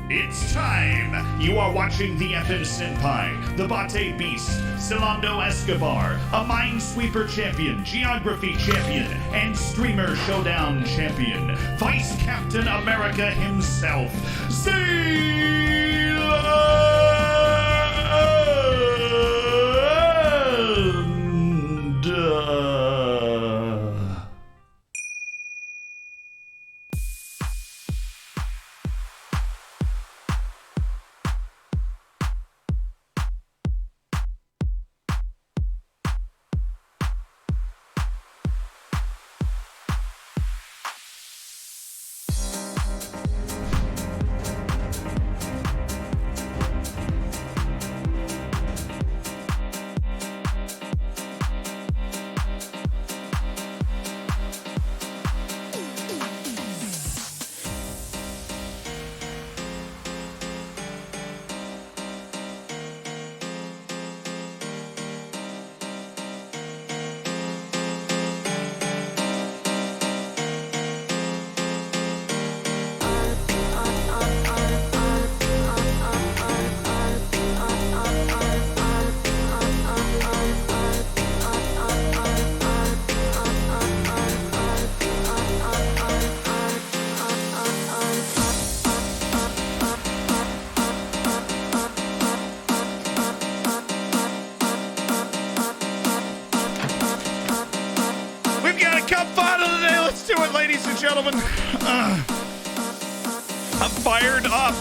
It's time! You are watching the FM Senpai, the Bate Beast, Silando Escobar, a Minesweeper champion, Geography champion, and Streamer Showdown champion, Vice Captain America himself, gentlemen, I'm fired up,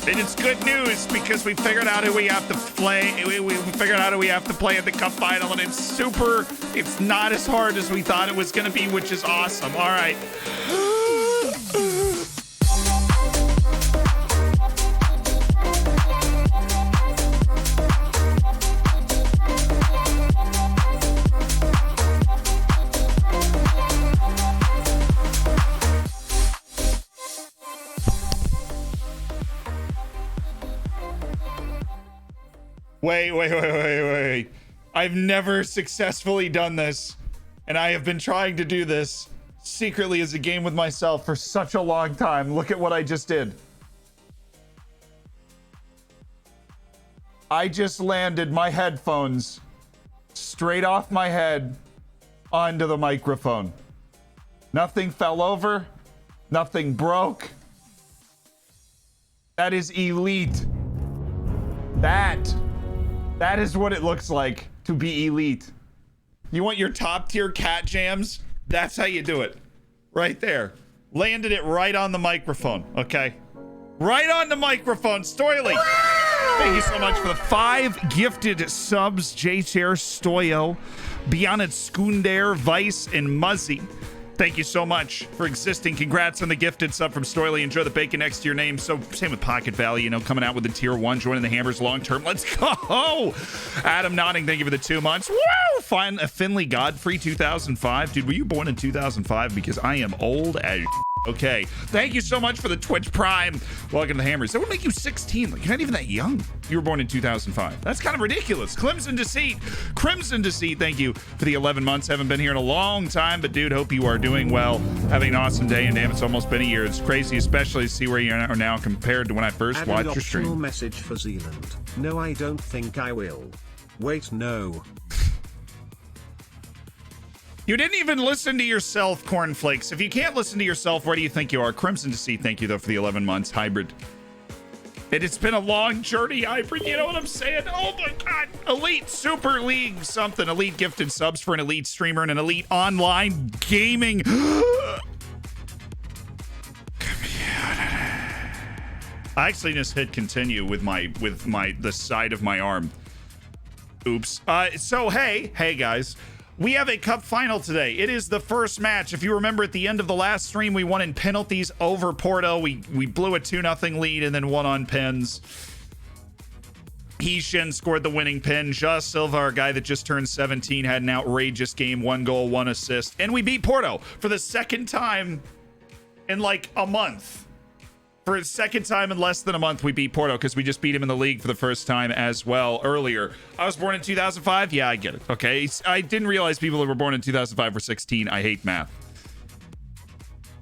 and it's good news because we figured out who we have to play. We figured out who we have to play at the Cup final, and it's not as hard as we thought it was going to be, which is awesome. All right. Wait. I've never successfully done this, and I have been trying to do this secretly as a game with myself for such a long time. Look at what I just did. I just landed my headphones straight off my head onto the microphone. Nothing fell over. Nothing broke. That is elite. That is what it looks like to be elite. You want your top tier cat jams? That's how you do it. Right there. Landed it right on the microphone, okay? Right on the microphone, Stoily. Thank you so much for the 5 gifted subs, J-Chair, Stoyo, Beyond Skunder, Vice, and Muzzy. Thank you so much for existing. Congrats on the gifted sub from Stoily. Enjoy the bacon next to your name. So same with Pocket Valley, you know, coming out with the tier 1, joining the Hammers long term. Let's go. Adam Nodding, thank you for the 2 months. Woo! Finley Godfrey 2005. Dude, were you born in 2005? Because I am old as okay. Thank you so much for the Twitch Prime. Welcome to the Hammers. That would make you 16. Like, you're not even that young. You were born in 2005. That's kind of ridiculous. Crimson Deceit, thank you for the 11 months. Haven't been here in a long time, but dude, hope you are doing well. Having an awesome day, and damn, it's almost been a year. It's crazy, especially to see where you are now compared to when I first watched your stream. Message for Zealand. No, I don't think I will. Wait, no. You didn't even listen to yourself, Cornflakes. If you can't listen to yourself, where do you think you are? Crimson Deceit, thank you, though, for the 11 months. Hybrid. It's been a long journey, Hybrid. You know what I'm saying? Oh, my God. Elite Super League something. Elite gifted subs for an elite streamer and an elite online gaming. I actually just hit continue with the side of my arm. Oops. So, hey, guys. We have a cup final today. It is the first match. If you remember, at the end of the last stream, we won in penalties over Porto. We blew a 2-0 lead and then won on pens. Heeshin scored the winning pin. Ja Silva, our guy that just turned 17, had an outrageous game. 1 goal, 1 assist. And we beat Porto for the second time in like a month. For the second time in less than a month, we beat Porto because we just beat him in the league for the first time as well earlier. I was born in 2005. Yeah, I get it. Okay. I didn't realize people that were born in 2005 were 16. I hate math.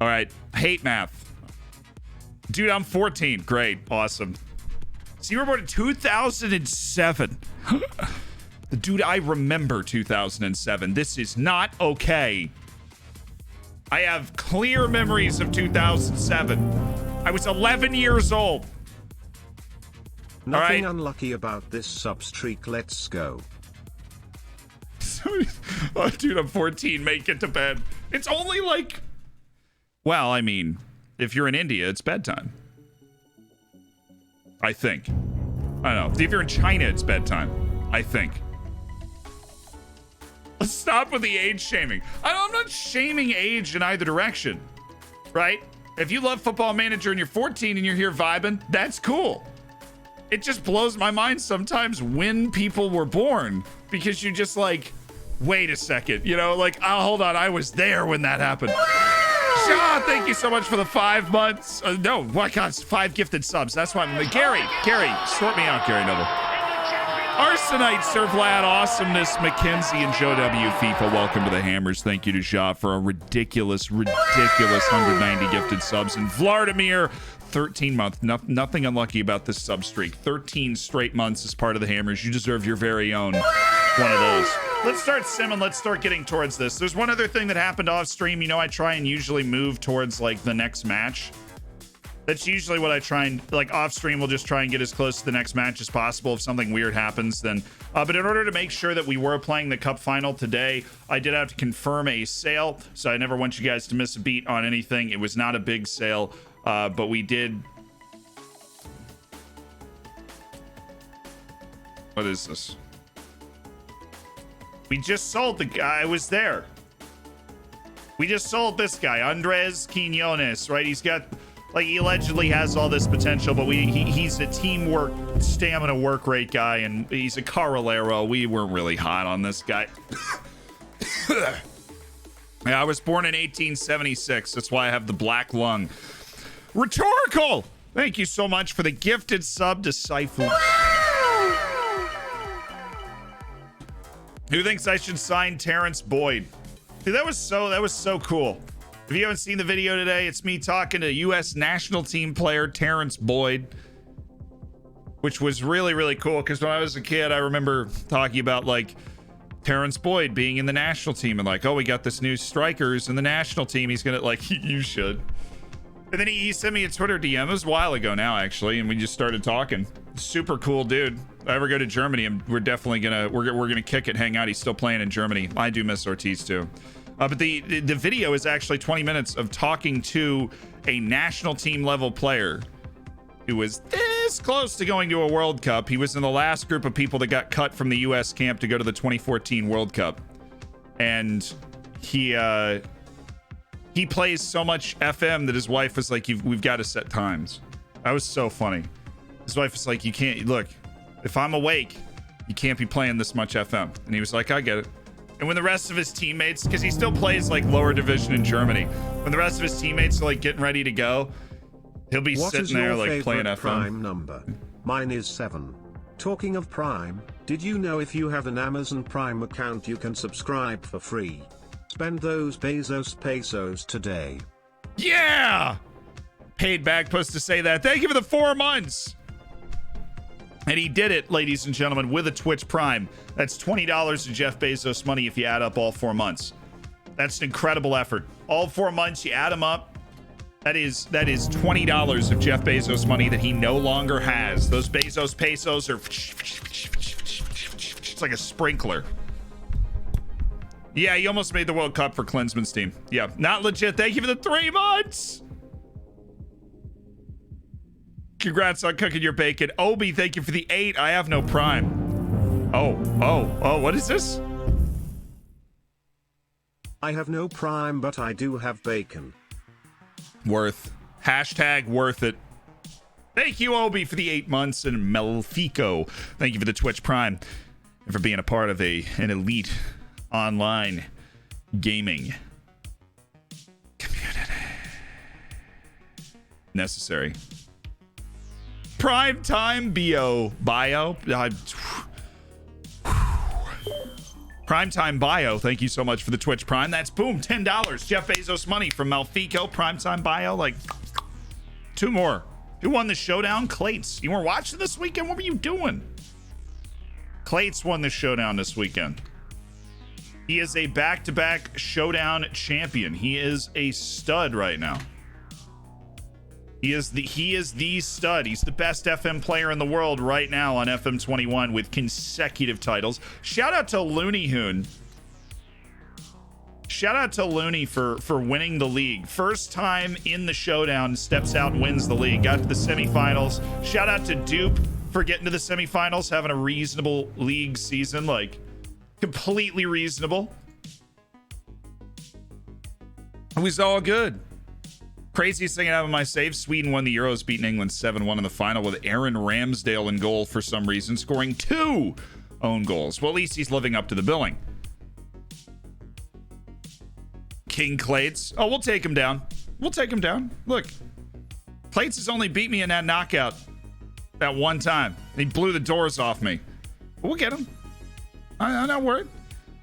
All right. Hate math. Dude, I'm 14. Great. Awesome. So you were born in 2007. Dude, I remember 2007. This is not okay. I have clear memories of 2007. I was 11 years old. Nothing unlucky about this sub streak. Let's go. Oh, dude, I'm 14. Make it to bed. It's only like... Well, I mean, if you're in India, it's bedtime. I think. I don't know. If you're in China, it's bedtime. I think. Let's stop with the age shaming. I'm not shaming age in either direction, right? If you love Football Manager and you're 14 and you're here vibing, that's cool. It just blows my mind sometimes when people were born, because you just like, wait a second, you know, like, oh, hold on, I was there when that happened. Shaw, thank you so much for the 5 months. No, my God, 5 gifted subs. That's why I'm Gary, sort me out, Gary Noble. Arsenite, Sir Vlad, Awesomeness, Mackenzie, and Joe W. FIFA, welcome to the Hammers. Thank you to Shaw for a ridiculous 190 gifted subs. And Vladimir, 13 month. Nothing unlucky about this sub streak. 13 straight months as part of the Hammers. You deserve your very own one of those. Let's start simming. Let's start getting towards this. There's one other thing that happened off stream. You know, I try and usually move towards like the next match. That's usually what I try and, like, off stream, we'll just try and get as close to the next match as possible. If something weird happens, then but in order to make sure that we were playing the cup final today, I did have to confirm a sale, so I never want you guys to miss a beat on anything. It was not a big sale, but we did... What is this? We just sold the guy. I was there. We just sold this guy, Andres Quinones, right? He's got... Like, he allegedly has all this potential, but he's a teamwork, stamina work rate guy, and he's a Carolero. We weren't really hot on this guy. Yeah, I was born in 1876. That's why I have the black lung. Rhetorical! Thank you so much for the gifted sub to Saifu. Who thinks I should sign Terrence Boyd? Dude, that was so cool. If you haven't seen the video today, it's me talking to U.S. national team player Terrence Boyd, which was really, really cool, because when I was a kid, I remember talking about, like, Terrence Boyd being in the national team and, like, oh, we got this new strikers in the national team. He's going to, like, you should. And then he sent me a Twitter DM. It was a while ago now, actually, and we just started talking. Super cool dude. If I ever go to Germany, and we're definitely going to, we're going to kick it, hang out. He's still playing in Germany. I do miss Ortiz, too. But the video is actually 20 minutes of talking to a national team level player who was this close to going to a World Cup. He was in the last group of people that got cut from the U.S. camp to go to the 2014 World Cup. And he plays so much FM that his wife was like, we've got to set times. That was so funny. His wife was like, you can't, look, if I'm awake, you can't be playing this much FM. And he was like, I get it. And when the rest of his teammates, because he still plays like lower division in Germany, when the rest of his teammates are like getting ready to go, he'll be sitting there like playing FM. Prime number? Mine is 7. Talking of Prime, did you know if you have an Amazon Prime account you can subscribe for free? Spend those Bezos pesos today. Yeah! Paid Bagpost to say that. Thank you for the 4 months. And he did it, ladies and gentlemen, with a Twitch Prime. That's $20 to Jeff Bezos money if you add up all 4 months. That's an incredible effort. All 4 months, you add them up. That is $20 of Jeff Bezos money that he no longer has. Those Bezos pesos are... It's like a sprinkler. Yeah, he almost made the World Cup for Klinsman's team. Yeah, not legit. Thank you for the 3 months. Congrats on cooking your bacon. Obi, thank you for the 8. I have no Prime. Oh, what is this? I have no Prime, but I do have bacon. Worth. Hashtag worth it. Thank you, Obi, for the 8 months. And Melfico, thank you for the Twitch Prime and for being a part of an elite online gaming community. Necessary. Primetime bio. Primetime bio. Thank you so much for the Twitch Prime. That's boom, $10. Jeff Bezos money from Malfico. Primetime bio. Like, Two more. Who won the showdown? Clates. You were watching this weekend? What were you doing? Clates won the showdown this weekend. He is a back-to-back showdown champion. He is a stud right now. He is the stud. He's the best FM player in the world right now on FM 21 with consecutive titles. Shout out to Looney Hoon. Shout out to Looney for winning the league. First time in the showdown, steps out and wins the league. Got to the semifinals. Shout out to Dupe for getting to the semifinals, having a reasonable league season, like completely reasonable. It was all good. Craziest thing I have in my save, Sweden won the Euros, beating England 7-1 in the final with Aaron Ramsdale in goal for some reason, scoring 2 own goals. Well, at least he's living up to the billing. King Clates. Oh, we'll take him down. We'll take him down. Look, Clates has only beat me in that knockout that one time. He blew the doors off me. But we'll get him. I'm not worried.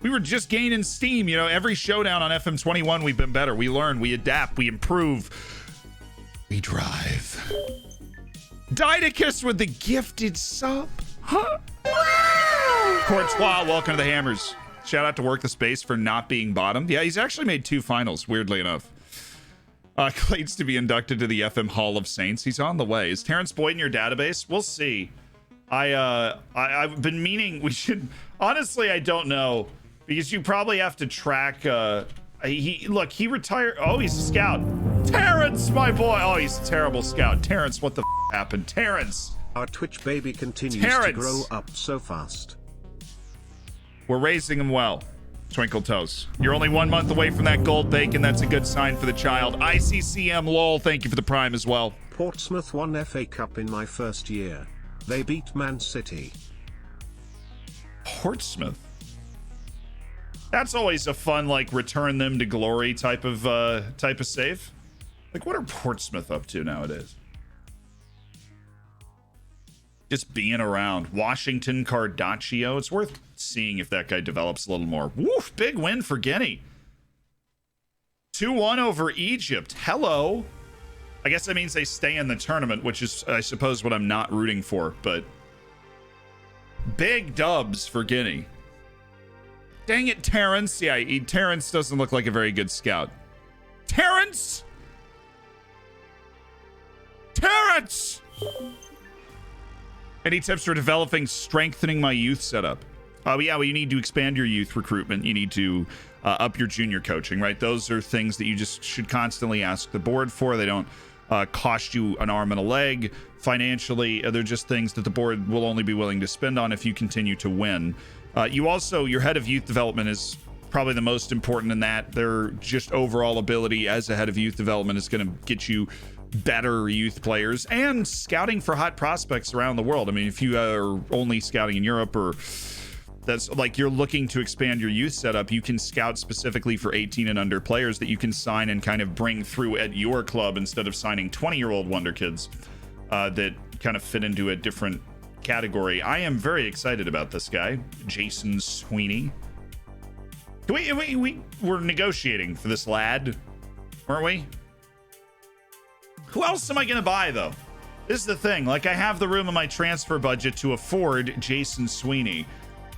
We were just gaining steam. You know, every showdown on FM 21, we've been better. We learn, we adapt, we improve. We drive. Didacus with the gifted sub. Huh? Wow! Courtois, welcome to the Hammers. Shout out to Work the Space for not being bottom. Yeah, he's actually made 2 finals, weirdly enough. Clates to be inducted to the FM Hall of Saints. He's on the way. Is Terrence Boyd in your database? We'll see. I've been meaning we should. Honestly, I don't know. Because you probably have to track. He retired. Oh, he's a scout. Terrence, my boy. Oh, he's a terrible scout. Terrence, what the happened? Terrence. Our Twitch baby continues to grow up so fast. We're raising him well. Twinkle Toes. You're only 1 month away from that gold bacon. That's a good sign for the child. ICCM lol. Thank you for the prime as well. Portsmouth won FA Cup in my first year. They beat Man City. Portsmouth. That's always a fun, like, return them to glory type of save. Like, what are Portsmouth up to nowadays? Just being around. Washington Cardaccio. It's worth seeing if that guy develops a little more. Woof! Big win for Guinea. 2-1 over Egypt. Hello. I guess that means they stay in the tournament, which is, I suppose, what I'm not rooting for. But big dubs for Guinea. Dang it, Terrence. Yeah, Terrence doesn't look like a very good scout. Terrence! Terrence! Any tips for developing, strengthening my youth setup? Yeah, well, you need to expand your youth recruitment. You need to up your junior coaching, right? Those are things that you just should constantly ask the board for. They don't cost you an arm and a leg. Financially, they're just things that the board will only be willing to spend on if you continue to win. Your head of youth development is probably the most important in that. Their just overall ability as a head of youth development is going to get you better youth players and scouting for hot prospects around the world. I mean, if you are only scouting in Europe, or that's like you're looking to expand your youth setup, you can scout specifically for 18 and under players that you can sign and kind of bring through at your club instead of signing 20-year-old wonder kids that kind of fit into a different category. I am very excited about this guy, Jason Sweeney. We were negotiating for this lad, weren't we? Who else am I going to buy, though? This is the thing. Like, I have the room in my transfer budget to afford Jason Sweeney.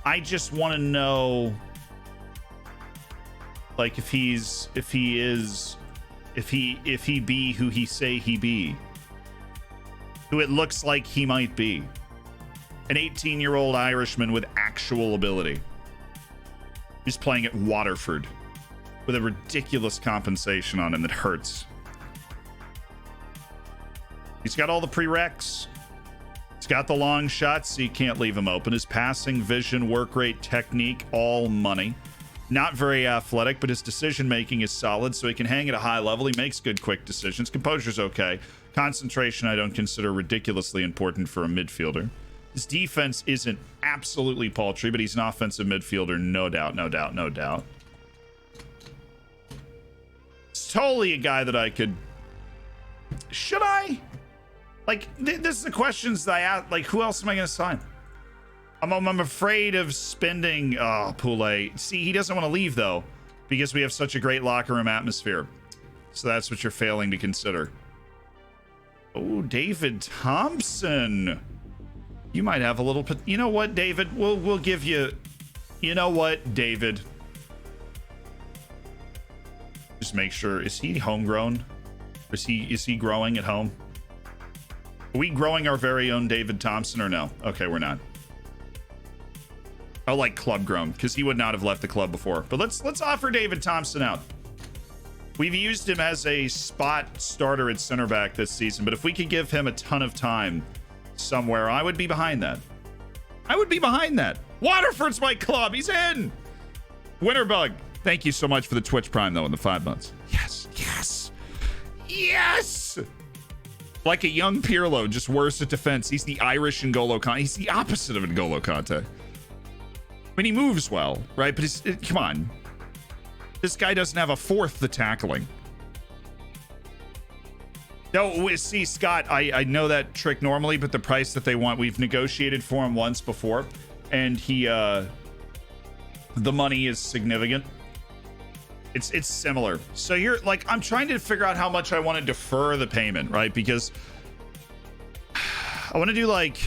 I just want to know, like, if he be who he say he be. Who it looks like he might be. An 18-year-old Irishman with actual ability. He's playing at Waterford with a ridiculous compensation on him that hurts. He's got all the prereqs. He's got the long shots, so you can't leave him open. His passing, vision, work rate, technique, all money. Not very athletic, but his decision-making is solid, so he can hang at a high level. He makes good, quick decisions. Composure's okay. Concentration I don't consider ridiculously important for a midfielder. His defense isn't absolutely paltry, but he's an offensive midfielder, no doubt, no doubt, no doubt. It's totally a guy that I could... Should I? Like, this is the questions that I ask. Like, who else am I going to sign? I'm afraid of spending... Oh, Poulet. See, he doesn't want to leave, though, because we have such a great locker room atmosphere. So that's what you're failing to consider. Oh, David Thompson. You might have a little... You know what, David? We'll give you... You know what, David? Just make sure. Is he homegrown? Is he growing at home? Are we growing our very own David Thompson or no? Okay, we're not. Oh, like club grown, because he would not have left the club before. But let's offer David Thompson out. We've used him as a spot starter at center back this season, but if we could give him a ton of time somewhere, I would be behind that. I would be behind that. Waterford's my club. He's in. Winterbug, thank you so much for the Twitch Prime, though, in the 5 months. Yes, yes, yes. Like a young Pirlo, just worse at defense. He's the Irish N'Golo Kante. He's the opposite of N'Golo Kante. I mean, he moves well, right? But come on. This guy doesn't have a fourth the tackling. No, see, Scott, I know that trick normally, but the price that they want, we've negotiated for him once before, and he, the money is significant. It's similar. So you're like, I'm trying to figure out how much I want to defer the payment, right? Because I want to do like,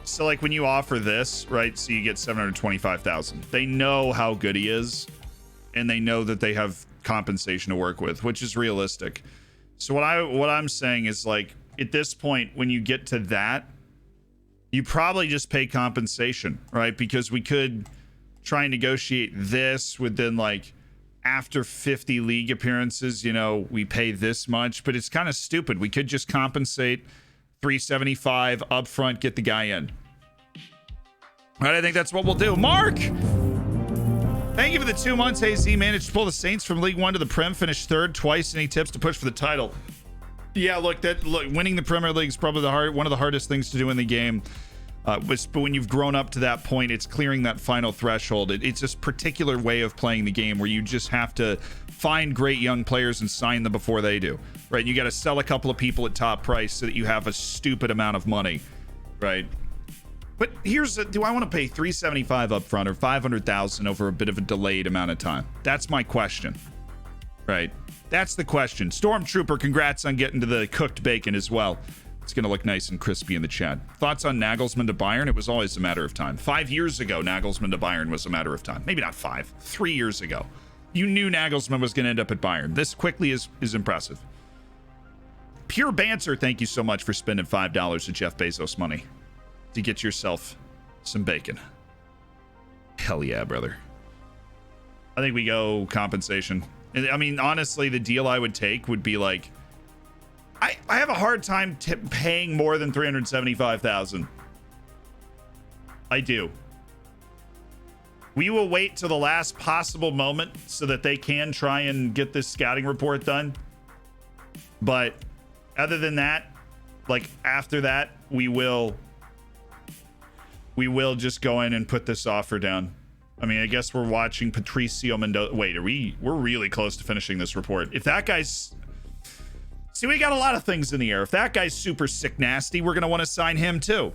so like when you offer this, right? So you get 725,000. They know how good he is, and they know that they have compensation to work with, which is realistic. So what I'm saying is, like, at this point, when you get to that, you probably just pay compensation, right? Because we could try and negotiate this within, like, after 50 league appearances, you know, we pay this much, but it's kind of stupid. We could just compensate 375 up front, get the guy in. Right, I think that's what we'll do. Mark! Thank you for the 2 months. AZ managed to pull the Saints from League One to the Prem, finished third twice. Any tips to push for the title? Yeah, look, winning the Premier League is probably one of the hardest things to do in the game. But when you've grown up to that point, it's clearing that final threshold. It's this particular way of playing the game where you just have to find great young players and sign them before they do, right? You got to sell a couple of people at top price so that you have a stupid amount of money, right? But do I want to pay 375 up front or 500,000 over a bit of a delayed amount of time? That's my question, right? That's the question. Stormtrooper, congrats on getting to the cooked bacon as well. It's going to look nice and crispy in the chat. Thoughts on Nagelsmann to Bayern? It was always a matter of time. 5 years ago, Nagelsmann to Bayern was a matter of time. Maybe not 5, 3 years ago. You knew Nagelsmann was going to end up at Bayern. This quickly is impressive. Pure Banter, thank you so much for spending $5 of Jeff Bezos money to get yourself some bacon. Hell yeah, brother. I think we go compensation. I mean, honestly, the deal I would take would be like, I have a hard time paying more than 375,000. I do. We will wait till the last possible moment so that they can try and get this scouting report done. But other than that, like after that, we will just go in and put this offer down. I mean, I guess we're watching Patricio Mendoza. Wait, we're really close to finishing this report. If that guy's... See, we got a lot of things in the air. If that guy's super sick nasty, we're going to want to sign him too.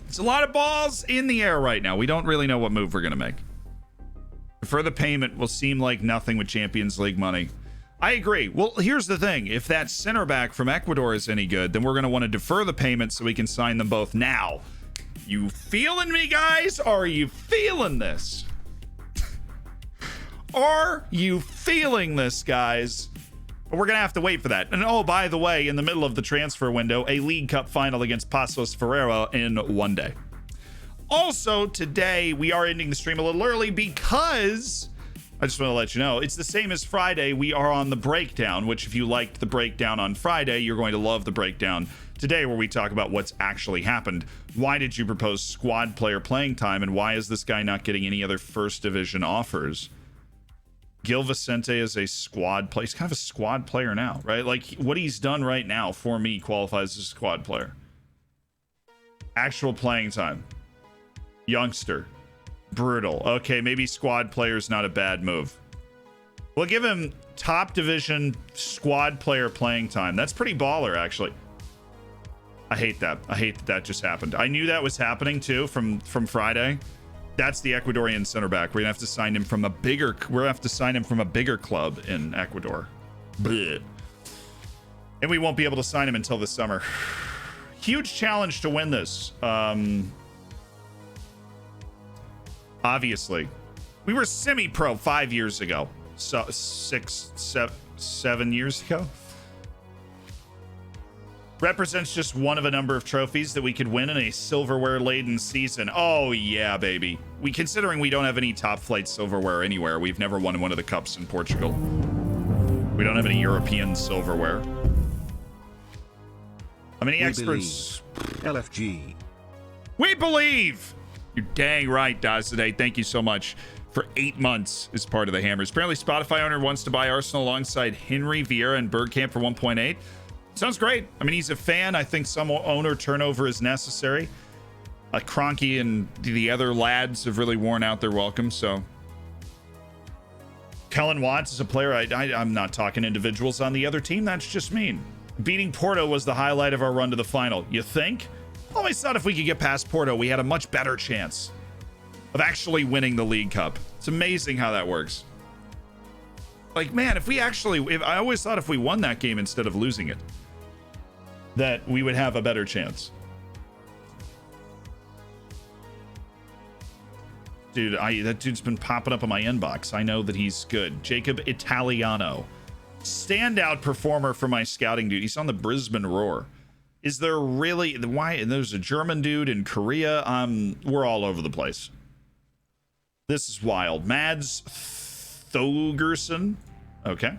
It's a lot of balls in the air right now. We don't really know what move we're going to make. For the payment will seem like nothing with Champions League money. I agree. Well, here's the thing. If that center back from Ecuador is any good, then we're going to want to defer the payment so we can sign them both now. You feeling me, guys? Are you feeling this? Are you feeling this, guys? But we're going to have to wait for that. And oh, by the way, in the middle of the transfer window, a League Cup final against Pacos Ferreira in 1 day. Also, today, we are ending the stream a little early because... I just want to let you know, it's the same as Friday. We are on the breakdown, which if you liked the breakdown on Friday, you're going to love the breakdown today, where we talk about what's actually happened. Why did you propose squad player playing time, and why is this guy not getting any other first division offers? Gil Vicente is a squad player. He's kind of a squad player now, right? Like, what he's done right now, for me, qualifies as a squad player. Actual playing time. Youngster. Brutal. Okay, maybe squad player is not a bad move. We'll give him top division squad player playing time. That's pretty baller, actually. I hate that. I hate that just happened. I knew that was happening too from Friday. That's the Ecuadorian center back. We're gonna have to sign him from a bigger. We're gonna have to sign him from a bigger club in Ecuador. Blech. And we won't be able to sign him until the summer. Huge challenge to win this. Obviously. We were semi-pro 5 years ago. So 7 years ago. Represents just one of a number of trophies that we could win in a silverware-laden season. Oh, yeah, baby. Considering we don't have any top-flight silverware anywhere. We've never won one of the cups in Portugal. We don't have any European silverware. How many experts? LFG. We believe! You're dang right, Dazade. Thank you so much for 8 months as part of the Hammers. Apparently, Spotify owner wants to buy Arsenal alongside Henry, Vieira, and Bergkamp for 1.8. Sounds great. I mean, he's a fan. I think some owner turnover is necessary. Kroenke and the other lads have really worn out their welcome, so. Kellen Watts is a player. I'm not talking individuals on the other team. That's just mean. Beating Porto was the highlight of our run to the final. You think? I always thought if we could get past Porto, we had a much better chance of actually winning the League Cup. It's amazing how that works. Like, man, I always thought if we won that game instead of losing it, that we would have a better chance. Dude, that dude's been popping up on my inbox. I know that he's good. Jacob Italiano. Standout performer for my scouting dude. He's on the Brisbane Roar. Is there really... Why? There's a German dude in Korea. We're all over the place. This is wild. Mads Thogerson. Okay.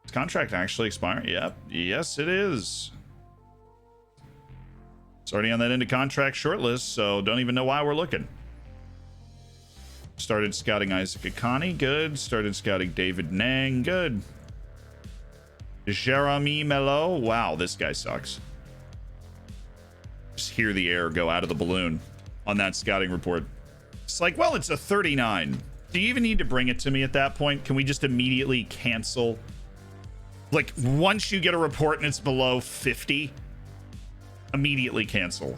His contract actually expiring. Yep. Yes, it is. It's already on that end of contract shortlist, so don't even know why we're looking. Started scouting Isaac Akani. Good. Started scouting David Nang. Good. Jeremy Melo. Wow, this guy sucks. Just hear the air go out of the balloon on that scouting report. It's like, well, it's a 39. Do you even need to bring it to me at that point? Can we just immediately cancel? Like, once you get a report and it's below 50, immediately cancel.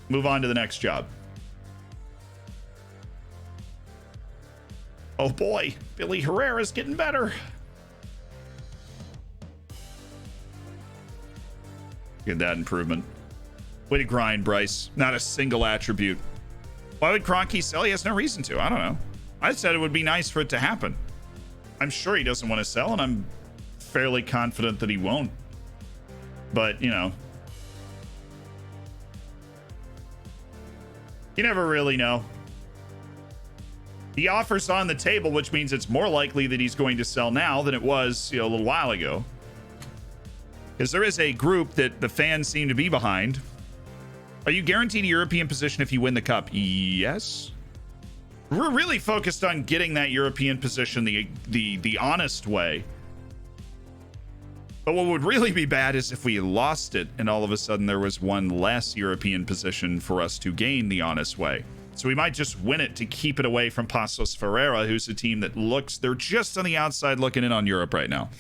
Move on to the next job. Oh boy, Billy Herrera's getting better. Get that improvement. Way to grind, Bryce. Not a single attribute. Why would Kroenke sell? He has no reason to. I don't know. I said it would be nice for it to happen. I'm sure he doesn't want to sell, and I'm fairly confident that he won't. But, you know. You never really know. The offer's on the table, which means it's more likely that he's going to sell now than it was, a little while ago. Because there is a group that the fans seem to be behind. Are you guaranteed a European position if you win the cup? Yes. We're really focused on getting that European position the honest way. But what would really be bad is if we lost it and all of a sudden there was one less European position for us to gain the honest way. So we might just win it to keep it away from Pacos Ferreira, who's a team that they're just on the outside looking in on Europe right now.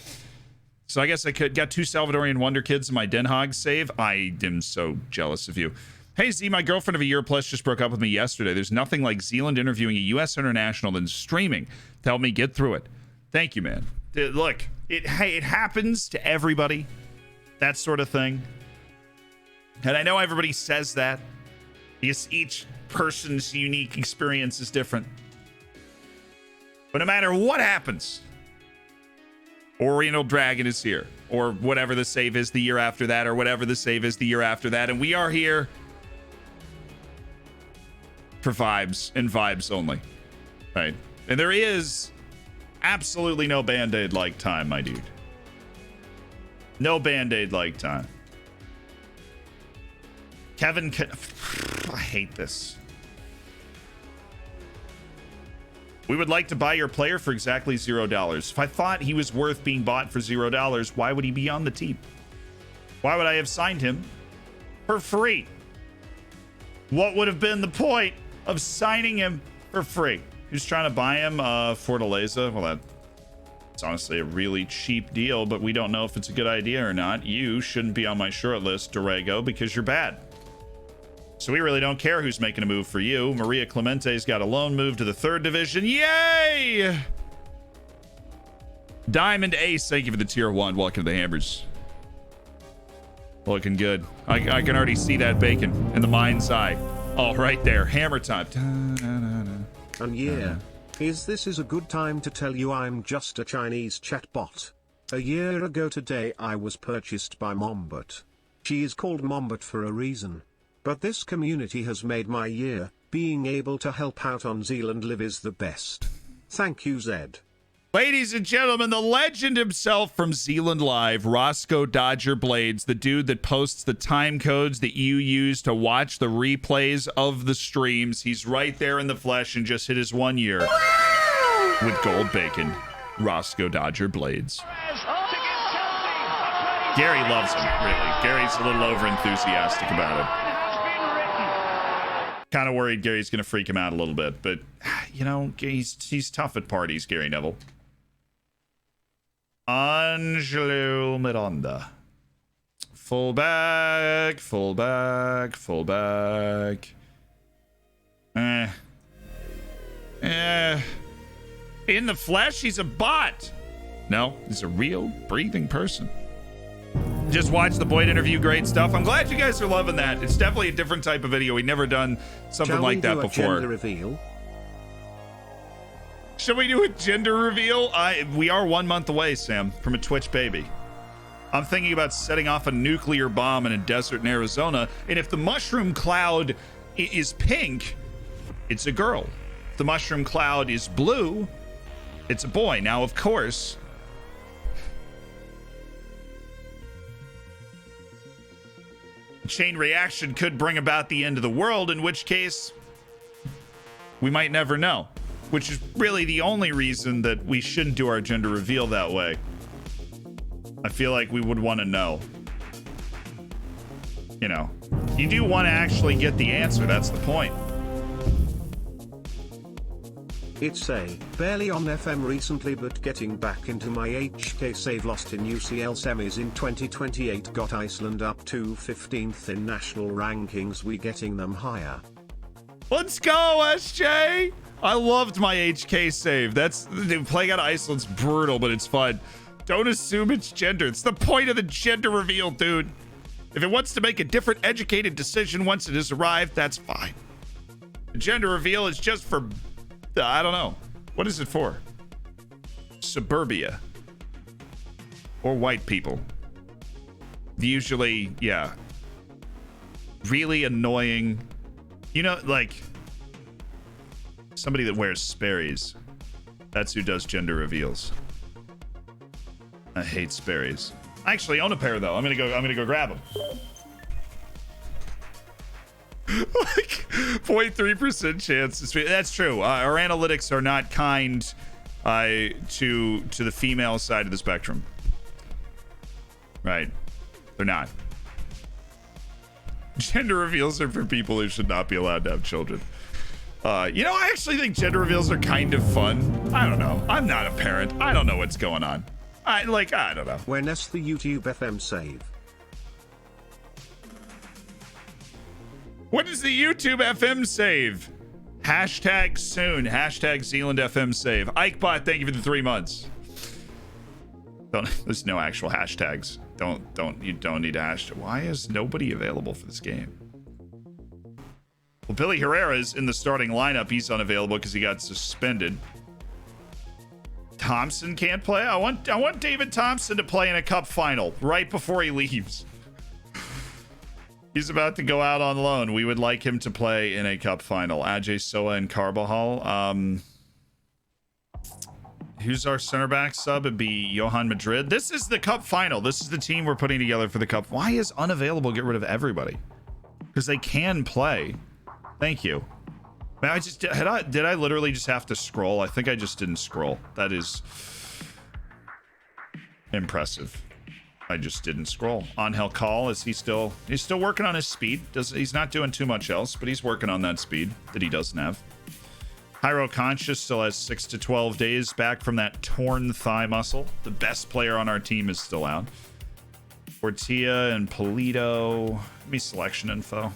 So I guess I got 2 Salvadorian Wonder Kids in my Den Hog save. I am so jealous of you. Hey, Z, my girlfriend of a year plus just broke up with me yesterday. There's nothing like Zealand interviewing a U.S. international than streaming to help me get through it. Thank you, man. Look, it happens to everybody, that sort of thing. And I know everybody says that because each person's unique experience is different. But no matter what happens, Oriental Dragon is here, or whatever the save is the year after that, or whatever the save is the year after that, and we are here for vibes and vibes only, right? And there is absolutely no Band-Aid like time, my dude. No Band-Aid like time. Kevin, I hate this. We would like to buy your player for exactly $0. If I thought he was worth being bought for $0, why would he be on the team? Why would I have signed him for free? What would have been the point of signing him for free? Who's trying to buy him? Fortaleza. Well, that's honestly a really cheap deal, but we don't know if it's a good idea or not. You shouldn't be on my short list, Dorego, because you're bad. So we really don't care who's making a move for you. Maria Clemente's got a loan move to the 3rd division. Yay! Diamond Ace, thank you for the tier 1. Welcome to the Hammers. Looking good. I can already see that bacon in the mind's eye. Oh, right there. Hammer time. And yeah, this is a good time to tell you I'm just a Chinese chatbot. A year ago today I was purchased by Mombot. She is called Mombot for a reason. But this community has made my year. Being able to help out on Zealand Live is the best. Thank you, Zed. Ladies and gentlemen, the legend himself from Zealand Live, Roscoe Dodger Blades, the dude that posts the time codes that you use to watch the replays of the streams. He's right there in the flesh and just hit his 1 year with gold bacon. Roscoe Dodger Blades. Gary loves him, really. Gary's a little over enthusiastic about it. Kind of worried Gary's going to freak him out a little bit, but, you know, he's tough at parties, Gary Neville. Angelo Miranda. Fullback. In the flesh, he's a bot. No, he's a real, breathing person. Just watch the Boyd interview. Great stuff. I'm glad you guys are loving that. It's definitely a different type of video. We've never done something like that before. Gender reveal? Should we do a gender reveal? We are 1 month away, Sam, from a Twitch baby. I'm thinking about setting off a nuclear bomb in a desert in Arizona. And if the mushroom cloud is pink, it's a girl. If the mushroom cloud is blue, it's a boy. Now, of course, chain reaction could bring about the end of the world, in which case we might never know, which is really the only reason that we shouldn't do our gender reveal that way. I feel like we would want to know. You know, you do want to actually get the answer. That's the point. It's barely on FM recently, but getting back into my HK save. Lost in UCL semis in 2028, got Iceland up to 15th in national rankings. We getting them higher. Let's go, SJ. I loved my HK save. Playing out Iceland's brutal, but it's fun. Don't assume it's gender. It's the point of the gender reveal, dude. If it wants to make a different educated decision once it has arrived, that's fine. The gender reveal is just for, I don't know. What is it for? Suburbia. Or white people. Usually, yeah. Really annoying. You know, like, somebody that wears Sperry's. That's who does gender reveals. I hate Sperry's. I actually own a pair though. I'm gonna go grab them. Like 0.3% chance. That's true. Our analytics are not kind to the female side of the spectrum. Right? They're not. Gender reveals are for people who should not be allowed to have children. You know, I actually think gender reveals are kind of fun. I don't know. I'm not a parent. I don't know what's going on. I don't know. Where's the YouTube FM save? What is the YouTube FM save? Hashtag soon. Hashtag Zealand FM save. Ikebot, thank you for the 3 months. There's no actual hashtags. You don't need a hashtag. Why is nobody available for this game? Well, Billy Herrera's in the starting lineup. He's unavailable because he got suspended. Thompson can't play. I want David Thompson to play in a cup final right before he leaves. He's about to go out on loan. We would like him to play in a cup final. Ajay Soa and Carbajal. Who's our center back sub? It'd be Johan Madrid. This is the cup final. This is the team we're putting together for the cup. Why is unavailable get rid of everybody? Because they can play. Thank you. Man, did I literally just have to scroll? I think I just didn't scroll. That is impressive. I just didn't scroll. Angel Call, he's still working on his speed. He's not doing too much else, but he's working on that speed that he doesn't have. Hyro Conscious still has 6 to 12 days back from that torn thigh muscle. The best player on our team is still out. Portilla and Polito. Give me selection info.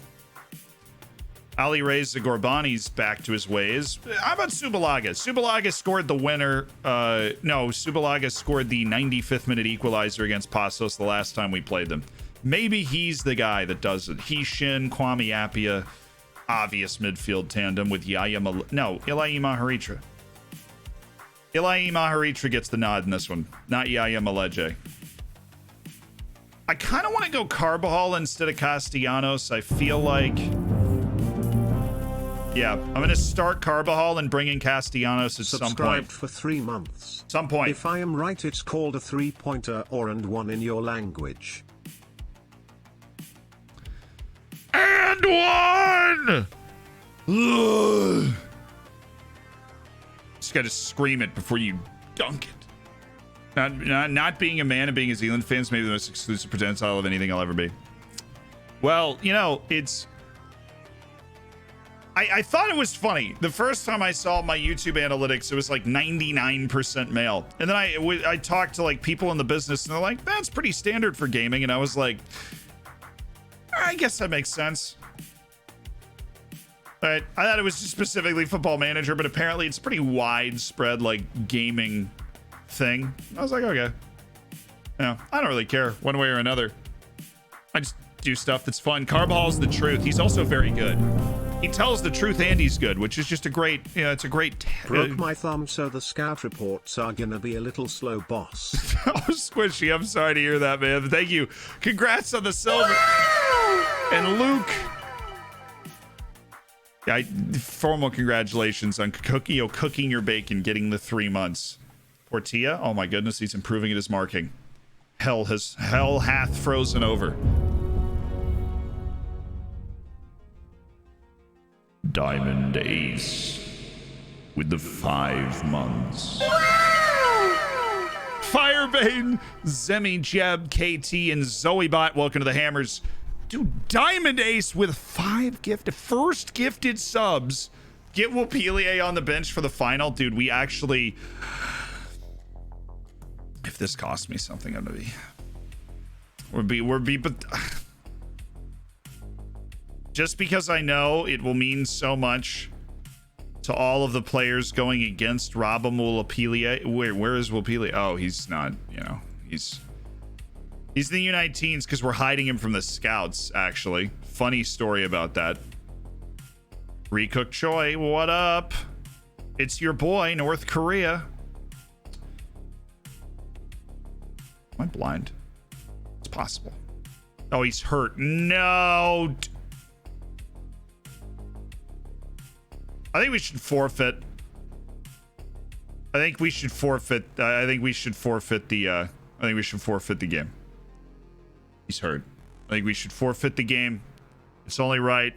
Ali raised the Gorbanis back to his ways. How about Subalaga? Subalaga scored the winner. No, Subalaga scored the 95th minute equalizer against Pasos the last time we played them. Maybe he's the guy that does it. He, Shin, Kwame Appiah, obvious midfield tandem with Ilayi Maharitra. Ilayi Maharitra gets the nod in this one, not Yaya Maleje. I kind of want to go Carbajal instead of Castellanos. I feel like... Yeah, I'm going to start Carbajal and bring in Castellanos at some point. Subscribed for 3 months. Some point. If I am right, it's called a 3-pointer or and one in your language. And one! Ugh. Just got to scream it before you dunk it. Not being a man and being a Zealand fan is maybe the most exclusive potential of anything I'll ever be. Well, you know, it's... I thought it was funny. The first time I saw my YouTube analytics, it was like 99% male. And then I talked to like people in the business and they're like, that's pretty standard for gaming. And I was like, I guess that makes sense. All right. I thought it was just specifically Football Manager, but apparently it's pretty widespread like gaming thing. I was like, okay. Yeah, I don't really care one way or another. I just do stuff that's fun. Carbajal's the truth. He's also very good. He tells the truth and he's good, which is just a great, it's a great... Broke my thumb, so the scout reports are gonna be a little slow, boss. Oh, Squishy, I'm sorry to hear that, man. Thank you. Congrats on the silver. And Luke. Yeah, formal congratulations on cooking your bacon, getting the 3 months. Portilla, oh my goodness, he's improving at his marking. Hell hath frozen over. Diamond Ace with the 5 months. Firebane, Zemi, Jeb, KT, and Zoebot, welcome to the Hammers. Dude, Diamond Ace with 5 first gifted subs. Get Wapilier on the bench for the final. Dude, we actually... If this costs me something, I'm gonna be... But... Just because I know it will mean so much to all of the players going against Robin Wapilier. Where is Wapilier? Oh, he's not, he's in the U19s because we're hiding him from the scouts, actually. Funny story about that. Recook Choi, what up? It's your boy, North Korea. Am I blind? It's possible. Oh, he's hurt. No. I think we should forfeit. I think we should forfeit the game. He's hurt. I think we should forfeit the game. It's only right.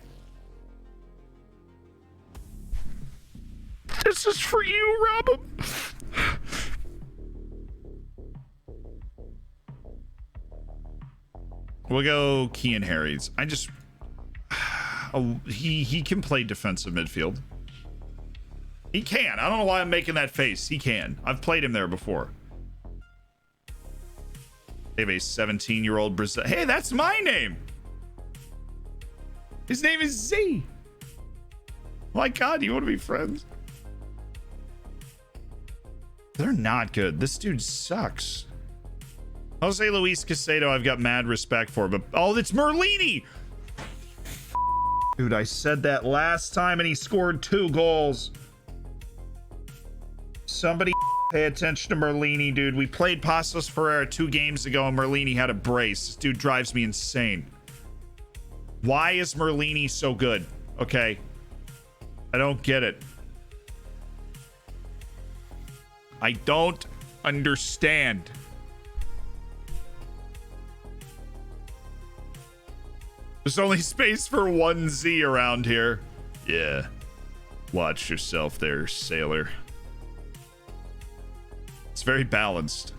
This is for you, Robin. We'll go Kean Harry's. He can play defensive midfield. He can. I don't know why I'm making that face. He can. I've played him there before. They have a 17-year-old Brazil. Hey, that's my name. His name is Z. My God, you want to be friends? They're not good. This dude sucks. Jose Luis Casado, I've got mad respect for, but oh, it's Merlini. Dude, I said that last time and he scored 2 goals. Somebody pay attention to Merlini, dude. We played Pacos Ferreira 2 games ago and Merlini had a brace. This dude drives me insane. Why is Merlini so good? Okay. I don't get it. I don't understand. There's only space for 1 Z around here. Yeah. Watch yourself there, sailor. It's very balanced.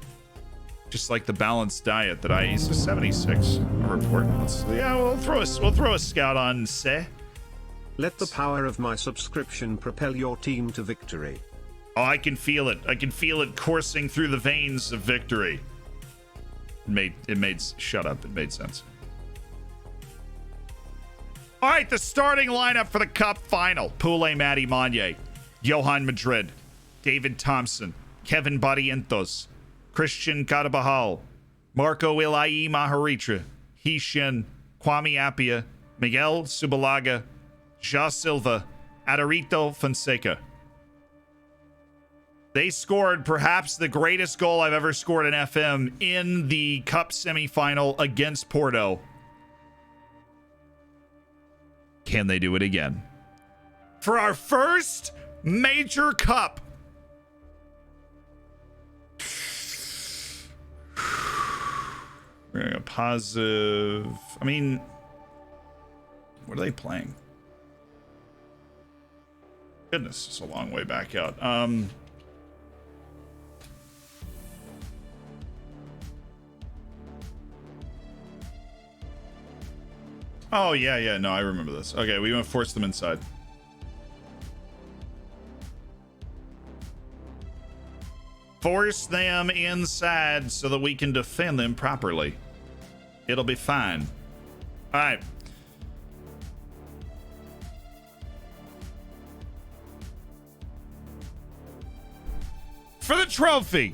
Just like the balanced diet that I eat. So 76 a report. We'll throw a scout on, say. Let the power of my subscription propel your team to victory. Oh, I can feel it. I can feel it coursing through the veins of victory. Shut up. It made sense. All right, the starting lineup for the Cup final. Pule Mati Manye, Johan Madrid, David Thompson, Kevin Barrientos, Christian Carabajal, Marco Ilai Maharitra, Hishin, Kwame Appiah, Miguel Subalaga, Ja Silva, Adarito Fonseca. They scored perhaps the greatest goal I've ever scored in FM in the Cup semifinal against Porto. Can they do it again? For our first major Cup. We're going to positive. I mean, what are they playing? Goodness, it's a long way back out. Oh, yeah. No, I remember this. Okay, we want to force them inside. Force them inside so that we can defend them properly. It'll be fine. All right. For the trophy.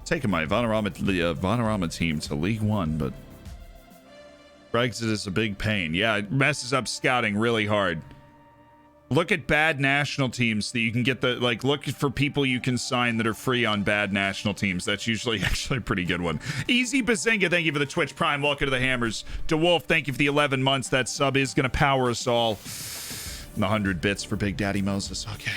Taking my Vanarama team to League One, but Brexit is a big pain. Yeah, it messes up scouting really hard. Look at bad national teams that you can get look for people you can sign that are free on bad national teams. That's usually actually a pretty good one. Easy Bazinga, thank you for the Twitch Prime. Welcome to the Hammers. DeWolf, thank you for the 11 months. That sub is going to power us all. And the 100 bits for Big Daddy Moses. Okay.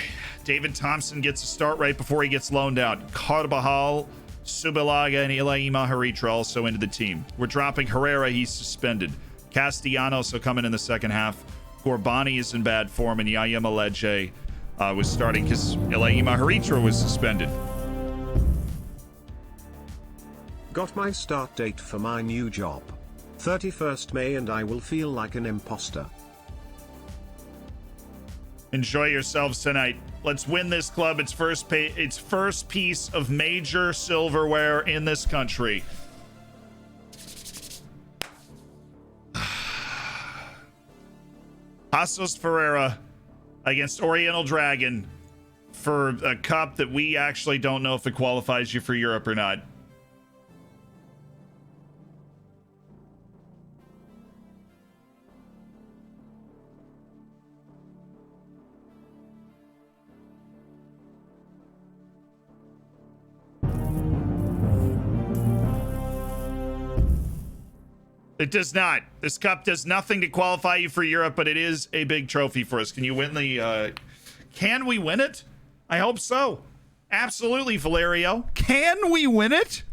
David Thompson gets a start right before he gets loaned out. Carvajal, Subalaga, and Ilai Maharitra also into the team. We're dropping Herrera. He's suspended. Castellanos will come in the second half. Gorbani is in bad form, and Yaya Maleje was starting because Ilai Maharitra was suspended. Got my start date for my new job. 31st May, and I will feel like an imposter. Enjoy yourselves tonight. Let's win this club. Its first piece of major silverware in this country. Pacos Ferreira against Oriental Dragon for a cup that we actually don't know if it qualifies you for Europe or not. It does not. This cup does nothing to qualify you for Europe, but it is a big trophy for us. Can you win the, can we win it? I hope so. Absolutely, Valerio. Can we win it?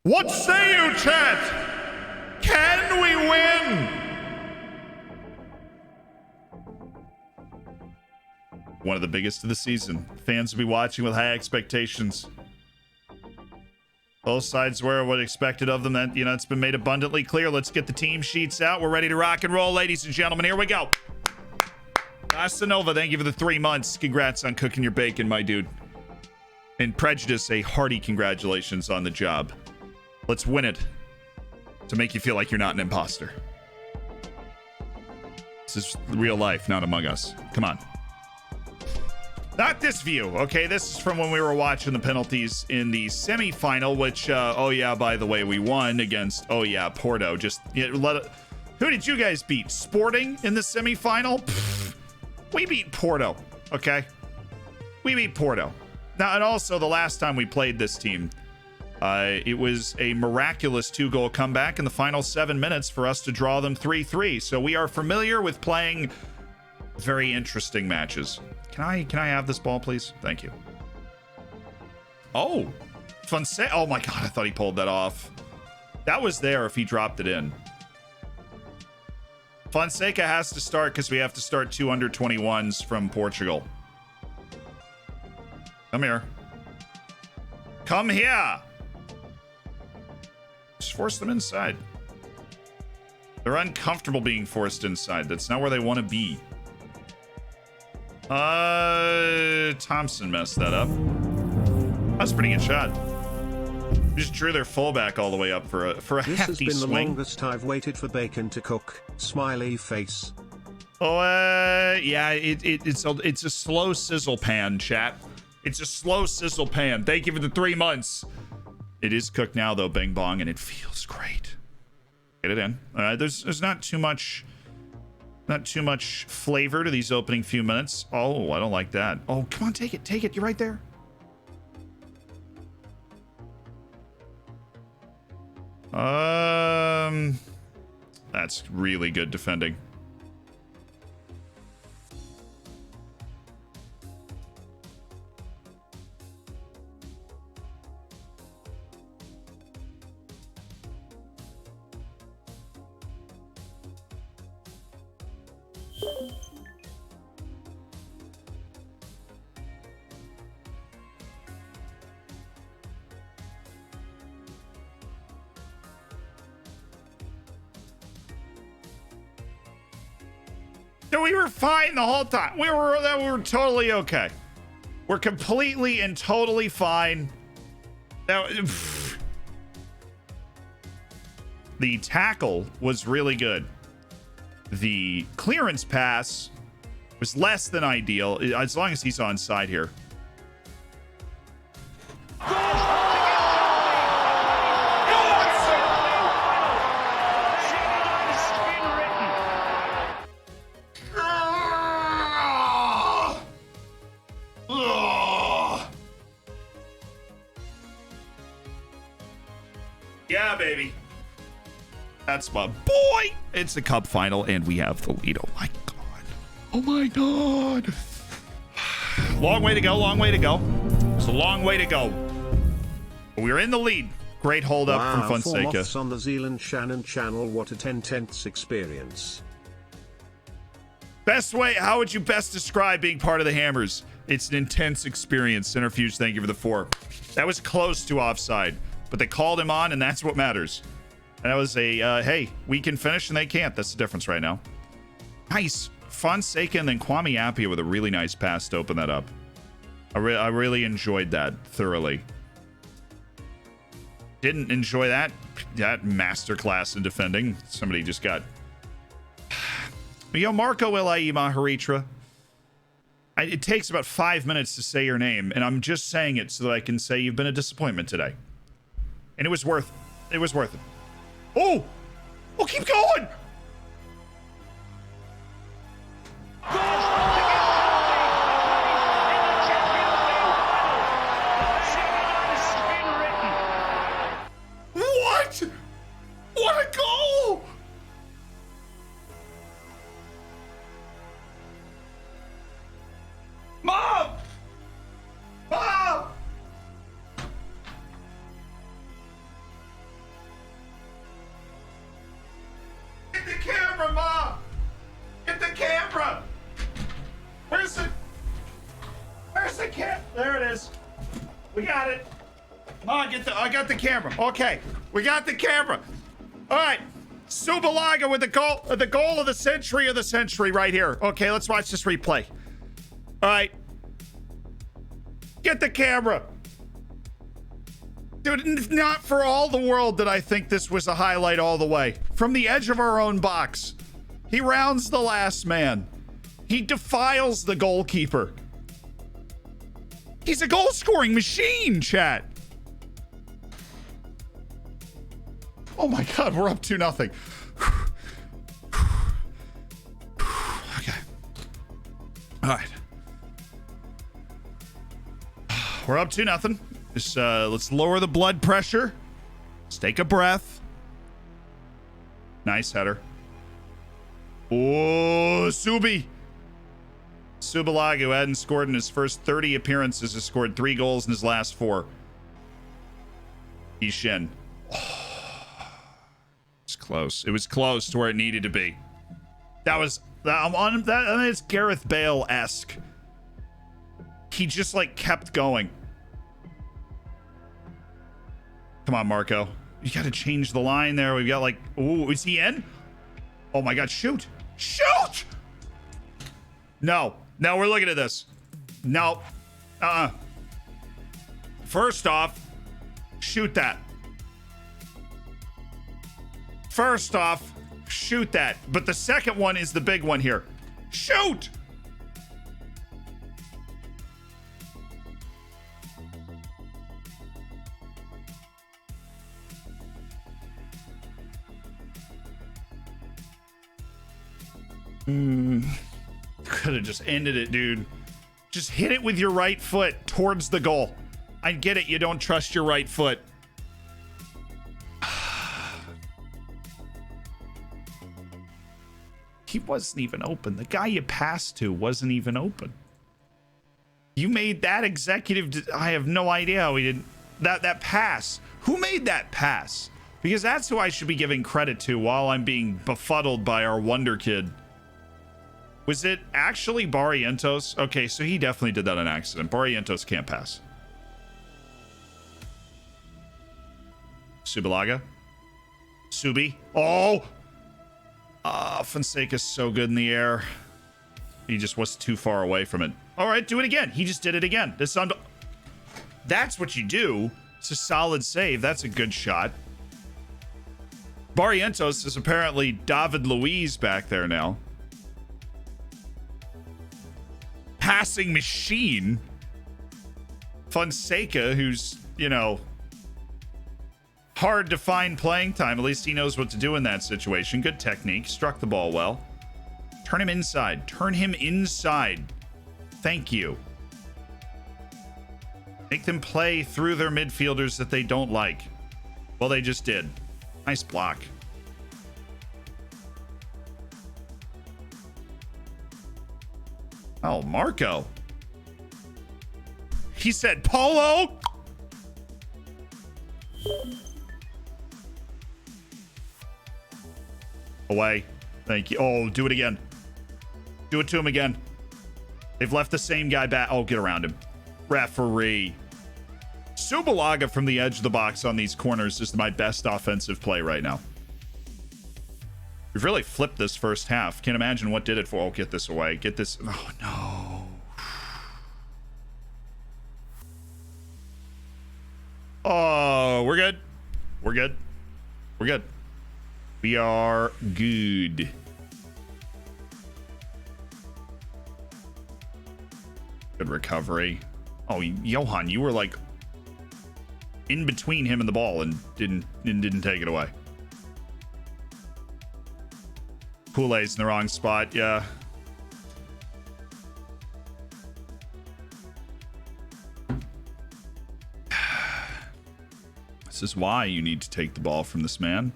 What say you, chat? Can we win? One of the biggest of the season. Fans will be watching with high expectations. Both sides were what expected of them. That, it's been made abundantly clear. Let's get the team sheets out. We're ready to rock and roll, ladies and gentlemen. Here we go. Asanova, thank you for the 3 months. Congrats on cooking your bacon, my dude. And Prejudice, a hearty congratulations on the job. Let's win it to make you feel like you're not an imposter. This is real life, not Among Us. Come on. Not this view, okay? This is from when we were watching the penalties in the semifinal, which, oh yeah, by the way, we won against, oh yeah, Porto. Who did you guys beat? Sporting in the semifinal? Pfft, we beat Porto, okay? We beat Porto. Now, and also the last time we played this team, it was a miraculous 2-goal comeback in the final 7 minutes for us to draw them 3-3. So we are familiar with playing very interesting matches. Can I have this ball, please? Thank you. Oh, Fonseca. Oh my God, I thought he pulled that off. That was there if he dropped it in. Fonseca has to start because we have to start 2 under-21s from Portugal. Come here. Come here. Just force them inside. They're uncomfortable being forced inside. That's not where they want to be. Thompson messed that up. That's a pretty good shot. Just drew their fullback all the way up for a This has hefty been swing. the longest I've waited for bacon to cook. Smiley face. Oh, yeah, it's a slow sizzle pan, chat. It's a slow sizzle pan. Thank you for the 3 months. It is cooked now, though, Bing Bong, and it feels great. Get it in. There's not too much flavor to these opening few minutes. Oh, I don't like that. Oh, come on, take it. You're right there. That's really good defending. So we were fine the whole time. We were totally okay. We're completely and totally fine. The tackle was really good. The clearance pass was less than ideal, as long as he's on side here. Yeah, baby. That's my boy. It's the cup final, and we have the lead. Oh, my God. Oh, my God. Long way to go. Long way to go. It's a long way to go. We're in the lead. Great hold up Wow, from 4 Fonseca. months on the Zealand Shannon channel. What a 10/10 experience. Best way. How would you best describe being part of the Hammers? It's an intense experience. Centrifuge, thank you for the 4. That was close to offside, but they called him on, and that's what matters. And that was a, hey, we can finish and they can't. That's the difference right now. Nice. Fonseca and then Kwame Appiah with a really nice pass to open that up. I really enjoyed that thoroughly. Didn't enjoy that masterclass in defending. Somebody just got... Yo, Marco Ilai Maharitra. It takes about 5 minutes to say your name, and I'm just saying it so that I can say you've been a disappointment today. And it was worth it. It was worth it. Oh! Oh, keep going! What? What a goal! Mom! Mom! Get the camera, Mom! Get the camera! Where's the camera? There it is. We got it. Mom, I got the camera. Okay, we got the camera. All right, Subalaga with the goal of the century right here. Okay, let's watch this replay. All right, get the camera. Dude, not for all the world did I think this was a highlight all the way. From the edge of our own box, he rounds the last man. He defiles the goalkeeper. He's a goal-scoring machine, chat. Oh my God, we're up 2-0. Okay. All right. We're up 2-0. Just, let's lower the blood pressure. Let's take a breath. Nice header. Oh, Subi. Subalaga, who hadn't scored in his first 30 appearances, has scored 3 goals in his last 4. Ishin. It's close. It was close to where it needed to be. It's Gareth Bale-esque. He just like kept going. Come on, Marco. You got to change the line there. We've got like, ooh, is he in? Oh my God, shoot. Shoot! No, we're looking at this. No. First off, Shoot that. First off, shoot that. But the second one is the big one here. Shoot! Could have just ended it, dude. Just hit it with your right foot towards the goal. I get it. You don't trust your right foot. He wasn't even open. The guy you passed to wasn't even open. You made that executive. I have no idea how he didn't. That pass. Who made that pass? Because that's who I should be giving credit to while I'm being befuddled by our wonder kid. Was it actually Barrientos? Okay, so he definitely did that on accident. Barrientos can't pass. Subalaga. Subi. Oh! Fonseca's so good in the air. He just was too far away from it. All right, do it again. He just did it again. That's what you do. It's a solid save. That's a good shot. Barrientos is apparently David Luiz back there now. Passing machine. Fonseca, who's, you know, hard to find playing time. At least he knows what to do in that situation. Good technique. Struck the ball well. Turn him inside. Turn him inside. Thank you. Make them play through their midfielders that they don't like. Well, they just did. Nice block. Oh, Marco. He said polo. Away. Thank you. Oh, do it again. Do it to him again. They've left the same guy back. Oh, get around him. Referee. Subalaga from the edge of the box on these corners is my best offensive play right now. We've really flipped this first half. Can't imagine what did it for. Oh, get this away. Get this. Oh, no. Oh, we're good. We're good. We're good. We are good. Good recovery. Oh, Johan, you were like in between him and the ball and didn't take it away. Poulet's in the wrong spot, yeah. This is why you need to take the ball from this man.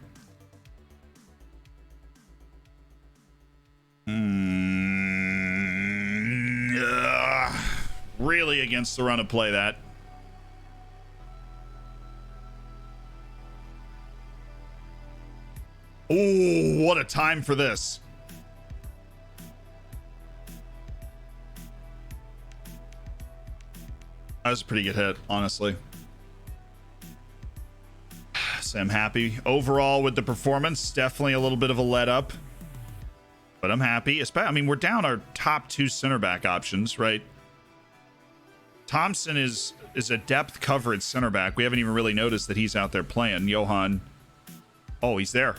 Really against the run of play, that. Oh, what a time for this. That was a pretty good hit, honestly. So I'm happy overall with the performance. Definitely a little bit of a let up, but I'm happy. I mean, we're down our top two center back options, right? Thompson is a depth coverage center back. We haven't even really noticed that he's out there playing. Johan. Oh, he's there.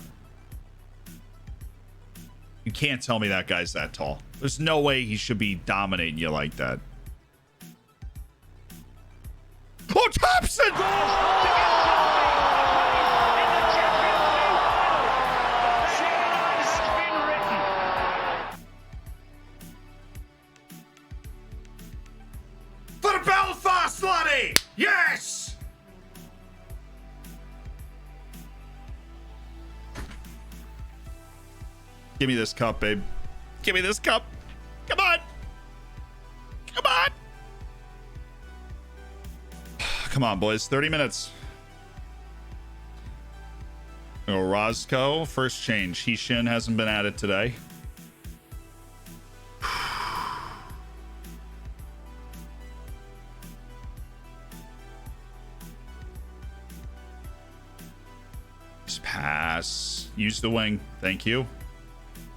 You can't tell me that guy's that tall. There's no way he should be dominating you like that. Oh, Thompson! For Belfast, laddie! Yes! Give me this cup, babe. Give me this cup. Come on. Come on. Come on, boys. 30 minutes. Oh, Roscoe, first change. Hishin hasn't been at it today. Just pass. Use the wing. Thank you.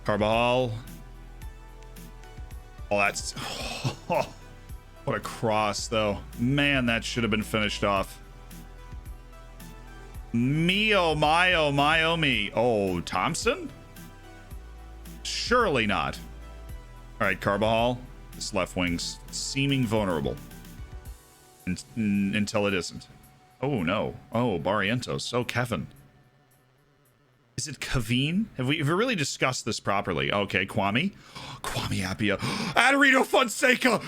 Carbajal. Oh, that's... Oh, what a cross, though. Man, that should have been finished off. Me, oh my, oh my, oh me. Oh, Thompson? Surely not. All right, Carbajal. This left wing's seeming vulnerable. Until it isn't. Oh, no. Oh, Barrientos. Oh, Kevin. Is it Kaveen? Have we really discussed this properly? Okay, Kwame. Kwame Appiah. Adarino Fonseca!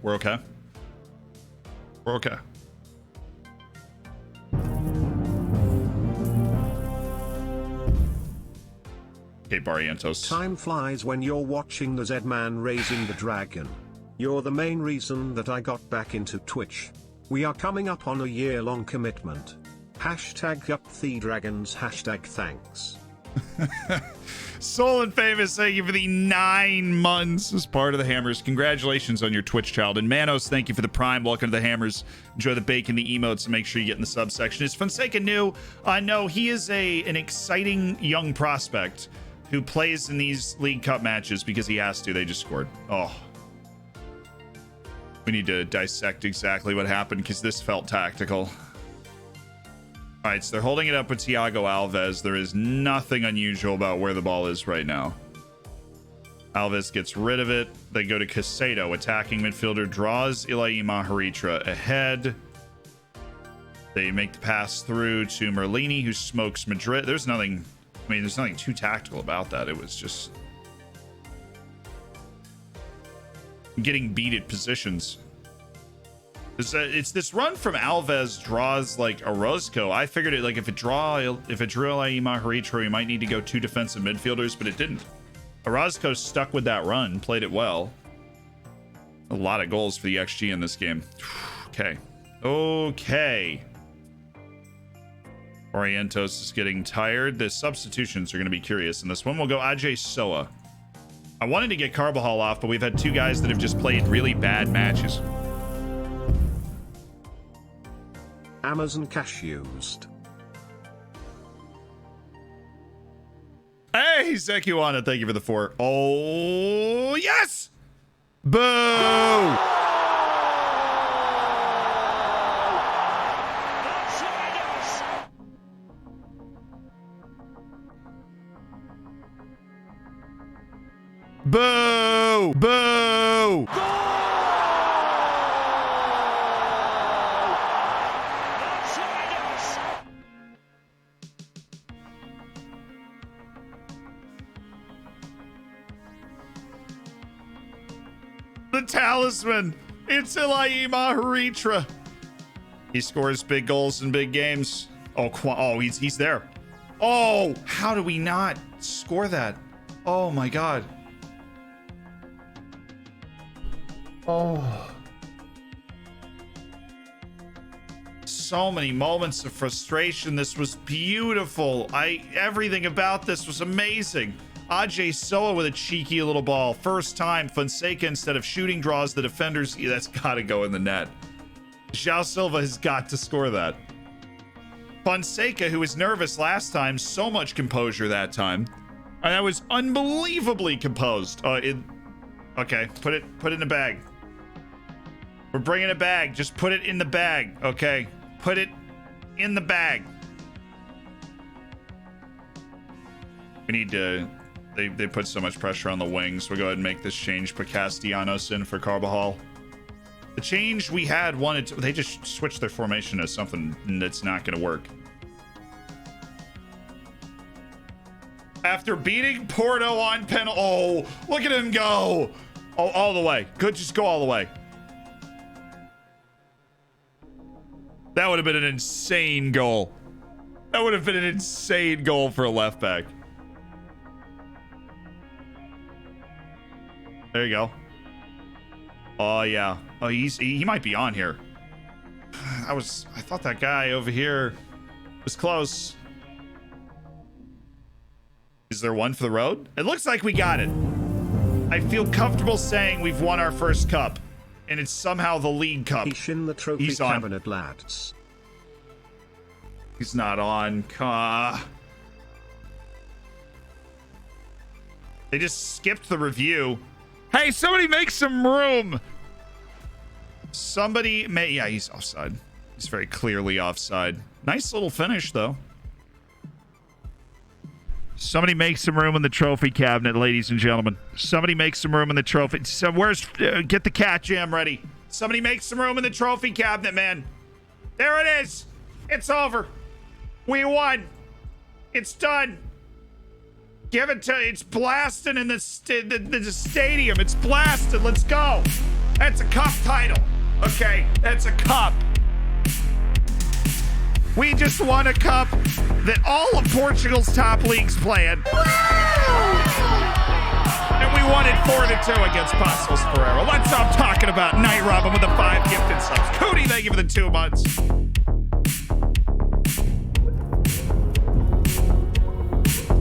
We're okay. We're okay. Okay, Barrientos. Time flies when you're watching the Z-Man raising the dragon. You're the main reason that I got back into Twitch. We are coming up on a year-long commitment. Hashtag up the dragons, hashtag thanks. Soul and Famous, thank you for the 9 months as part of the Hammers. Congratulations on your Twitch child. And Manos, thank you for the Prime. Welcome to the Hammers. Enjoy the bacon, the emotes, and make sure you get in the subsection. Is Fonseca new? No, he is an exciting young prospect who plays in these League Cup matches because he has to. They just scored. Oh. We need to dissect exactly what happened because this felt tactical. All right, so they're holding it up with Thiago Alves. There is nothing unusual about where the ball is right now. Alves gets rid of it. They go to Casado. Attacking midfielder draws Ilaima Haritra ahead. They make the pass through to Merlini, who smokes Madrid. There's nothing too tactical about that. It was just getting beat at positions. It's this run from Alves draws like Orozco. I figured it like if it drew Ilaima Haritra, we might need to go 2 defensive midfielders, but it didn't. Orozco stuck with that run, played it well. A lot of goals for the XG in this game. Okay. Orientos is getting tired. The substitutions are going to be curious in this one. We'll go Ajay Soa. I wanted to get Carbajal off, but we've had 2 guys that have just played really bad matches. Amazon cash used. Hey, Sekiwana, thank you for the 4. Oh, yes! Boo! Boo! Boo! The talisman. It's Ilaima Haritra. He scores big goals in big games. Oh, he's there. Oh, how do we not score that? Oh my God. Oh. So many moments of frustration. This was beautiful. Everything about this was amazing. Ajay Soa with a cheeky little ball. First time Fonseca, instead of shooting, draws the defenders. Yeah, that's got to go in the net. João Silva has got to score that. Fonseca, who was nervous last time, so much composure that time. And I was unbelievably composed. Okay, put it in the bag. We're bringing a bag. Just put it in the bag, okay? Put it in the bag. We need to... They put so much pressure on the wings. We'll go ahead and make this change. Put Castellanos in for Carbajal. The change we had wanted to... They just switched their formation to something that's not going to work. After beating Porto on penalty... Oh, look at him go! Oh, all the way. Good, just go all the way. That would have been an insane goal. That would have been an insane goal for a left back. There you go. Oh yeah. Oh, he might be on here. I thought that guy over here was close. Is there one for the road? It looks like we got it. I feel comfortable saying we've won our first cup, and it's somehow the League Cup. He's in the trophy He's on. cabinet, lads. He's not on. They just skipped the review. Hey, somebody make some room. Somebody may. Yeah, he's offside. He's very clearly offside. Nice little finish, though. Somebody make some room in the trophy cabinet, ladies and gentlemen. Somebody make some room in the trophy. So where's get the cat jam ready. Somebody make some room in the trophy cabinet, man. There it is. It's over. We won. It's done. Give it to. It's blasting in the stadium. It's blasted. Let's go. That's a cup title. Okay, that's a cup. We just won a cup that all of Portugal's top leagues play in. And we won it 4-2 against Pacos Ferreira. Let's stop talking about Night Robin with the 5 gifted subs. Cody, thank you for the 2 months.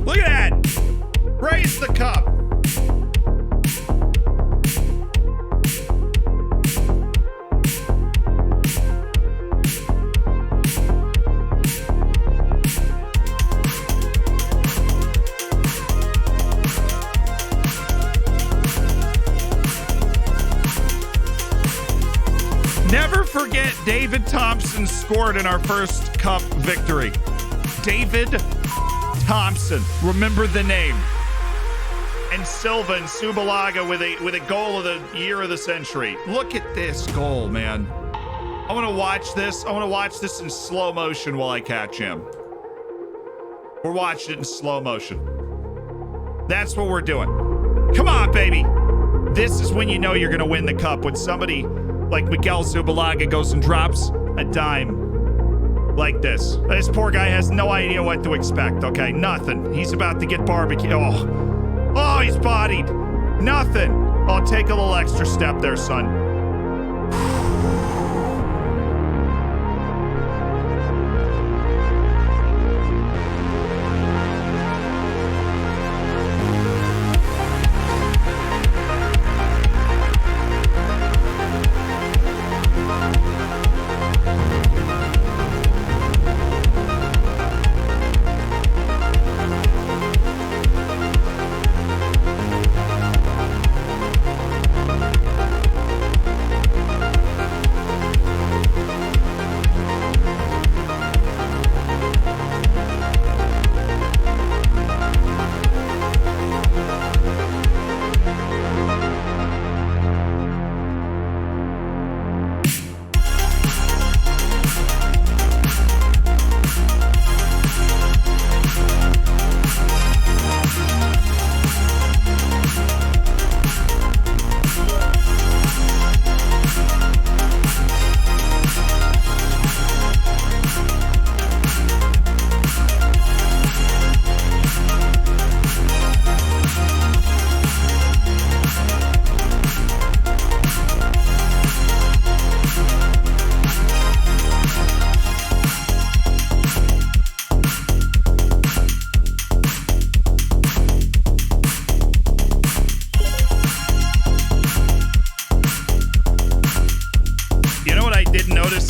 Look at that. Raise the cup. Never forget David Thompson scored in our first cup victory. David Thompson. Remember the name. And Silva and Subalaga with a goal of the year of the century. Look at this goal, man. I want to watch this. I want to watch this in slow motion while I catch him. We're watching it in slow motion. That's what we're doing. Come on, baby. This is when you know you're going to win the cup. When somebody like Miguel Zubalaga goes and drops a dime like this. This poor guy has no idea what to expect, okay? Nothing. He's about to get barbecue. Oh, he's bodied. Nothing. I'll take a little extra step there, son.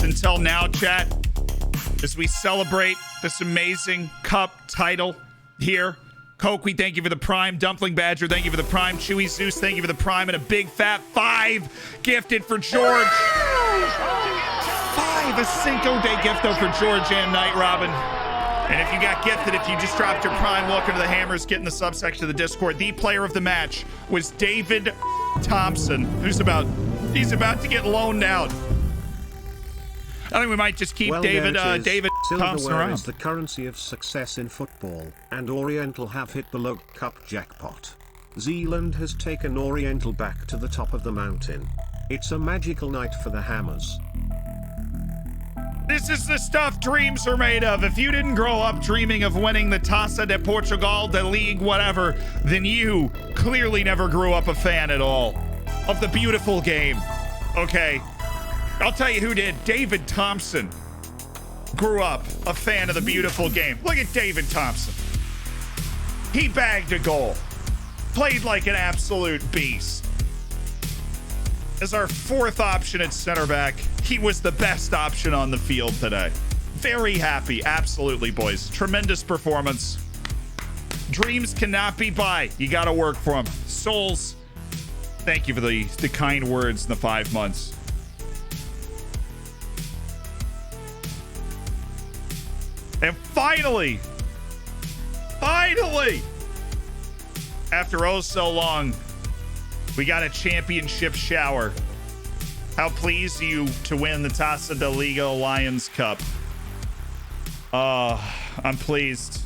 Until now, chat, as we celebrate this amazing cup title here. Coke, we thank you for the prime. Dumpling Badger, thank you for the prime. Chewy Zeus, thank you for the prime. And a big fat 5 gifted for George. 5, a Cinco de gifto for George and Night Robin. And if you got gifted, if you just dropped your prime, welcome to the Hammers. Get in the subsection of the Discord. The player of the match was David Thompson, he's about to get loaned out. I think we might just keep David Thompson Silverware around. is the currency of success in football, and Oriental have hit the Low Cup jackpot. Zealand has taken Oriental back to the top of the mountain. It's a magical night for the Hammers. This is the stuff dreams are made of. If you didn't grow up dreaming of winning the Taça de Portugal, the league, whatever, then you clearly never grew up a fan at all of the beautiful game. Okay. I'll tell you who did. David Thompson grew up a fan of the beautiful game. Look at David Thompson. He bagged a goal. Played like an absolute beast. As our 4th option at center back, he was the best option on the field today. Very happy. Absolutely, boys. Tremendous performance. Dreams cannot be buy. You got to work for them. Souls, thank you for the kind words in the 5 months. And finally, after oh so long, we got a championship shower. How pleased are you to win the Taça da Liga Lions Cup? I'm pleased.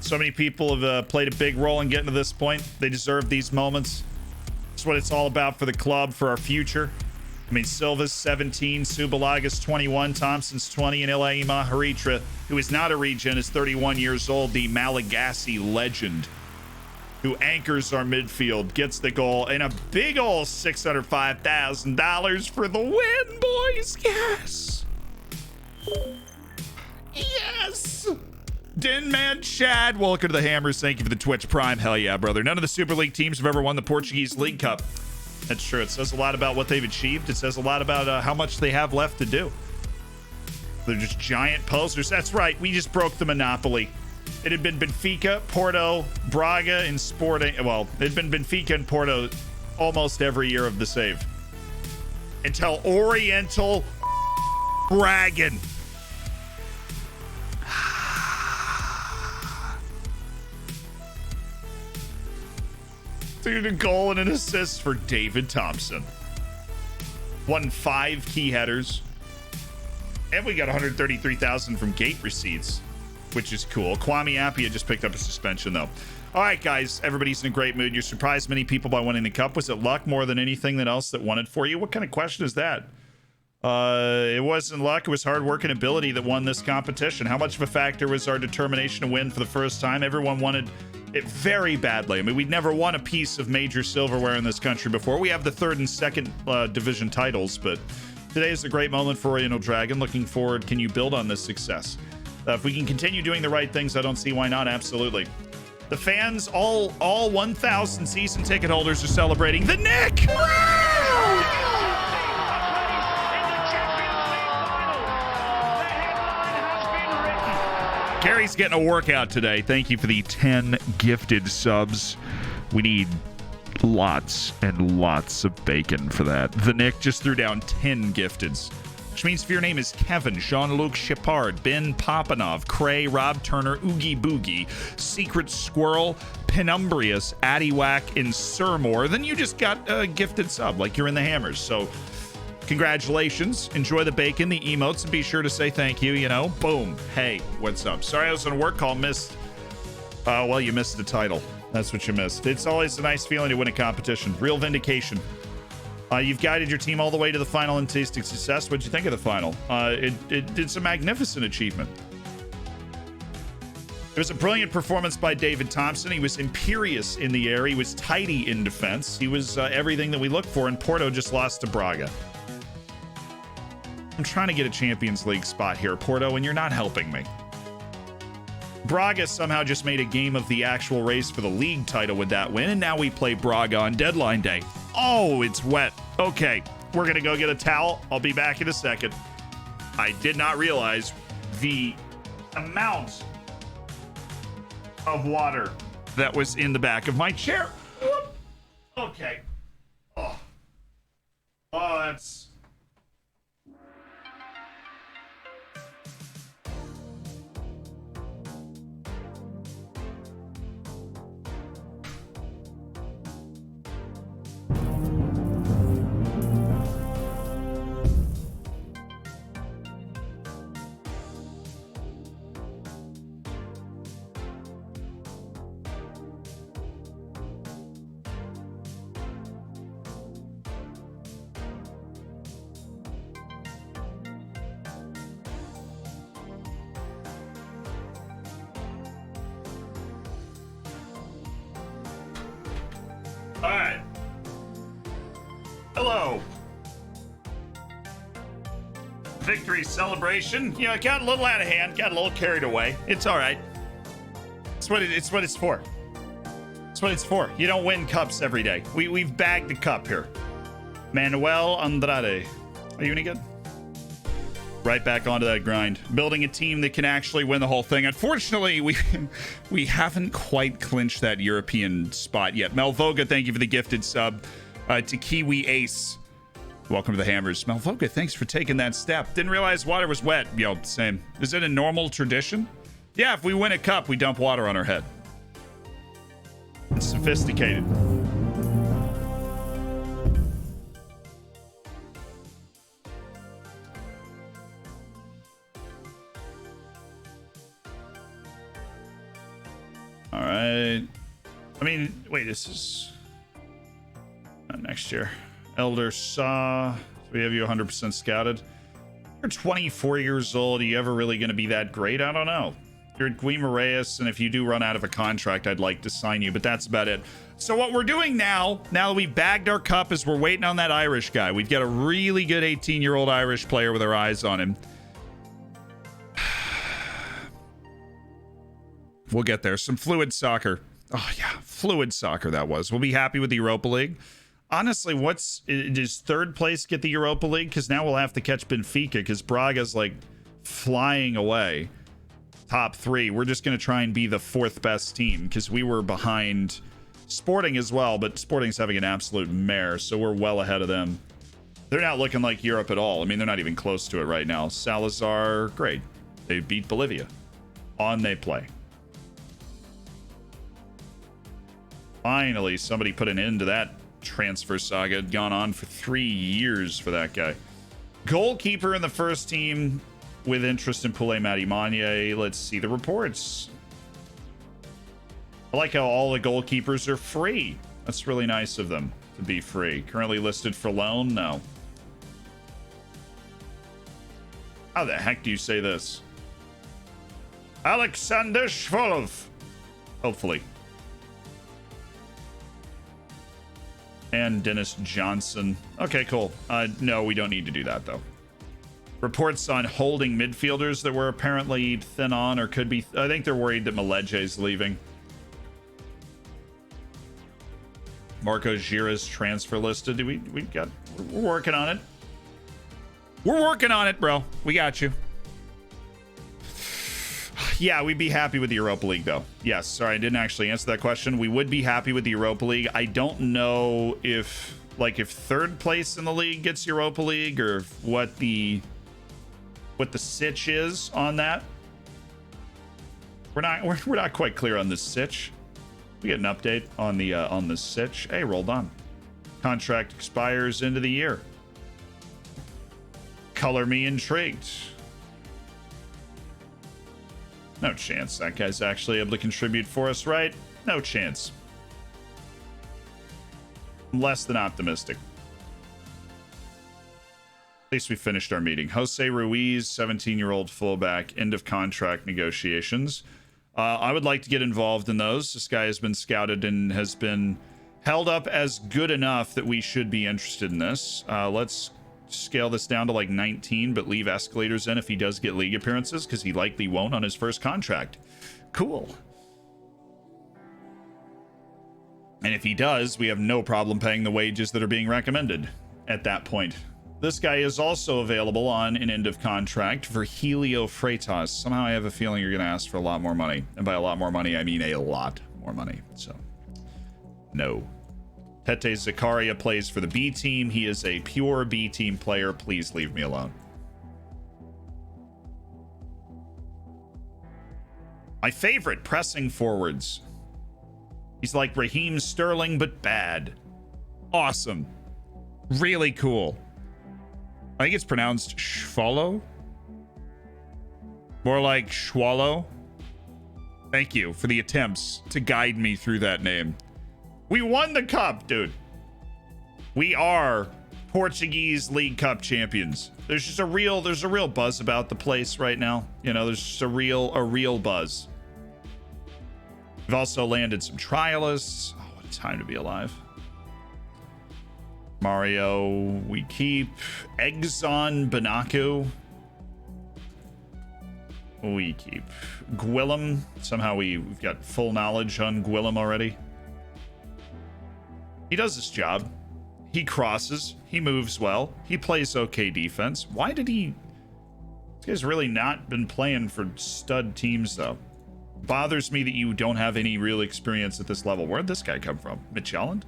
So many people have played a big role in getting to this point. They deserve these moments. It's what it's all about for the club, for our future. I mean, Silva's 17, Subalaga's 21, Thompson's 20, and Ilaima Haritra, who is not a regen, is 31 years old, the Malagasy legend, who anchors our midfield, gets the goal, and a big ol' $605,000 for the win, boys. Yes. Yes. Denman Chad, welcome to the Hammers. Thank you for the Twitch Prime. Hell yeah, brother. None of the Super League teams have ever won the Portuguese League Cup. That's true. It says a lot about what they've achieved. It says a lot about how much they have left to do. They're just giant posers. That's right. We just broke the monopoly. It had been Benfica, Porto, Braga, and Sporting. Well, it had been Benfica and Porto almost every year of the save. Until Oriental Dragon. Dude, a goal and an assist for David Thompson. Won 5 key headers. And we got 133,000 from gate receipts, which is cool. Kwame Appiah just picked up a suspension, though. All right, guys, everybody's in a great mood. You surprised many people by winning the cup. Was it luck more than anything else that won it for you? What kind of question is that? It wasn't luck. It was hard work and ability that won this competition. How much of a factor was our determination to win for the first time? Everyone wanted it very badly. I mean, we'd never won a piece of major silverware in this country before. We have the 3rd and 2nd division titles, but today is a great moment for Oriental Dragon. Looking forward. Can you build on this success? If we can continue doing the right things, I don't see why not. Absolutely. The fans, all 1,000 season ticket holders are celebrating the Nick. Gary's getting a workout today. Thank you for the 10 gifted subs. We need lots and lots of bacon for that. The Nick just threw down 10 gifteds, which means if your name is Kevin, Jean-Luc Shepard, Ben Popanov, Cray, Rob Turner, Oogie Boogie, Secret Squirrel, Penumbrius, Addywack, and Sirmore, then you just got a gifted sub, like you're in the Hammers. So congratulations. Enjoy the bacon, the emotes, and be sure to say thank you, you know. Boom. Hey, what's up? Sorry I was on a work call. Missed. Well, you missed the title. That's what you missed. It's always a nice feeling to win a competition. Real vindication. You've guided your team all the way to the final and tasting success. What'd you think of the final? It's a magnificent achievement. It was a brilliant performance by David Thompson. He was imperious in the air. He was tidy in defense. He was everything that we look for, and Porto just lost to Braga. I'm trying to get a Champions League spot here, Porto, and you're not helping me. Braga somehow just made a game of the actual race for the league title with that win, and now we play Braga on deadline day. Oh, it's wet. Okay, we're going to go get a towel. I'll be back in a second. I did not realize the amount of water that was in the back of my chair. Whoop. Okay. Oh, that's... All right. Hello. Victory celebration. You know, it got a little out of hand, got a little carried away. It's all right. It's what it's for. It's what it's for. You don't win cups every day. We've bagged a cup here. Manuel Andrade. Are you any good? right back onto that grind. Building a team that can actually win the whole thing. Unfortunately, we haven't quite clinched that European spot yet. Melvoga, thank you for the gifted sub. To Kiwi Ace, welcome to the Hammers. Melvoga, thanks for taking that step. Didn't realize water was wet. Yo, same. Is it a normal tradition? Yeah, if we win a cup, we dump water on our head. It's sophisticated. All right. I mean, wait, this is next year. Elder Saw. We have you 100% scouted. You're 24 years old. Are you ever really going to be that great? I don't know. You're at Guimaraes, and if you do run out of a contract, I'd like to sign you, but that's about it. So what we're doing now that we've bagged our cup, is we're waiting on that Irish guy. We've got a really good 18-year-old Irish player with our eyes on him. We'll get there. Some fluid soccer. Oh, yeah. Fluid soccer, that was. We'll be happy with the Europa League. Honestly, does third place get the Europa League? Because now we'll have to catch Benfica, because Braga's, like, flying away. Top 3. We're just going to try and be the 4th best team, because we were behind Sporting as well, but Sporting's having an absolute mare, so we're well ahead of them. They're not looking like Europe at all. I mean, they're not even close to it right now. Salazar, great. They beat Bolivia. On they play. Finally, somebody put an end to that transfer saga. Had gone on for 3 years for that guy. Goalkeeper in the first team with interest in Poulet Matimanye. Let's see the reports. I like how all the goalkeepers are free. That's really nice of them to be free. Currently listed for loan? No. How the heck do you say this? Alexander Shvolov. Hopefully. And Dennis Johnson. Okay, cool. No, we don't need to do that, though. Reports on holding midfielders that we're apparently thin on, or could be. I think they're worried that Maleje's leaving. Marco Gira's transfer listed. We're working on it. We're working on it, bro. We got you. Yeah, we'd be happy with the Europa League, though. Yes, sorry, I didn't actually answer that question. We would be happy with the Europa League. I don't know if third place in the league gets Europa League, or what the sitch is on that. We're not quite clear on the sitch. We get an update on the sitch. Hey, rolled on. Contract expires end of the year. Color me intrigued. No chance that guy's actually able to contribute for us, right? No chance. I'm less than optimistic. At least we finished our meeting. Jose Ruiz, 17-year-old fullback, end of contract negotiations. I would like to get involved in those. This guy has been scouted and has been held up as good enough that we should be interested in this. Let's scale this down to like 19, but leave escalators in if he does get league appearances, because he likely won't on his first contract. Cool. And if he does, we have no problem paying the wages that are being recommended at that point. This guy is also available on an end of contract for Helio Freitas. Somehow I have a feeling you're going to ask for a lot more money. And by a lot more money, I mean a lot more money. So, no. Tete Zakaria plays for the B team. He is a pure B team player. Please leave me alone. My favorite, pressing forwards. He's like Raheem Sterling, but bad. Awesome. Really cool. I think it's pronounced Schwallow. More like Schwallow. Thank you for the attempts to guide me through that name. We won the cup, dude. We are Portuguese League Cup champions. There's a real buzz about the place right now. You know, there's just a real buzz. We've also landed some trialists. Oh, what a time to be alive. Mario, we keep. Exxon Banaku. We keep. Gwillem. Somehow we've got full knowledge on Gwillem already. He does his job. He crosses. He moves well. He plays okay defense. Why did he This guy's really not been playing for stud teams, though. Bothers me that you don't have any real experience at this level. Where'd this guy come from? Midtjylland?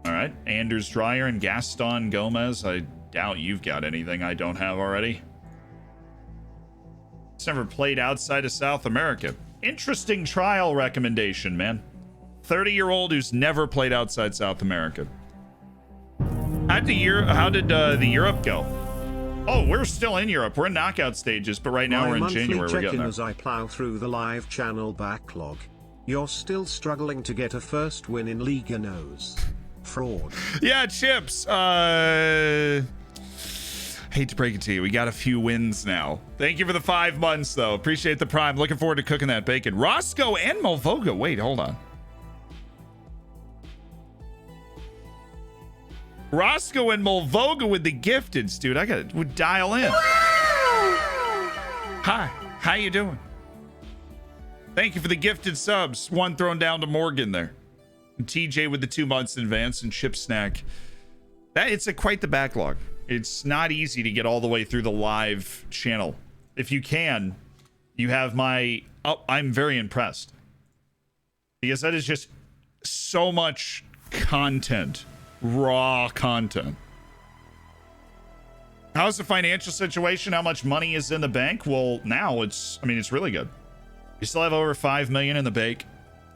All right. Anders Dreyer and Gaston Gomez. I doubt you've got anything I don't have already. It's never played outside of South America. Interesting trial recommendation, man. 30-year-old who's never played outside South America. How did the Europe go? Oh, we're still in Europe. We're in knockout stages, but right now we're in January. We're getting there. As I plow through the live channel backlog, you're still struggling to get a first win in Liga Nos. Fraud. Yeah, Chips. Hate to break it to you, we got a few wins now. Thank you for the 5 months, though. Appreciate the prime. Looking forward to cooking that bacon. Roscoe and Molvoga. Wait, hold on. Roscoe and Molvoga with the gifteds, dude. I gotta dial in. Hi, how you doing? Thank you for the gifted subs. One thrown down to Morgan there. And TJ with the 2 months in advance and Chip Snack. It's quite the backlog. It's not easy to get all the way through the live channel. If you can, you have my... Oh, I'm very impressed. Because that is just so much content. Raw content. How's the financial situation? How much money is in the bank? Well, now it's really good. We still have over 5 million in the bank,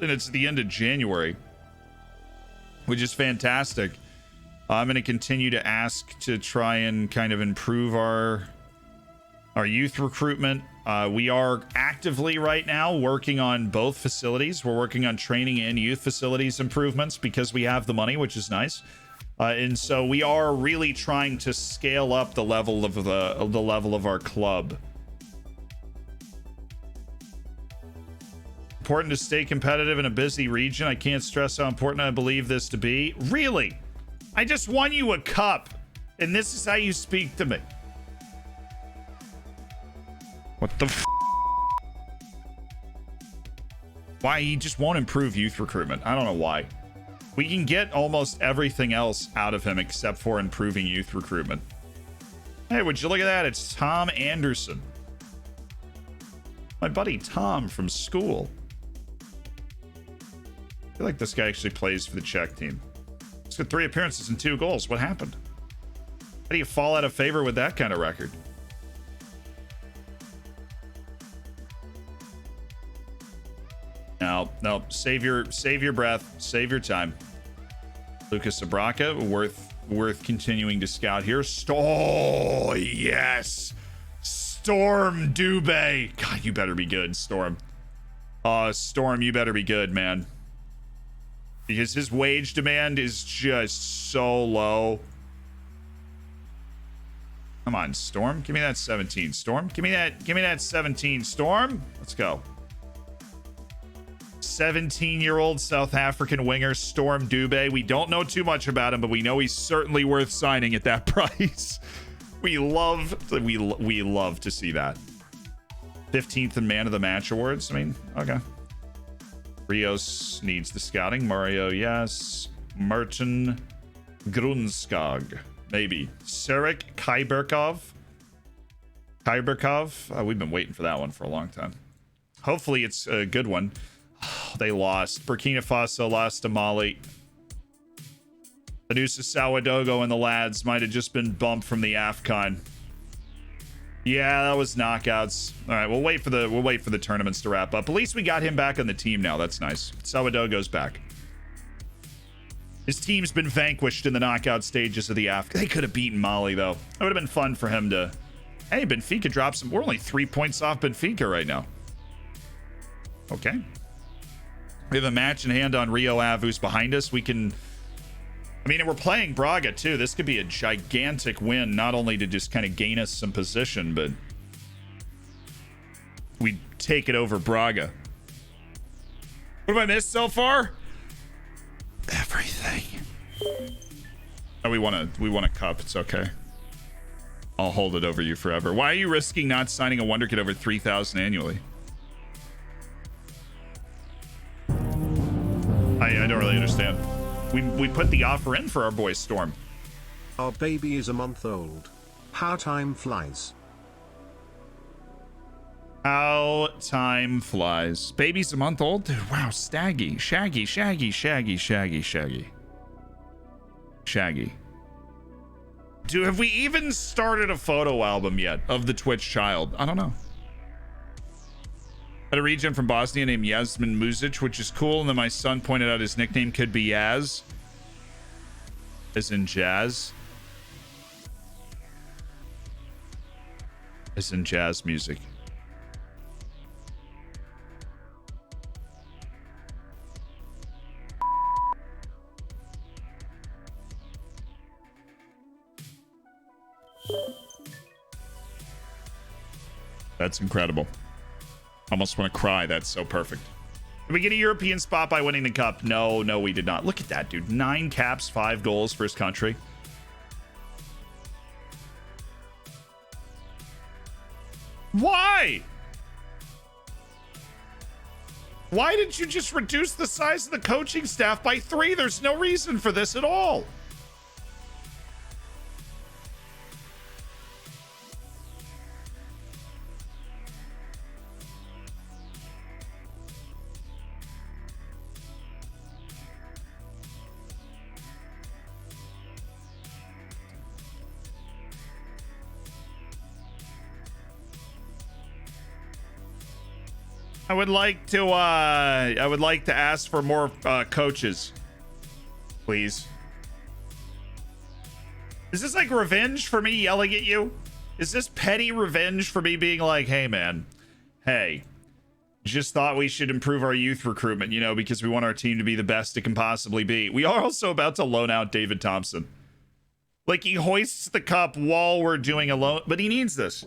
and it's the end of January, which is fantastic. I'm going to continue to ask to try and kind of improve our youth recruitment. We are actively right now working on both facilities. We're working on training and youth facilities improvements because we have the money, which is nice. And so we are really trying to scale up the level of the level of our club. Important to stay competitive in a busy region. I can't stress how important I believe this to be. Really? I just won you a cup, and this is how you speak to me. What the f? Why? He just won't improve youth recruitment. I don't know why. We can get almost everything else out of him except for improving youth recruitment. Hey, would you look at that? It's Tom Anderson. My buddy Tom from school. I feel like this guy actually plays for the Czech team. He's got 3 appearances and 2 goals. What happened? How do you fall out of favor with that kind of record? No, save your breath, save your time. Lucas Abraka, worth continuing to scout here. Oh, yes. Storm Dubé. God, you better be good, Storm. Storm, you better be good, man. Because his wage demand is just so low. Come on, Storm. Give me that 17, Storm. Give me that 17, Storm. Let's go. 17-year-old South African winger Storm Dubé. We don't know too much about him, but we know he's certainly worth signing at that price. We love to see that. 15th in Man of the Match awards. I mean, okay. Rios needs the scouting. Mario, yes. Martin Grunskog, maybe. Sarek Kyberkov. We've been waiting for that one for a long time. Hopefully it's a good one. Oh, they lost. Burkina Faso lost to Mali. Anusa Sawadogo and the lads might have just been bumped from the AFCON. Yeah, that was knockouts. All right, we'll wait for the tournaments to wrap up. At least we got him back on the team now. That's nice. Sawadogo's back. His team's been vanquished in the knockout stages of the AFCON. They could have beaten Mali though. That would have been fun for him to. Hey, Benfica drops some. We're only 3 points off Benfica right now. Okay. We have a match in hand on Rio Ave, who's behind us. We can... I mean, and we're playing Braga, too. This could be a gigantic win, not only to just kind of gain us some position, but we take it over Braga. What have I missed so far? Everything. Oh, we want a cup. It's okay. I'll hold it over you forever. Why are you risking not signing a Wonder Kid over 3,000 annually? I don't really understand. We put the offer in for our boy Storm. Our baby is a month old. How time flies. How time flies. Baby's a month old? Dude, wow, Shaggy. Dude, have we even started a photo album yet of the Twitch child? I don't know. Had a region from Bosnia named Yasmin Muzic, which is cool. And then my son pointed out his nickname could be Yaz. As in jazz. As in jazz music. That's incredible. Almost want to cry. That's so perfect. Did we get a European spot by winning the cup? No, we did not. Look at that, dude. 9 caps, 5 goals for his country. Why? Why did you just reduce the size of the coaching staff by 3? There's no reason for this at all. I would like to ask for more coaches, please. Is this like revenge for me yelling at you? Is this petty revenge for me being like, hey man, hey, just thought we should improve our youth recruitment, you know, because we want our team to be the best it can possibly be. We are also about to loan out David Thompson. Like, he hoists the cup while we're doing a loan, but he needs this.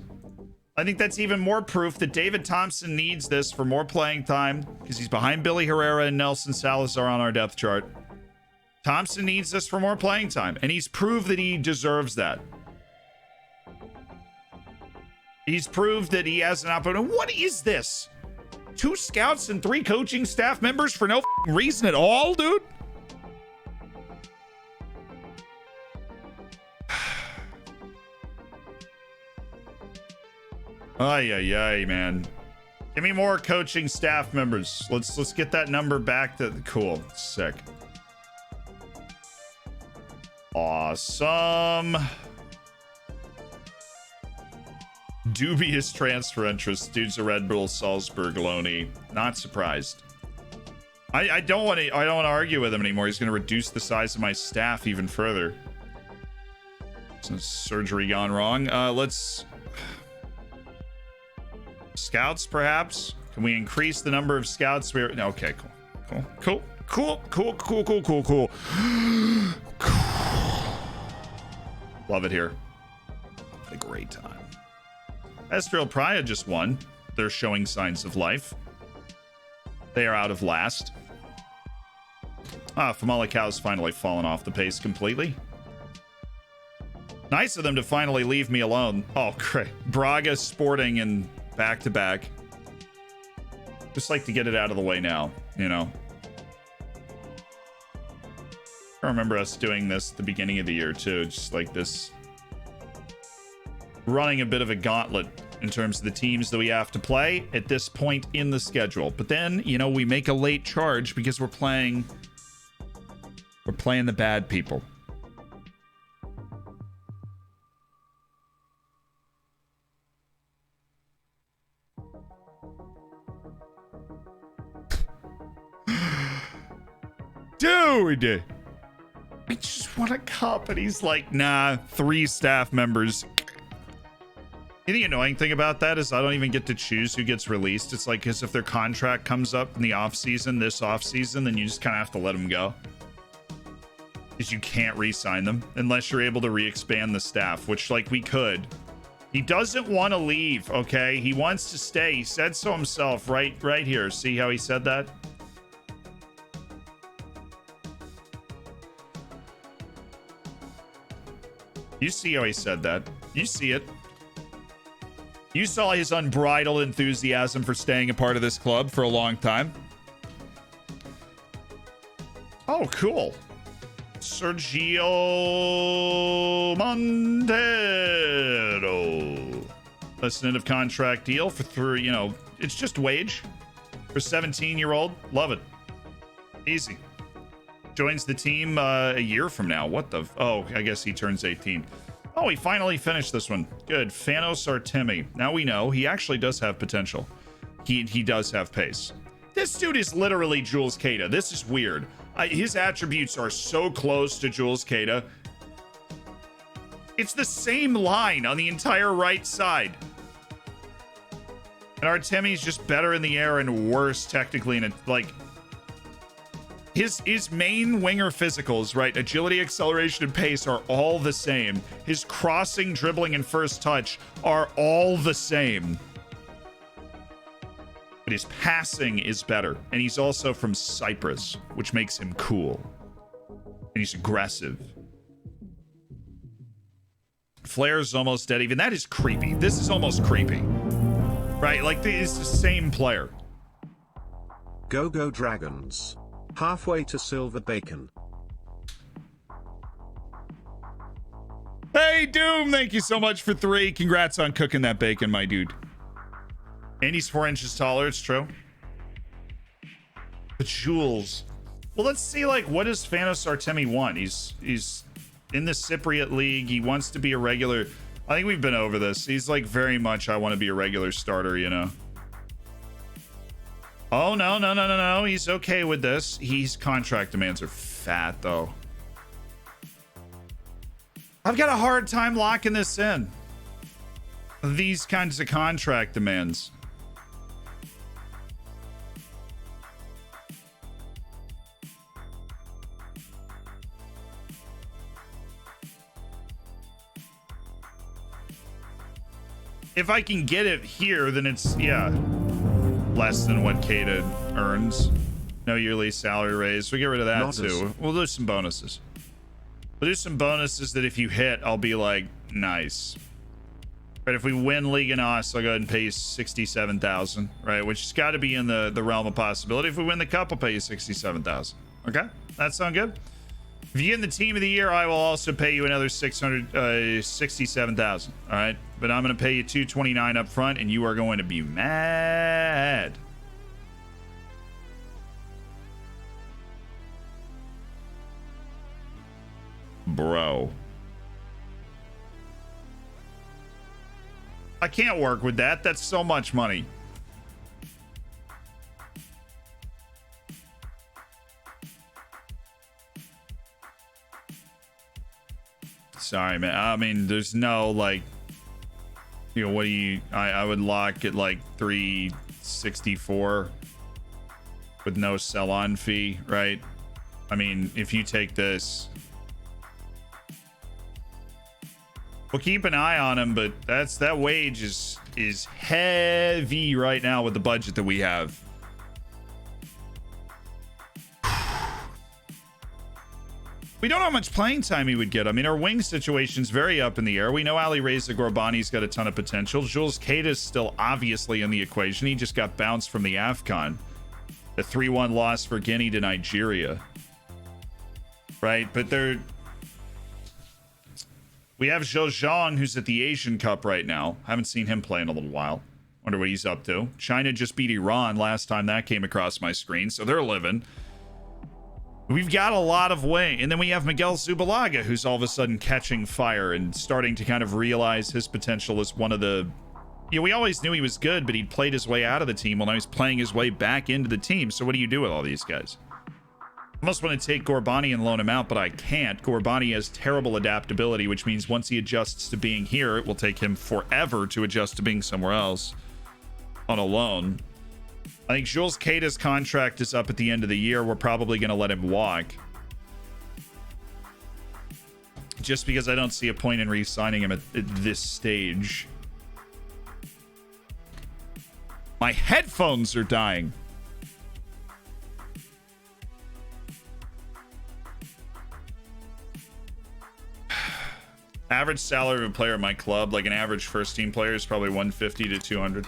I think that's even more proof that David Thompson needs this for more playing time, because he's behind Billy Herrera and Nelson Salazar on our depth chart. Thompson needs this for more playing time, and he's proved that he deserves that. He's proved that he has an opportunity. What is this? 2 scouts and 3 coaching staff members for no reason at all, dude? Ay, man. Give me more coaching staff members. Let's get that number back to cool. Sick. Awesome. Dubious transfer interest. Dude's a Red Bull Salzburg loanee. Not surprised. I don't want to argue with him anymore. He's going to reduce the size of my staff even further. Since surgery gone wrong. Let's scouts, perhaps. Can we increase the number of scouts? Okay, cool. Love it here. Had a great time. Estrel Praia just won. They're showing signs of life. They are out of last. Famalicão's finally fallen off the pace completely. Nice of them to finally leave me alone. Oh, great. Braga, Sporting, and back-to-back. Just like to get it out of the way now, you know. I remember us doing this at the beginning of the year, too. Just like this. Running a bit of a gauntlet in terms of the teams that we have to play at this point in the schedule. But then, you know, we make a late charge because we're playing the bad people. Dude, we just want a cup, and he's like, nah, 3 staff members. The annoying thing about that is I don't even get to choose who gets released. It's like, because if their contract comes up in the off season, this off season, then you just kind of have to let them go, because you can't re-sign them unless you're able to re-expand the staff, which, like, we could. He doesn't want to leave, okay? He wants to stay. He said so himself right here. See how he said that? You see how he said that. You see it. You saw his unbridled enthusiasm for staying a part of this club for a long time. Oh, cool. Sergio Montero. Listening of contract deal for three, you know, it's just wage for 17-year-old. Love it. Easy. Joins the team a year from now. What the? Oh, I guess he turns 18. Oh, he finally finished this one. Good. Thanos Artemi. Now we know he actually does have potential. He does have pace. This dude is literally Jules Queta. This is weird. His attributes are so close to Jules Queta. It's the same line on the entire right side. And Artemi's just better in the air and worse technically. And like his main winger physicals, right? Agility, acceleration, and pace are all the same. His crossing, dribbling, and first touch are all the same. But his passing is better. And he's also from Cyprus, which makes him cool. And he's aggressive. Flair's almost dead even. That is creepy. This is almost creepy. Right? Like, it's the same player. Go Go Dragons. Halfway to Silver Bacon. Hey, Doom, thank you so much for 3. Congrats on cooking that bacon, my dude. And he's 4 inches taller, it's true. But Jules. Well, let's see, like, what does Thanos Artemi want? He's in the Cypriot League. He wants to be a regular. I think we've been over this. He's like very much, I want to be a regular starter, you know? Oh, no. He's okay with this. His contract demands are fat, though. I've got a hard time locking this in. These kinds of contract demands. If I can get it here, then it's, yeah, less than what Queta earns. No yearly salary raise. We get rid of that Not too. We'll do some bonuses. We'll do some bonuses that if you hit, I'll be like, nice. But if we win League and Os, I'll go ahead and pay you 67,000, right? Which has got to be in the realm of possibility. If we win the cup, I'll pay you 67,000. Okay, that sound good? If you get in the team of the year, I will also pay you another 67,000. All right, but I'm going to pay you 229 up front, and you are going to be mad. Bro. I can't work with that. That's so much money. Sorry, man. I mean, there's no, like, you know, what do you... I would lock at, like, 364 with no sell-on fee, right? I mean, if you take this... We'll keep an eye on him, but that wage is heavy right now with the budget that we have. We don't know how much playing time he would get. I mean, our wing situation's very up in the air. We know Ali Reza Gorbani's got a ton of potential. Jules Queta's still obviously in the equation. He just got bounced from the AFCON. The 3-1 loss for Guinea to Nigeria. Right? But we have Zhou Zhang, who's at the Asian Cup right now. Haven't seen him play in a little while. Wonder what he's up to. China just beat Iran last time that came across my screen, so they're living. We've got a lot of wing. And then we have Miguel Zubalaga, who's all of a sudden catching fire and starting to kind of realize his potential as one of the... You know, we always knew he was good, but he'd played his way out of the team. Well, now he's playing his way back into the team. So what do you do with all these guys? I almost want to take Gorbani and loan him out, but I can't. Gorbani has terrible adaptability, which means once he adjusts to being here, it will take him forever to adjust to being somewhere else on a loan. I think Jules Queta's contract is up at the end of the year. We're probably going to let him walk. Just because I don't see a point in re-signing him at this stage. My headphones are dying. Average salary of a player in my club, like an average first team player, is probably 150 to 200.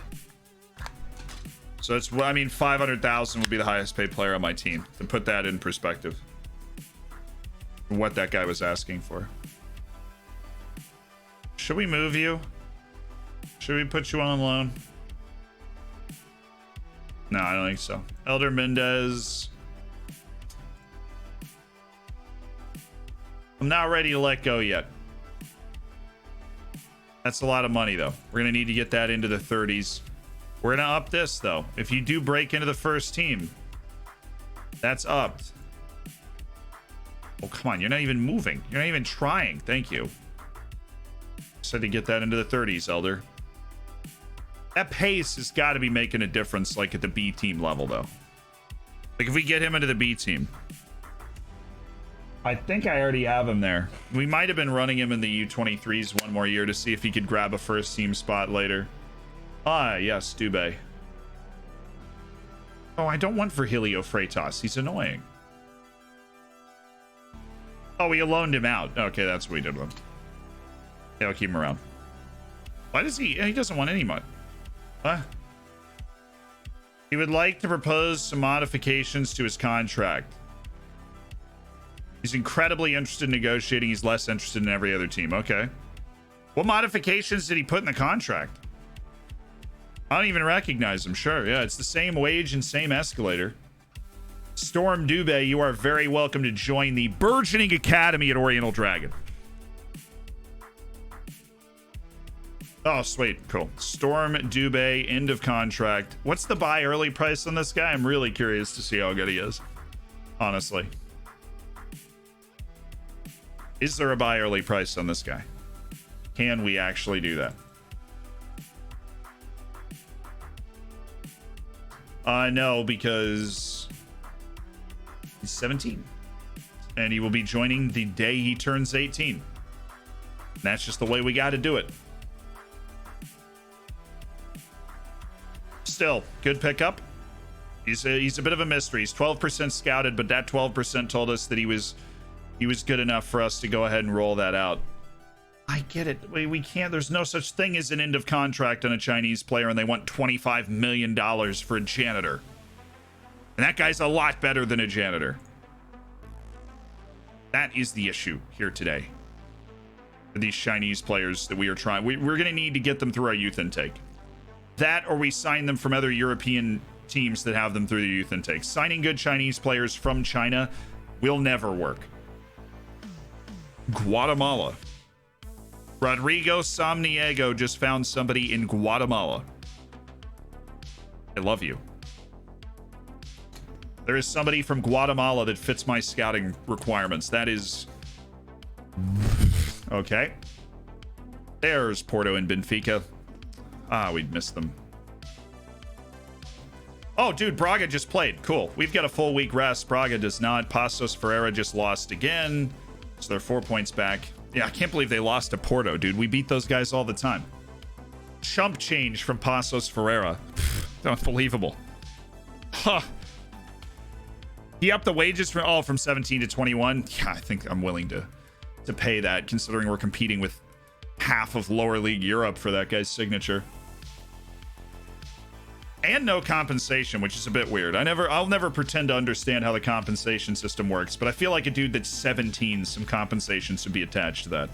So it's, I mean, 500,000 would be the highest paid player on my team, to put that in perspective. What that guy was asking for. Should we move you? Should we put you on loan? No, I don't think so. Elder Mendez. I'm not ready to let go yet. That's a lot of money, though. We're going to need to get that into the 30s. We're going to up this, though. If you do break into the first team, that's upped. Oh, come on. You're not even moving. You're not even trying. Thank you. Said to get that into the 30s, Elder. That pace has got to be making a difference, like at the B team level, though. Like if we get him into the B team. I think I already have him there. We might have been running him in the U23s one more year to see if he could grab a first team spot later. Ah, yes, Dubé. Oh, I don't want Virgilio Freitas. He's annoying. Oh, we loaned him out. Okay, that's what we did with him. Yeah, I'll keep him around. Why does he doesn't want any money. What? He would like to propose some modifications to his contract. He's incredibly interested in negotiating. He's less interested in every other team. Okay. What modifications did he put in the contract? I don't even recognize them. Sure. Yeah, it's the same wage and same escalator. Storm Dubé, you are very welcome to join the burgeoning academy at Oriental Dragon. Oh, sweet. Cool. Storm Dubé, end of contract. What's the buy early price on this guy? I'm really curious to see how good he is. Honestly. Is there a buy early price on this guy? Can we actually do that? No, because he's 17. And he will be joining the day he turns 18. And that's just the way we got to do it. Still, good pickup. He's a bit of a mystery. He's 12% scouted, but that 12% told us that he was good enough for us to go ahead and roll that out. I get it. We can't. There's no such thing as an end of contract on a Chinese player, and they want $25 million for a janitor. And that guy's a lot better than a janitor. That is the issue here today. For these Chinese players that we are trying. We're going to need to get them through our youth intake. That or we sign them from other European teams that have them through the youth intake. Signing good Chinese players from China will never work. Guatemala. Rodrigo Samniego just found somebody in Guatemala. I love you. There is somebody from Guatemala that fits my scouting requirements. That is... Okay. There's Porto and Benfica. Ah, we'd missed them. Oh, dude, Braga just played. Cool. We've got a full week rest. Braga does not. Pacos Ferreira just lost again. So they're 4 points back. Yeah, I can't believe they lost to Porto, dude. We beat those guys all the time. Chump change from Pacos Ferreira. Unbelievable. Huh. He upped the wages from 17 to 21. Yeah, I think I'm willing to pay that, considering we're competing with half of lower league Europe for that guy's signature. And no compensation, which is a bit weird. I'll never pretend to understand how the compensation system works, but I feel like a dude that's 17, some compensation should be attached to that.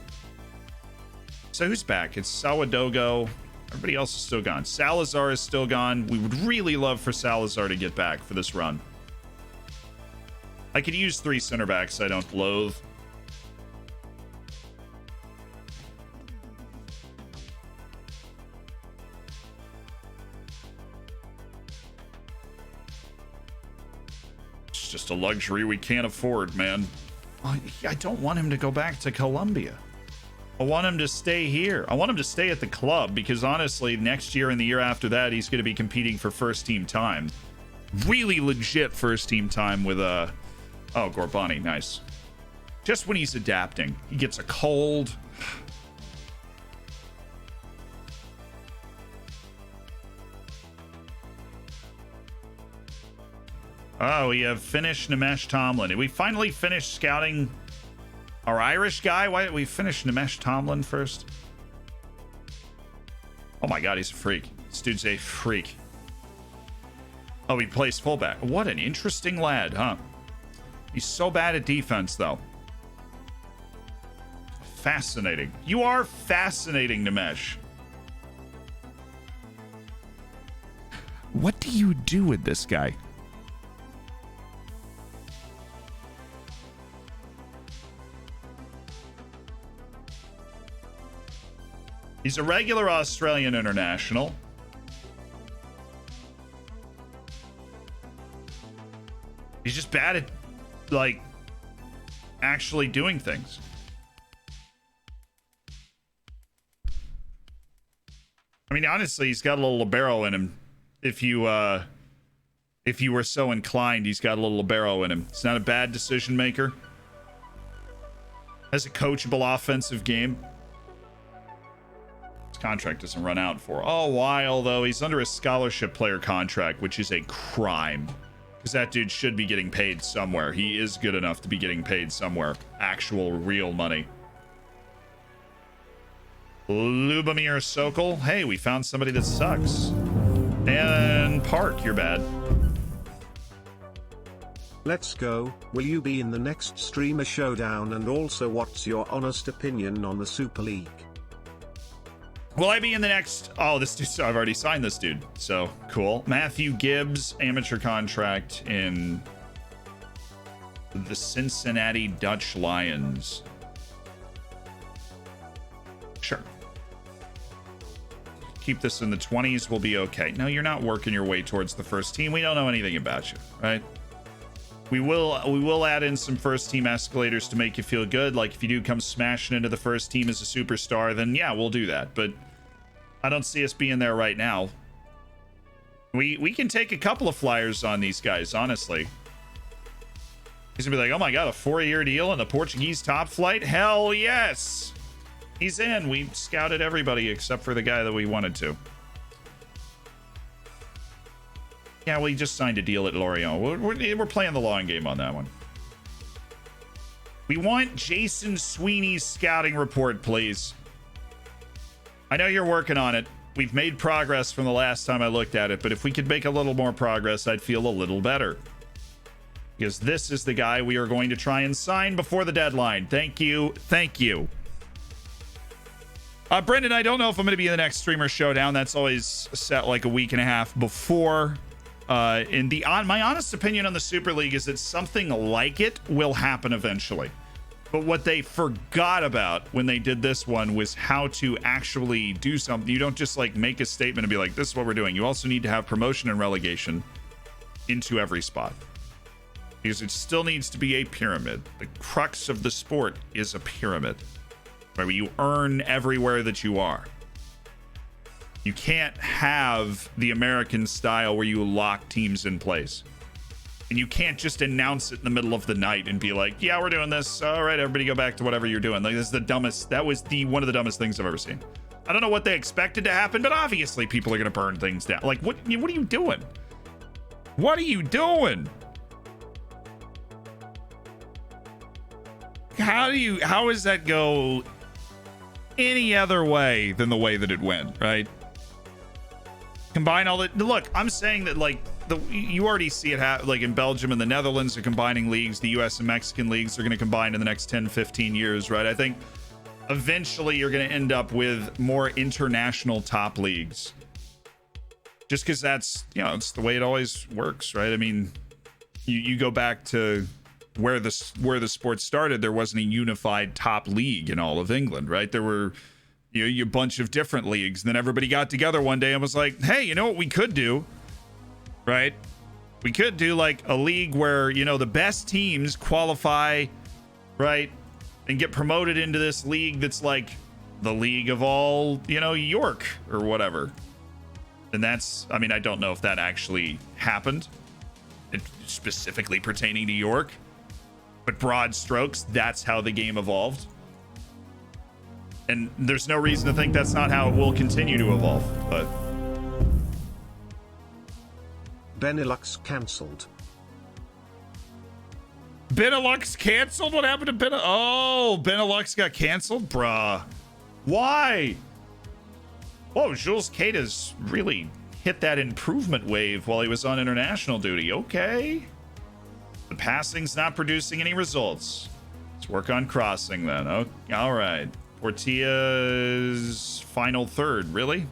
So who's back? It's Sawadogo. Everybody else is still gone. Salazar is still gone. We would really love for Salazar to get back for this run. I could use 3 center backs I don't loathe. Just a luxury we can't afford, man. I don't want him to go back to Colombia. I want him to stay here. I want him to stay at the club because honestly, next year and the year after that, he's going to be competing for first team time. Really legit first team time with oh, Gorbani, nice. Just when he's adapting, he gets a cold. Oh, we have finished Nimesh Tomlin. Did we finally finish scouting our Irish guy? Why did we finish Nimesh Tomlin first? Oh my god, he's a freak. This dude's a freak. Oh, he plays fullback. What an interesting lad, huh? He's so bad at defense, though. Fascinating. You are fascinating, Nimesh. What do you do with this guy? He's a regular Australian international. He's just bad at, like, actually doing things. I mean, honestly, he's got a little libero in him. If you were so inclined, he's got a little libero in him. He's not a bad decision maker. Has a coachable offensive game. His contract doesn't run out for a while, though. He's under a scholarship player contract, which is a crime. Because that dude should be getting paid somewhere. He is good enough to be getting paid somewhere. Actual, real money. Lubomir Sokol. Hey, we found somebody that sucks. And Park, you're bad. Let's go. Will you be in the next streamer showdown? And also, what's your honest opinion on the Super League? Will I be in the next? Oh, this dude. I've already signed this dude. So cool. Matthew Gibbs, amateur contract in the Cincinnati Dutch Lions. Sure. Keep this in the 20s. We'll be okay. No, you're not working your way towards the first team. We don't know anything about you, right? We will add in some first team escalators to make you feel good. Like if you do come smashing into the first team as a superstar, then yeah, we'll do that. But I don't see us being there right now. We can take a couple of flyers on these guys, honestly. He's gonna be like, oh my god, a 4-year deal in the Portuguese top flight? Hell yes! He's in. We scouted everybody except for the guy that we wanted to. Yeah, we just signed a deal at Lorient. We're playing the long game on that one. We want Jason Sweeney's scouting report, please. I know you're working on it. We've made progress from the last time I looked at it, but if we could make a little more progress, I'd feel a little better. Because this is the guy we are going to try and sign before the deadline. Thank you. Thank you. Brendan, I don't know if I'm going to be in the next streamer showdown. That's always set like a week and a half before. My honest opinion on the Super League is that something like it will happen eventually. But what they forgot about when they did this one was how to actually do something. You don't just like make a statement and be like, this is what we're doing. You also need to have promotion and relegation into every spot. Because it still needs to be a pyramid. The crux of the sport is a pyramid. Right, where you earn everywhere that you are. You can't have the American style where you lock teams in place. And you can't just announce it in the middle of the night and be like, yeah, we're doing this. All right, everybody go back to whatever you're doing. Like, this is the dumbest. That was one of the dumbest things I've ever seen. I don't know what they expected to happen, but obviously people are going to burn things down. Like, what are you doing? What are you doing? How does that go any other way than the way that it went, right? Combine all that. Look, I'm saying that like you already see it like in Belgium and the Netherlands are combining leagues. The US and Mexican leagues are going to combine in the next 10-15 years, right? I think eventually you're going to end up with more international top leagues, just because that's, you know, it's the way it always works, right? I mean, you go back to where the sport started. There wasn't a unified top league in all of England, right? There were a bunch of different leagues. And then everybody got together one day and was like, hey, you know what we could do, right? We could do like a league where, you know, the best teams qualify, right? And get promoted into this league that's like the league of all, you know, York or whatever. And that's, I mean, I don't know if that actually happened, specifically pertaining to York. But broad strokes, that's how the game evolved. And there's no reason to think that's not how it will continue to evolve. But Benelux cancelled. Benelux canceled? What happened to Benelux? Oh, Benelux got canceled? Bruh. Why? Whoa, Jules Queta's really hit that improvement wave while he was on international duty. Okay. The passing's not producing any results. Let's work on crossing then. Oh, all right. Portilla's final third, really?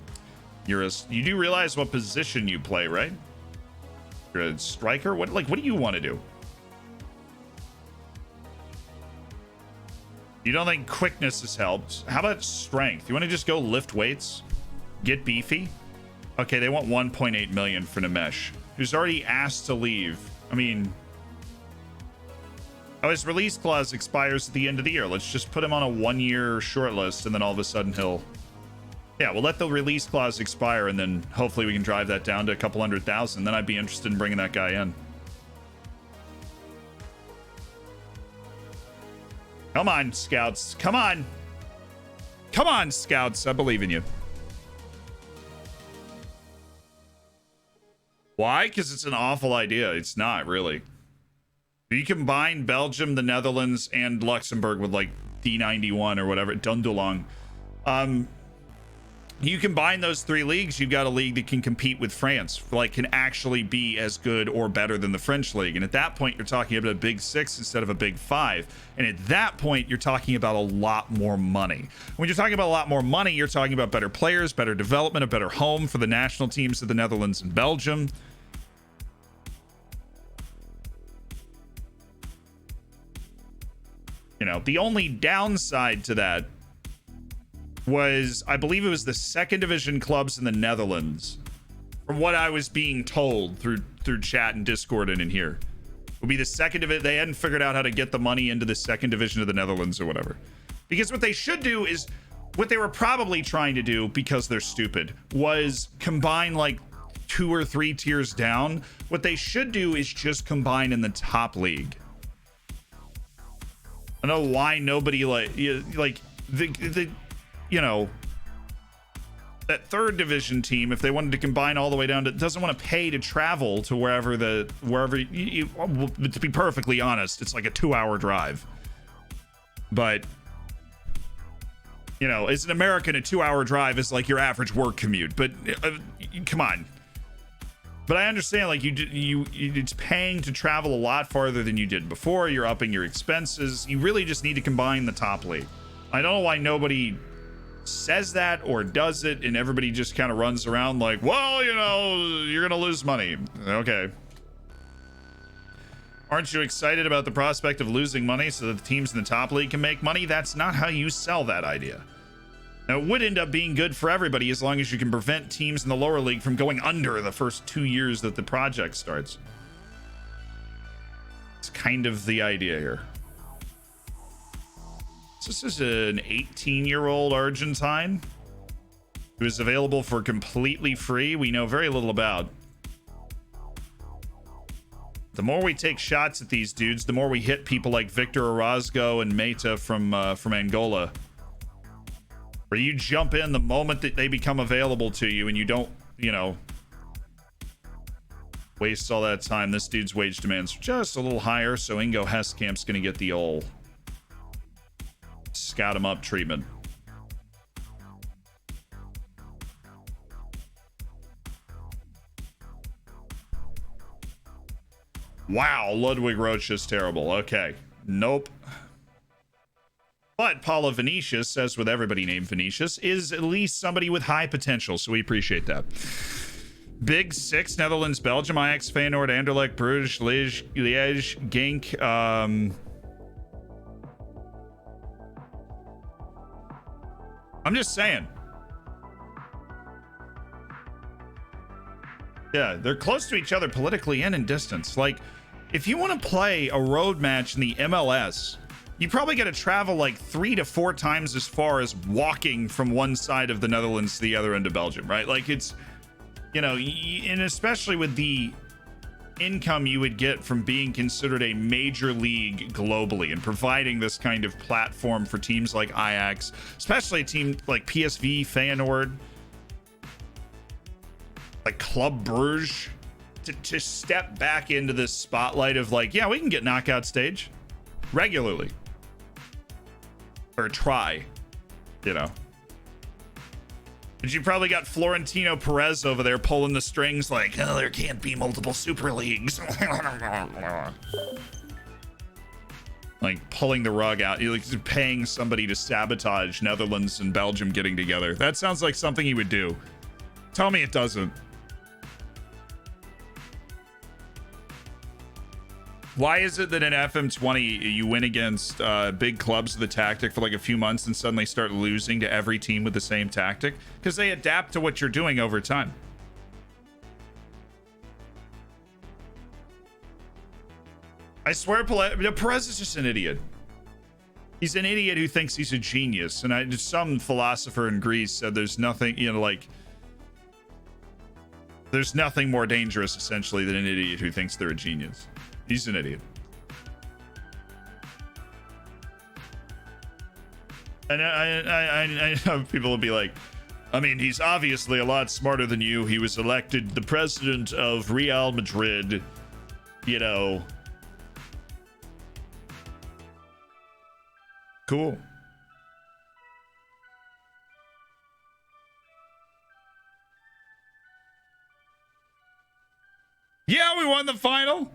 You do realize what position you play, right? You're a striker. What do you want to do? You don't think quickness has helped? How about strength? You want to just go lift weights, get beefy? Okay, they want 1.8 million for Namesh, who's already asked to leave. I mean, oh, his release clause expires at the end of the year. Let's just put him on a 1-year short list, and then all of a sudden he'll... Yeah, we'll let the release clause expire, and then hopefully we can drive that down to a couple 100,000. Then I'd be interested in bringing that guy in. Come on, scouts. Come on. Come on, scouts. I believe in you. Why? Because it's an awful idea. It's not, really. You combine Belgium, the Netherlands, and Luxembourg with, like, D91 or whatever, Dundulong. You combine those 3 leagues, you've got a league that can compete with France, like can actually be as good or better than the French league. And at that point, you're talking about a big 6 instead of a big 5. And at that point, you're talking about a lot more money. When you're talking about a lot more money, you're talking about better players, better development, a better home for the national teams of the Netherlands and Belgium. You know, the only downside to that was, I believe it was the 2nd division clubs in the Netherlands, from what I was being told through chat and Discord and in here, would be the 2nd division. They hadn't figured out how to get the money into the 2nd division of the Netherlands or whatever. Because what they should do is, what they were probably trying to do, because they're stupid, was combine like 2 or 3 tiers down. What they should do is just combine in the top league. I don't know why nobody the you know, that 3rd division team, if they wanted to combine all the way down to, doesn't want to pay to travel to wherever to be perfectly honest, it's like a 2-hour drive. But, you know, as an American, a 2-hour drive is like your average work commute. But come on. But I understand, like, it's paying to travel a lot farther than you did before. You're upping your expenses. You really just need to combine the top league. I don't know why nobody says that or does it, and everybody just kind of runs around like, well, you know, you're gonna lose money. Okay, aren't you excited about the prospect of losing money so that the teams in the top league can make money? That's not how you sell that idea. Now, it would end up being good for everybody as long as you can prevent teams in the lower league from going under the first 2 years that the project starts. It's kind of the idea here. This is an 18-year-old Argentine who is available for completely free. We know very little about. The more we take shots at these dudes, the more we hit people like Victor Orozco and Meta from Angola, where you jump in the moment that they become available to you, and you don't, you know, waste all that time. This dude's wage demands just a little higher, so Ingo Hesskamp's gonna get the old scout him up treatment. Wow, Ludwig Roach is terrible. Okay, nope. But Paula Vinicius, as with everybody named Vinicius, is at least somebody with high potential, so we appreciate that. Big 6, Netherlands, Belgium, Ajax, Feyenoord, Anderlecht, Bruges, Liège, Genk. I'm just saying. Yeah, they're close to each other politically and in distance. Like, if you want to play a road match in the MLS, you probably got to travel like 3 to 4 times as far as walking from one side of the Netherlands to the other end of Belgium, right? Like, it's, you know, and especially with the income you would get from being considered a major league globally and providing this kind of platform for teams like Ajax, especially a team like PSV, Feyenoord, like Club Bruges, to step back into this spotlight of like, yeah, we can get knockout stage regularly, or try, you know. But you probably got Florentino Perez over there pulling the strings like, oh, there can't be multiple super leagues. Like pulling the rug out. You're like paying somebody to sabotage Netherlands and Belgium getting together. That sounds like something he would do Tell me it doesn't. Why is it that in FM20 you win against big clubs with the tactic for like a few months and suddenly start losing to every team with the same tactic? Because they adapt to what you're doing over time. I swear Perez is just an idiot. He's an idiot who thinks he's a genius. And some philosopher in Greece said there's nothing, like, there's nothing more dangerous essentially than an idiot who thinks they're a genius. He's an idiot. And I know people will be like, I mean, he's obviously a lot smarter than you. He was elected the president of Real Madrid, Cool. Yeah, we won the final.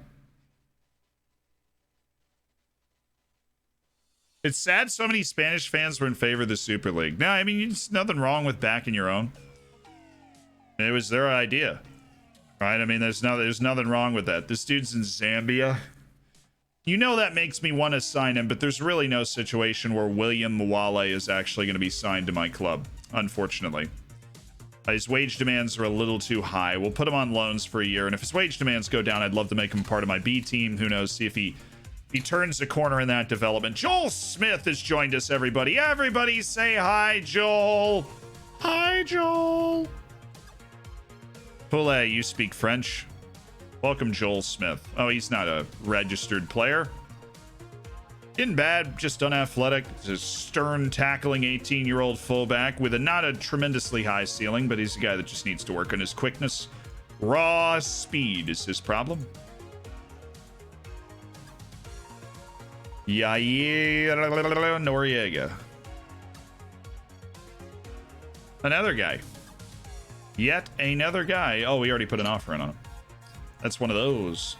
It's sad so many Spanish fans were in favor of the Super League. No, I mean, there's nothing wrong with backing your own. It was their idea, right? I mean, there's nothing wrong with that. This dude's in Zambia. That makes me want to sign him, but there's really no situation where William Mwale is actually going to be signed to my club, unfortunately. His wage demands are a little too high. We'll put him on loans for a year, and if his wage demands go down, I'd love to make him part of my B team. Who knows? See if he turns the corner in that development. Joel Smith has joined us, everybody. Everybody say hi, Joel. Hi, Joel. Poulet, you speak French. Welcome, Joel Smith. Oh, he's not a registered player. Isn't bad, just unathletic. He's a stern tackling 18-year-old fullback with not a tremendously high ceiling, but he's a guy that just needs to work on his quickness. Raw speed is his problem. Yair Noriega. Another guy. Yet another guy. Oh, we already put an offer in on him. That's one of those.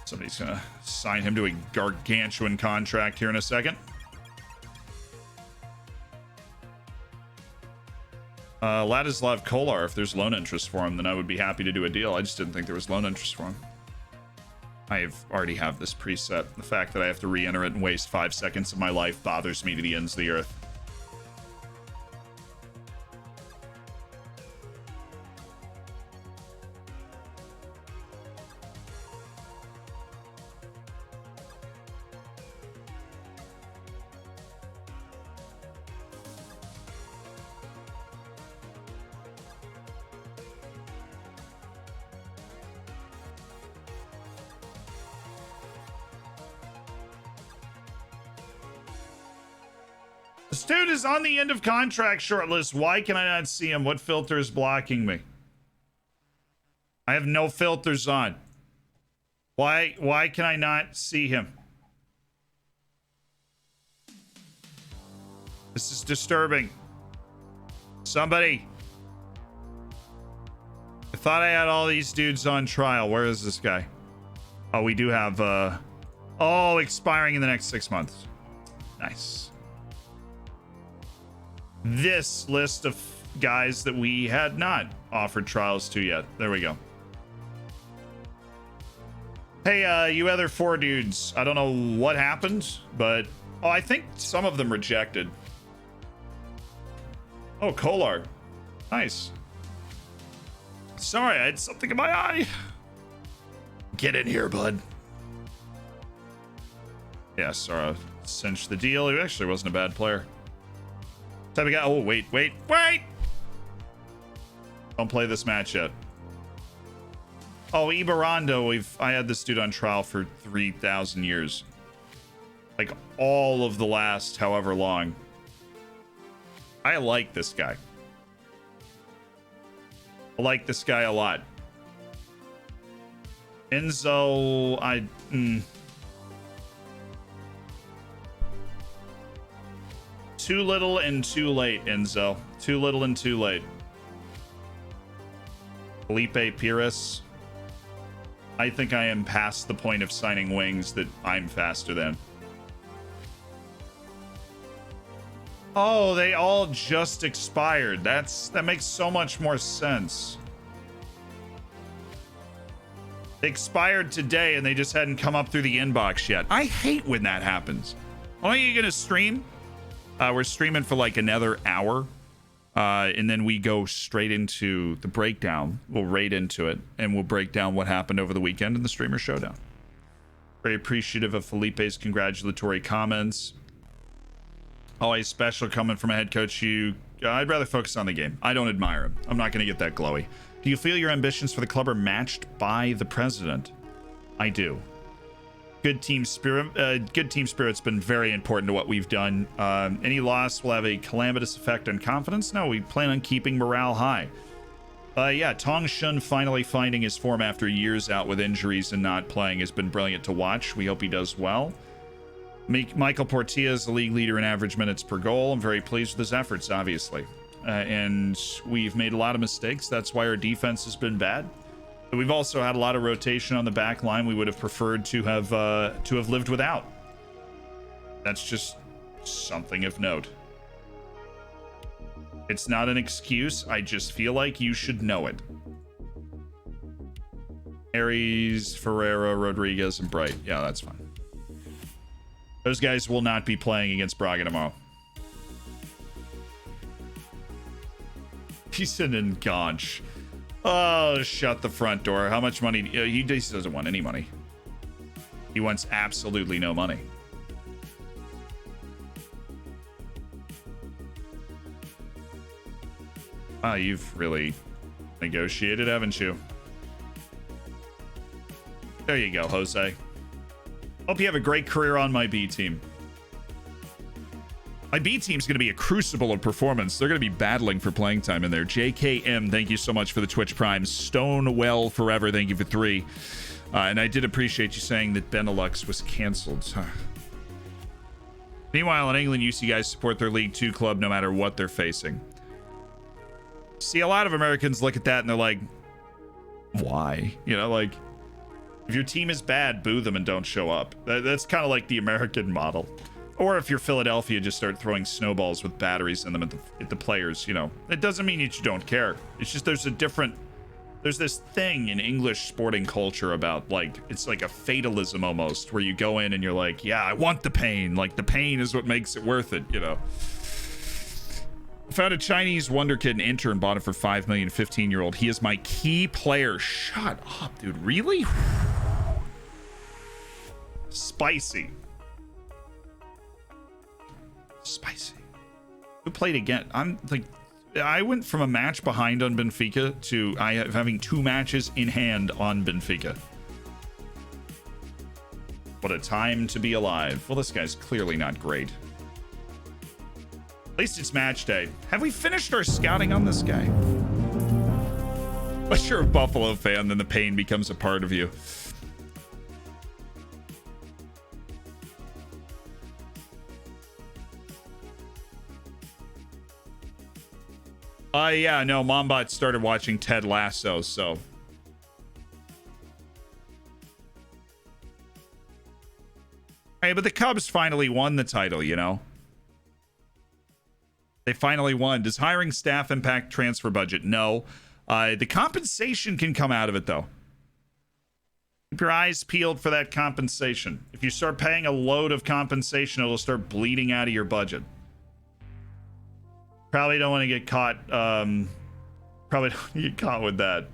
Somebody's gonna sign him to a gargantuan contract here in a second. Ladislav Kolar, if there's loan interest for him, then I would be happy to do a deal. I just didn't think there was loan interest for him. I already have this preset. The fact that I have to re-enter it and waste 5 seconds of my life bothers me to the ends of the earth. This dude is on the end of contract shortlist. Why can I not see him? What filter is blocking me? I have no filters on. Why can I not see him? This is disturbing. Somebody. I thought I had all these dudes on trial. Where is this guy? Oh, we do have oh, expiring in the next 6 months. Nice. This list of guys that we had not offered trials to yet. There we go. Hey, you other 4 dudes. I don't know what happened, but oh, I think some of them rejected. Oh, Kolar. Nice. Sorry, I had something in my eye. Get in here, bud. Yeah, Sora cinched the deal. He actually wasn't a bad player. Type of guy. Oh, wait. Don't play this match yet. Oh, Ibarando. I had this dude on trial for 3,000 years. Like all of the last however long. I like this guy. I like this guy a lot. Enzo, Too little and too late, Enzo. Too little and too late. Felipe Pires. I think I am past the point of signing wings that I'm faster than. Oh, they all just expired. That makes so much more sense. They expired today and they just hadn't come up through the inbox yet. I hate when that happens. When are you gonna stream? We're streaming for like another hour. And then we go straight into the breakdown. We'll raid into it and we'll break down what happened over the weekend in the Streamer Showdown. Very appreciative of Felipe's congratulatory comments. Always special coming from a head coach. I'd rather focus on the game. I don't admire him. I'm not going to get that glowy. Do you feel your ambitions for the club are matched by the president? I do. Good team spirit. Good team spirit's been very important to what we've done. Any loss will have a calamitous effect on confidence. No, we plan on keeping morale high. Yeah, Tong Shun finally finding his form after years out with injuries and not playing has been brilliant to watch. We hope he does well. Michael Portilla is the league leader in average minutes per goal. I'm very pleased with his efforts, obviously. And we've made a lot of mistakes. That's why our defense has been bad. But we've also had a lot of rotation on the back line we would have preferred to have lived without. That's just something of note. It's not an excuse. I just feel like you should know it. Aries, Ferreira, Rodriguez, and Bright. Yeah, that's fine. Those guys will not be playing against Braga tomorrow. He's in Gaunch. Oh, shut the front door. How much money? He doesn't want any money. He wants absolutely no money. Ah, you've really negotiated, haven't you? There you go, Jose. Hope you have a great career on my B team. My B team's going to be a crucible of performance. They're going to be battling for playing time in there. JKM, thank you so much for the Twitch Prime. Stonewell Forever, thank you for 3. And I did appreciate you saying that Benelux was canceled. Meanwhile, in England, you see guys support their League 2 club no matter what they're facing. See, a lot of Americans look at that and they're like, why? You know, like, if your team is bad, boo them and don't show up. That's kind of like the American model. Or if you're Philadelphia, just start throwing snowballs with batteries in them at the players, you know. It doesn't mean that you don't care. It's just there's this thing in English sporting culture about, like, it's like a fatalism almost, where you go in and you're like, yeah, I want the pain. Like, the pain is what makes it worth it, you know. I found a Chinese wonder kid and intern, bought it for $5 million, 15-year-old. He is my key player. Shut up, dude. Really? Spicy. Spicy. Who played again? I'm like, I went from a match behind on Benfica to having 2 matches in hand on Benfica. What a time to be alive. Well, this guy's clearly not great. At least it's match day. Have we finished our scouting on this guy? Unless you're a Buffalo fan, then the pain becomes a part of you. Yeah, no, Mombot started watching Ted Lasso, so. Hey, but the Cubs finally won the title, you know? They finally won. Does hiring staff impact transfer budget? No. The compensation can come out of it, though. Keep your eyes peeled for that compensation. If you start paying a load of compensation, it'll start bleeding out of your budget. Probably don't want to get caught. Probably don't want to get caught with that.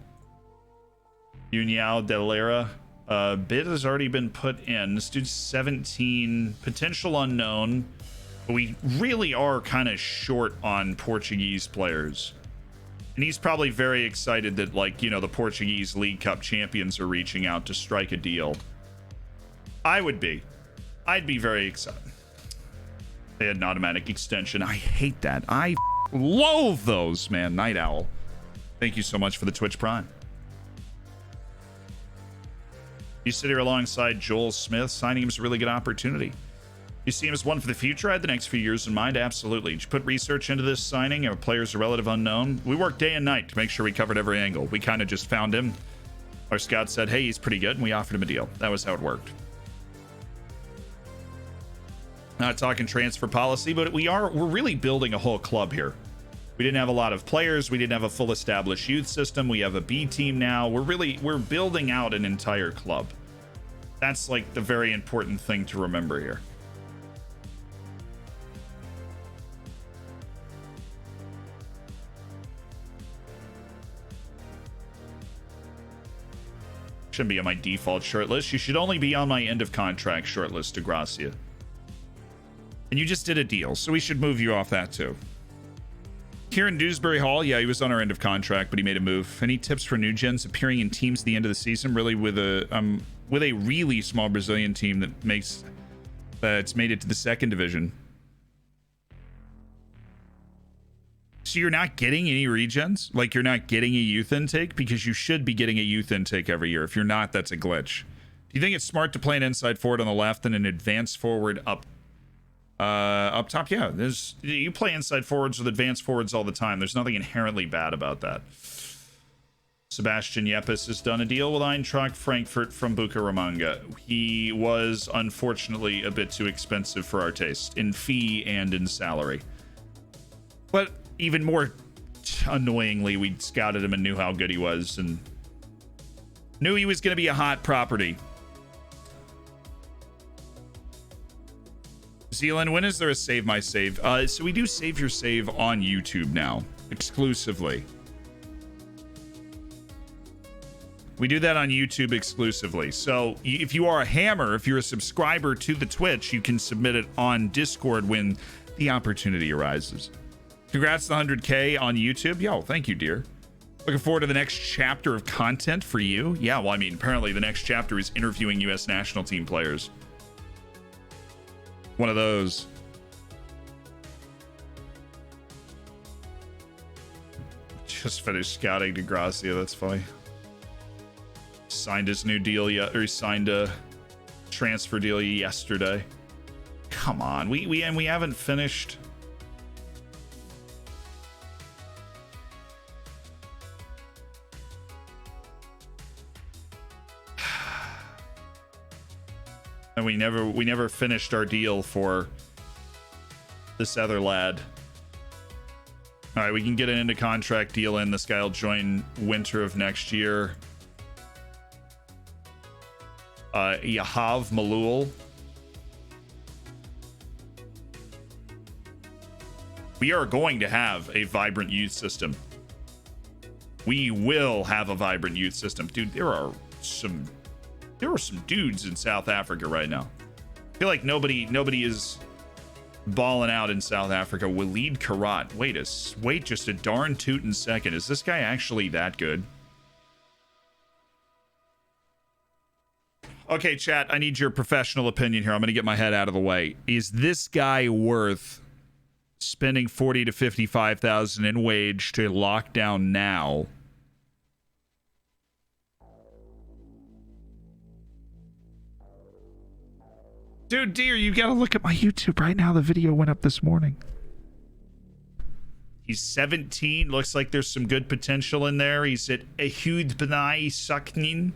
Uniao Delera. Bid has already been put in. This dude's 17. Potential unknown. But we really are kind of short on Portuguese players. And he's probably very excited that, like, you know, the Portuguese League Cup champions are reaching out to strike a deal. I would be. I'd be very excited. They had an automatic extension. I hate that. I loathe those, man. Night Owl. Thank you so much for the Twitch Prime. You sit here alongside Joel Smith. Signing him is a really good opportunity. You see him as one for the future? I had the next few years in mind. Absolutely. Did you put research into this signing? Our players are relative unknown. We worked day and night to make sure we covered every angle. We kind of just found him. Our scout said, hey, he's pretty good, and we offered him a deal. That was how it worked. Not talking transfer policy, but we're really building a whole club here. We didn't have a lot of players. We didn't have a full established youth system. We have a B team now. We're building out an entire club. That's like the very important thing to remember here. Shouldn't be on my default shortlist. You should only be on my end of contract shortlist, DeGracia. And you just did a deal, so we should move you off that too. Kieran Dewsbury Hall, yeah, he was on our end of contract, but he made a move. Any tips for new gens appearing in teams at the end of the season? Really, with a really small Brazilian team that's made it to the second division. So you're not getting any regens? Like you're not getting a youth intake? Because you should be getting a youth intake every year. If you're not, that's a glitch. Do you think it's smart to play an inside forward on the left and an advanced forward up top? Yeah, you play inside forwards with advanced forwards all the time. There's nothing inherently bad about that. Sebastian Yepes has done a deal with Eintracht Frankfurt from Bucaramanga. He was unfortunately a bit too expensive for our taste in fee and in salary. But even more annoyingly, we scouted him and knew how good he was and knew he was going to be a hot property. Zealand, when is there a Save My Save? So we do Save Your Save on YouTube now, exclusively. We do that on YouTube exclusively. So if you are a hammer, if you're a subscriber to the Twitch, you can submit it on Discord when the opportunity arises. Congrats to 100K on YouTube. Yo, thank you, dear. Looking forward to the next chapter of content for you. Yeah, well, I mean, apparently the next chapter is interviewing U.S. national team players. One of those. Just finished scouting DeGracia. That's funny. Signed his new deal yet, or he signed a transfer deal yesterday. Come on, we haven't finished. And we never finished our deal for this other lad. All right, we can get an into contract deal in. This guy will join winter of next year. Yahav Malul. We are going to have a vibrant youth system. We will have a vibrant youth system. Dude, there are some dudes in South Africa right now. I feel like nobody is balling out in South Africa. Waleed Karat. Wait just a darn tootin' second. Is this guy actually that good? Okay, chat, I need your professional opinion here. I'm going to get my head out of the way. Is this guy worth spending 40 to 55,000 in wage to lock down now? Dude, dear, you got to look at my YouTube right now. The video went up this morning. He's 17. Looks like there's some good potential in there. He's at Ehud B'nai Saknin.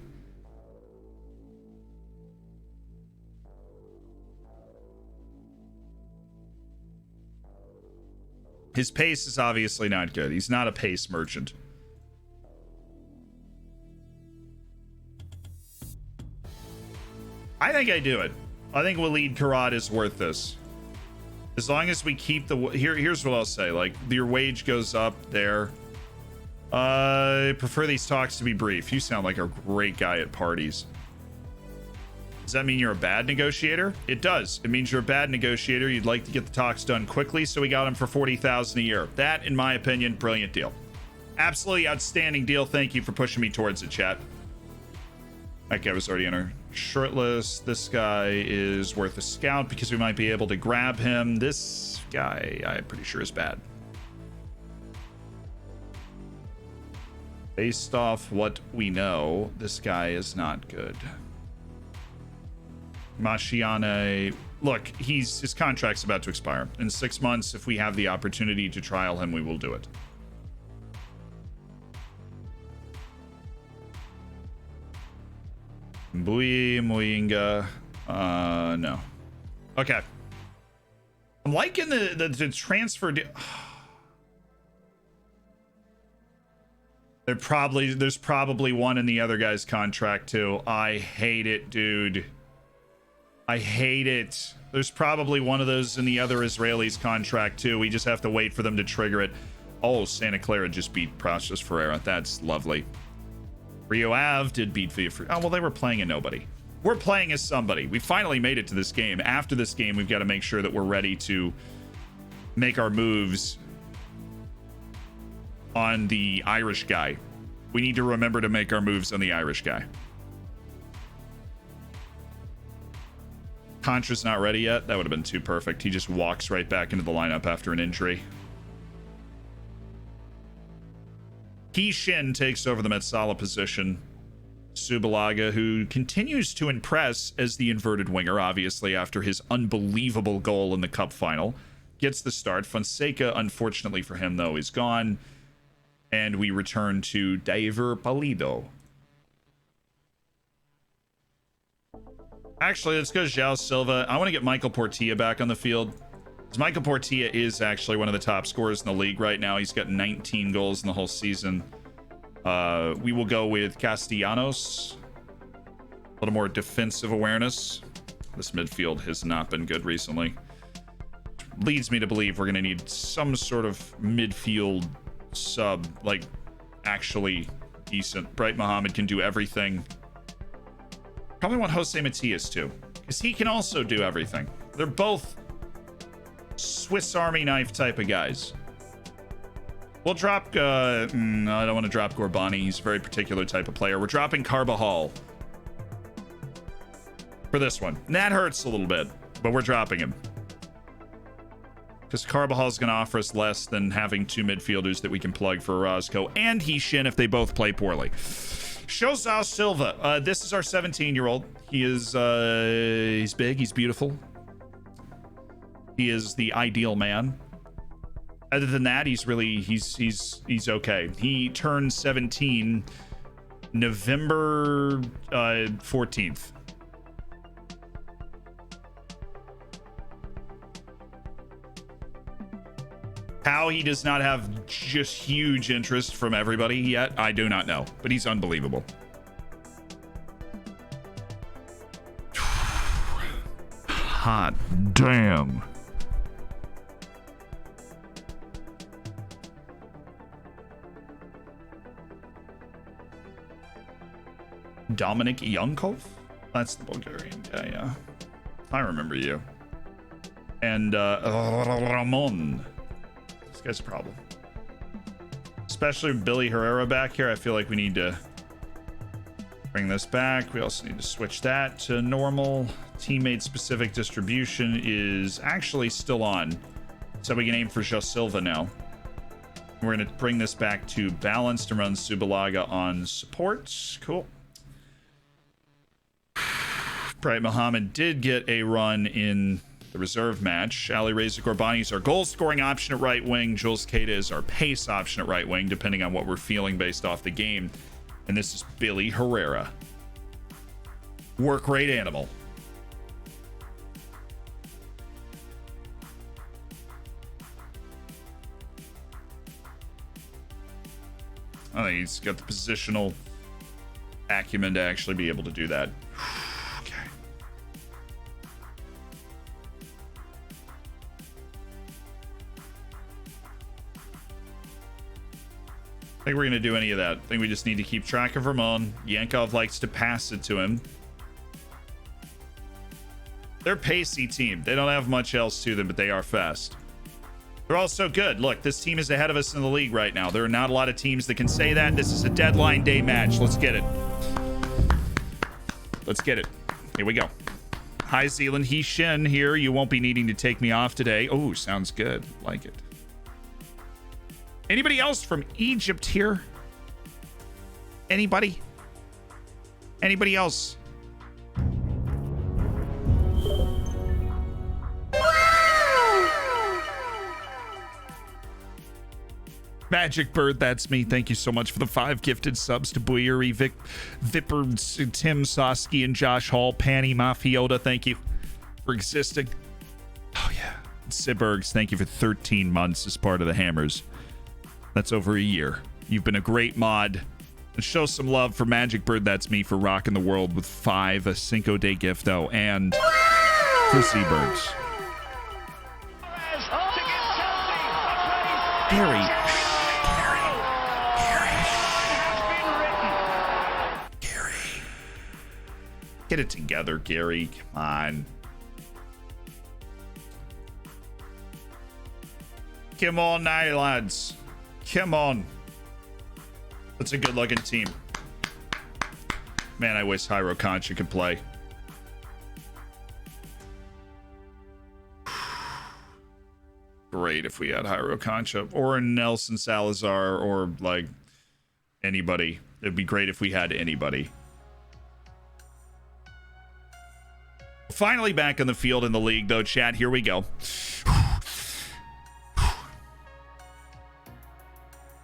His pace is obviously not good. He's not a pace merchant. I think I do it. I think Waleed Karat is worth this. As long as we keep the... Here's what I'll say. Like, your wage goes up there. I prefer these talks to be brief. You sound like a great guy at parties. Does that mean you're a bad negotiator? It does. It means you're a bad negotiator. You'd like to get the talks done quickly, so we got him for $40,000 a year. That, in my opinion, brilliant deal. Absolutely outstanding deal. Thank you for pushing me towards it, chat. That guy was already in our shortlist. This guy is worth a scout because we might be able to grab him. This guy, I'm pretty sure, is bad. Based off what we know, this guy is not good. Mashiane, look, his contract's about to expire. In 6 months, if we have the opportunity to trial him, we will do it. Mbui Moyinga, no. Okay. I'm liking the transfer. There's probably one in the other guy's contract too. I hate it, dude. I hate it. There's probably one of those in the other Israeli's contract too. We just have to wait for them to trigger it. Oh, Santa Clara just beat Pacos Ferreira. That's lovely. Rio Ave did beat Villa. Oh, well, they were playing a nobody. We're playing as somebody. We finally made it to this game. After this game, we've got to make sure that we're ready to make our moves on the Irish guy. We need to remember to make our moves on the Irish guy. Contra's not ready yet. That would have been too perfect. He just walks right back into the lineup after an injury. Shin takes over the Metsala position. Subalaga, who continues to impress as the inverted winger, obviously, after his unbelievable goal in the cup final, gets the start. Fonseca, unfortunately for him, though, is gone. And we return to Daver Palido. Actually, let's go João Silva. I want to get Michael Portilla back on the field. Because Michael Portilla is actually one of the top scorers in the league right now. He's got 19 goals in the whole season. We will go with Castellanos. A little more defensive awareness. This midfield has not been good recently. Which leads me to believe we're going to need some sort of midfield sub, like actually decent. Bright Mohammed can do everything. Probably want Jose Matias too, because he can also do everything. They're both Swiss Army knife type of guys. We'll drop no, I don't want to drop Gorbani. He's a very particular type of player. We're dropping Carbajal for this one. And that hurts a little bit, but we're dropping him because Carbajal is going to offer us less than having two midfielders that we can plug for Orozco and Shin if they both play poorly. João Silva. This is our 17-year-old. He is he's big, he's beautiful. He is the ideal man. Other than that, he's really he's okay. He turned 17 November 14th. How he does not have just huge interest from everybody yet, I do not know, but he's unbelievable. Hot damn. Dominic Yankov? That's the Bulgarian guy, yeah. I remember you. And Ramon. This guy's a problem. Especially with Billy Herrera back here, I feel like we need to bring this back. We also need to switch that to normal. Teammate specific distribution is actually still on. So we can aim for João Silva now. We're going to bring this back to balanced and run Subalaga on support. Cool. Bright Mohammed did get a run in the reserve match. Ali Reza Gorbani is our goal scoring option at right wing. Jules Keita is our pace option at right wing, depending on what we're feeling based off the game. And this is Billy Herrera. Work rate animal. I think he's got the positional acumen to actually be able to do that. Okay. I think we're going to do any of that. I think we just need to keep track of Ramon. Yankov likes to pass it to him. They're a pacey team. They don't have much else to them, but they are fast. They're all so good. Look, this team is ahead of us in the league right now. There are not a lot of teams that can say that. This is a deadline day match. Let's get it. Let's get it. Here we go. Hi, Zealand. Shin here. You won't be needing to take me off today. Oh, sounds good. Like it. Anybody else from Egypt here? Anybody? Anybody else? Magic Bird, that's me. Thank you so much for the 5 gifted subs to Buyuri, Vipper, Tim Sosky, and Josh Hall. Panny Mafiota, thank you for existing. Oh, yeah. Sibbergs, thank you for 13 months as part of the Hammers. That's over a year. You've been a great mod. And show some love for Magic Bird, that's me, for rocking the world with 5 a Cinco de Gifto, and for Seabirds. Gary. Get it together, Gary. Come on. Come on now, lads. Come on. That's a good-looking team. Man, I wish Hyro Concha could play. Great if we had Hyro Concha or Nelson Salazar or, like, anybody. It'd be great if we had anybody. Finally back on the field in the league, though, chat. Here we go.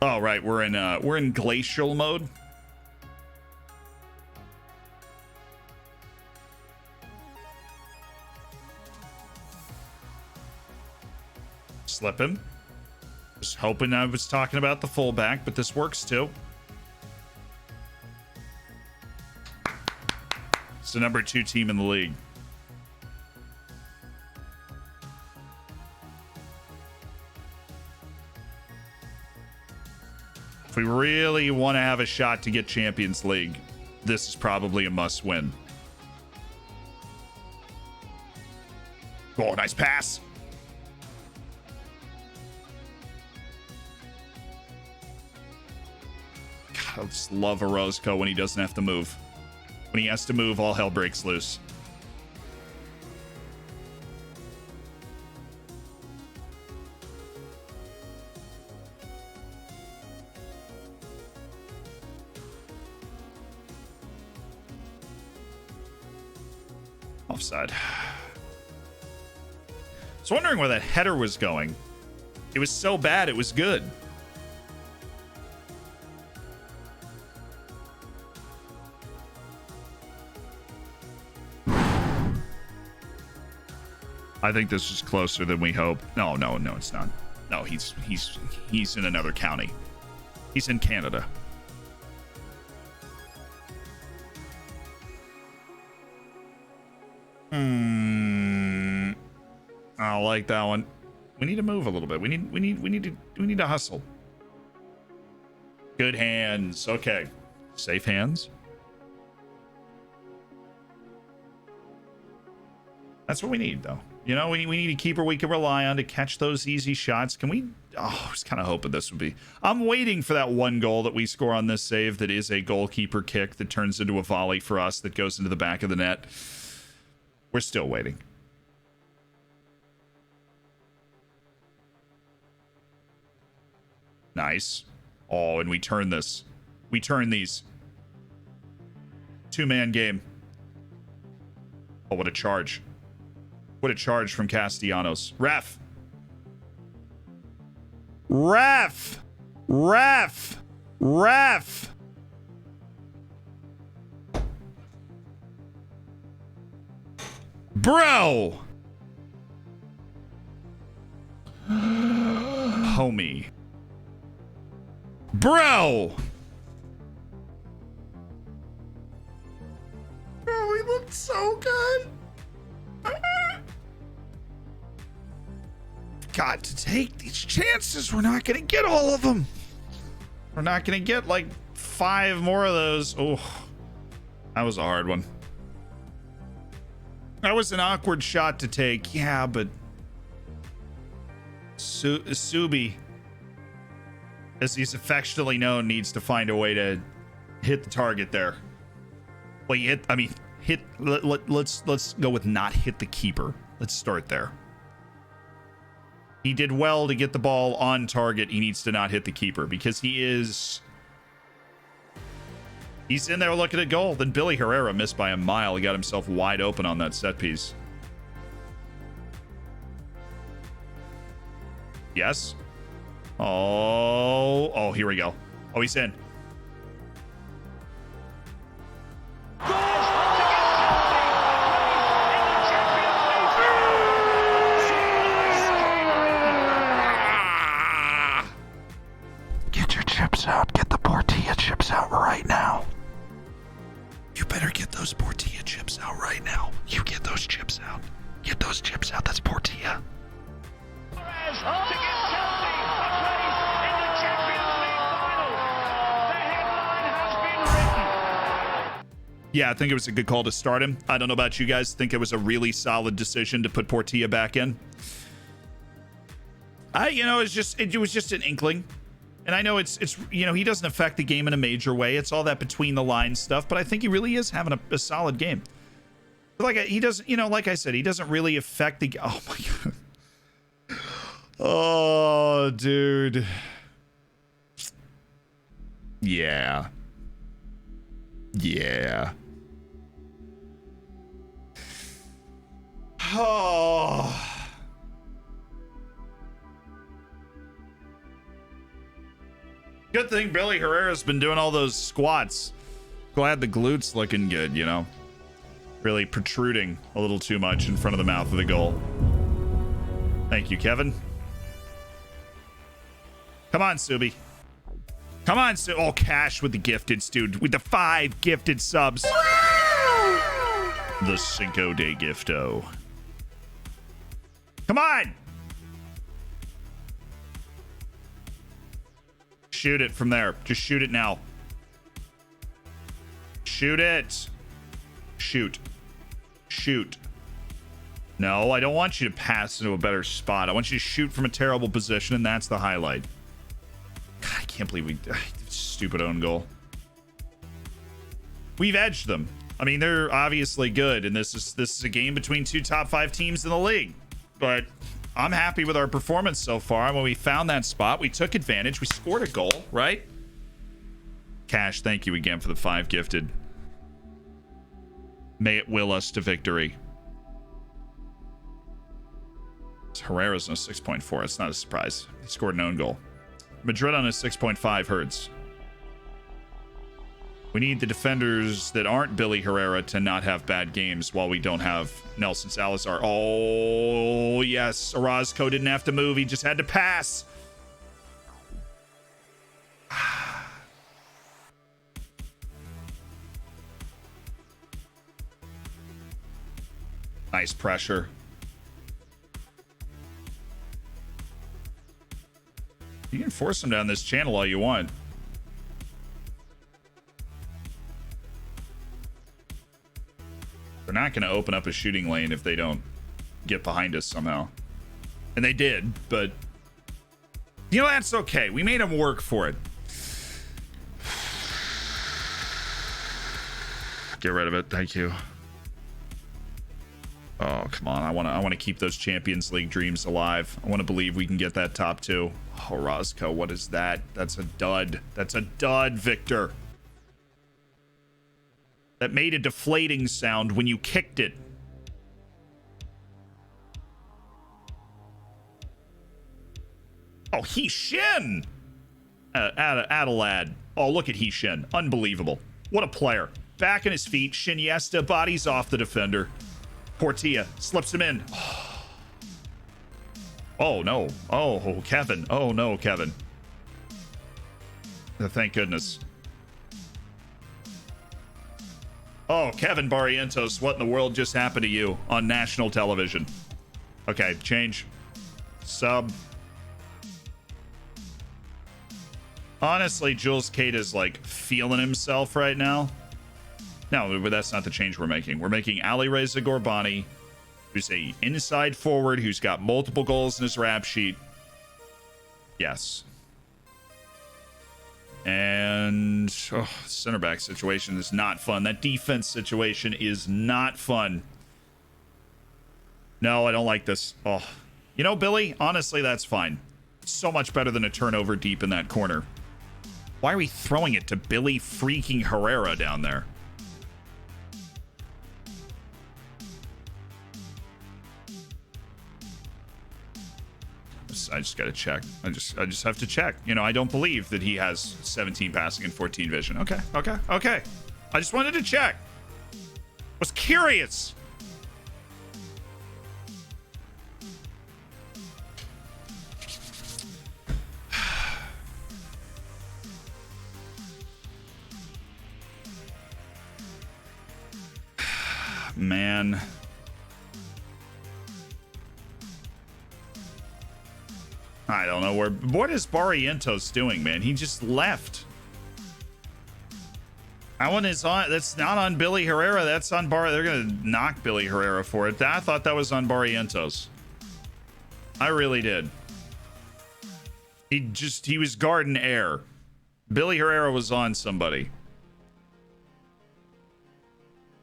Oh, right. We're in glacial mode. Slip him. Just hoping I was talking about the fullback, but this works too. It's the number 2 team in the league. If we really want to have a shot to get Champions League, this is probably a must-win. Oh, nice pass. God, I just love Orozco when he doesn't have to move. When he has to move, all hell breaks loose. Offside. I was wondering where that header was going. It was so bad, it was good. I think this is closer than we hope. No, it's not. No, he's in another county. He's in Canada. I like that one. We need to move a little bit. We need to hustle. Good hands. Okay. Safe hands. That's what we need, though. You know, we need a keeper we can rely on to catch those easy shots. Can we? Oh, I was kind of hoping this would be. I'm waiting for that one goal that we score on this save that is a goalkeeper kick that turns into a volley for us that goes into the back of the net. We're still waiting. Nice. Oh, and we turn this. We turn these. 2-man game. Oh, what a charge. What a charge from Castellanos. Ref. Ref. Ref. Ref. Bro. Homie. Bro. Oh, he looked so good. Got to take these chances. We're not going to get all of them. We're not going to get like 5 more of those. Oh, that was a hard one. That was an awkward shot to take. Yeah, but Subi, as he's affectionately known, needs to find a way to hit the target there. Well, you hit. I mean, hit. Let's go with not hit the keeper. Let's start there. He did well to get the ball on target. He needs to not hit the keeper because he's in there looking at goal. Then Billy Herrera missed by a mile. He got himself wide open on that set piece. Yes. Oh, here we go. Oh, he's in. better get those Portilla chips out right now. You get those chips out. Get those chips out. That's Portilla. To give Chelsea a place in the Champions League final. The headline has been written. Yeah, I think it was a good call to start him. I don't know about you guys. I think it was a really solid decision to put Portilla back in. It was just an inkling. And I know it's he doesn't affect the game in a major way. It's all that between the lines stuff, but I think he really is having a solid game. He doesn't, like I said, he doesn't really affect the. Oh my god. Oh, dude. Yeah. Yeah. Oh. Good thing Billy Herrera's been doing all those squats. Glad the glutes looking good, Really protruding a little too much in front of the mouth of the goal. Thank you, Kevin. Come on, Subi. Come on, Oh, Cash with the gifteds, dude. With the 5 gifted subs. The Cinco de Gifto. Come on! Shoot it from there. Just shoot it now. Shoot it. Shoot. Shoot. No, I don't want you to pass into a better spot. I want you to shoot from a terrible position, and that's the highlight. God, I can't believe stupid own goal. We've edged them. I mean, they're obviously good, and this is a game between 2 top 5 teams in the league. But I'm happy with our performance so far. When we found that spot, we took advantage. We scored a goal, right? Cash, thank you again for the 5 gifted. May it will us to victory. Herrera's on a 6.4. It's not a surprise. He scored an own goal. Madrid on a 6.5 hertz. We need the defenders that aren't Billy Herrera to not have bad games while we don't have Nelson Salazar. Oh, yes. Orozco didn't have to move. He just had to pass. Nice pressure. You can force him down this channel all you want. They're not going to open up a shooting lane if they don't get behind us somehow. And they did, but that's okay. We made them work for it. Get rid of it. Thank you. Oh, come on. I want to keep those Champions League dreams alive. I want to believe we can get that top 2. Oh, Roscoe, what is that? That's a dud. That's a dud, Victor. That made a deflating sound when you kicked it. Oh, Heeshin! Adelad. Oh, look at Heeshin. Unbelievable. What a player. Back on his feet. Shinesta bodies off the defender. Portilla slips him in. Oh, no. Oh, Kevin. Oh, no, Kevin. Thank goodness. Oh, Kevin Barrientos, what in the world just happened to you on national television? Okay, change. Sub. Honestly, Jules Cade is feeling himself right now. No, but that's not the change we're making. We're making Ali Reza Gorbani, who's a inside forward who's got multiple goals in his rap sheet. Yes. And center back situation is not fun. That defense situation is not fun. No, I don't like this. Oh, Billy, honestly, that's fine. So much better than a turnover deep in that corner. Why are we throwing it to Billy freaking Herrera down there? I just got to check. I just have to check. I don't believe that he has 17 passing and 14 vision. Okay. I just wanted to check. Was curious. Man. I don't know what is Barrientos doing, man? He just left. That one is on. That's not on Billy Herrera. That's on They're gonna knock Billy Herrera for it. I thought that was on Barrientos. I really did. He was guarding air. Billy Herrera was on somebody.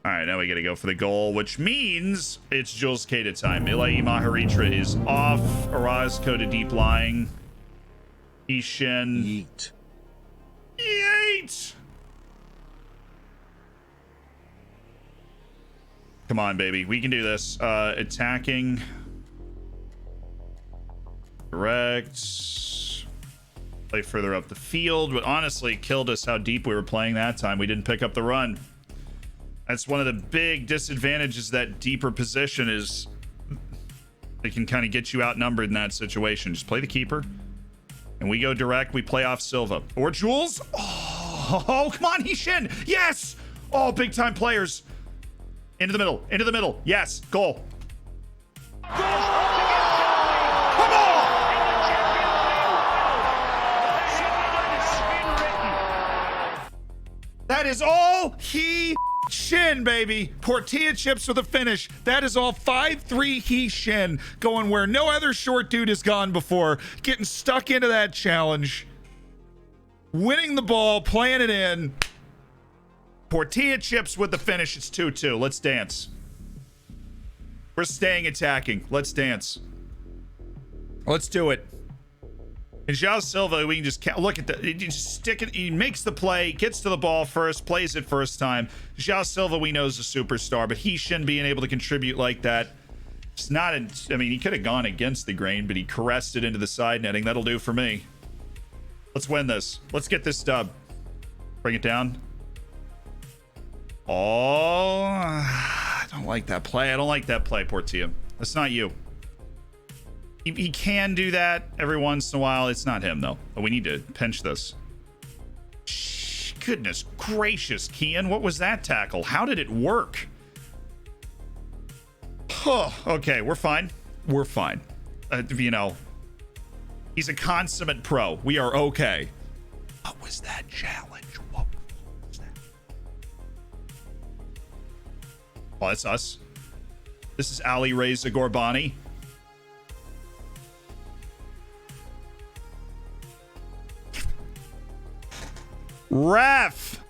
All right, now we got to go for the goal, which means it's Jules Keita time. Ilayi Maharitra is off. Orozco to deep lying. Ishin. Yeet. Yeet! Come on, baby. We can do this. Attacking. Direct. Play further up the field, but honestly, killed us how deep we were playing that time. We didn't pick up the run. That's one of the big disadvantages, that deeper position is it can kind of get you outnumbered in that situation. Just play the keeper and we go direct. We play off Silva or Jules. Oh, come on, Hishin. Yes. Oh, big time players. Into the middle. Yes. Goal. Come on. That is all he Shin, baby. Tortilla chips with a finish. That is all 5-3 he Shin. Going where no other short dude has gone before. Getting stuck into that challenge. Winning the ball, playing it in. Tortilla chips with the finish. It's 2-2. Let's dance. We're staying attacking. Let's dance. Let's do it. And João Silva, we can just look at the, you just stick it. He makes the play, gets to the ball first, plays it first time. João Silva, we know, is a superstar, but he shouldn't being able to contribute like that. It's not. I mean, he could have gone against the grain, but he caressed it into the side netting. That'll do for me. Let's win this. Let's get this dub. Bring it down. Oh, I don't like that play. I don't like that play, Portilla. That's not you. He can do that every once in a while. It's not him, though. Oh, we need to pinch this. Goodness gracious, Kian. What was that tackle? How did it work? Oh, okay, we're fine. We're fine. You know, he's a consummate pro. We are okay. What was that challenge? What was that? Oh, that's us. This is Ali Reza Gorbani. Ref!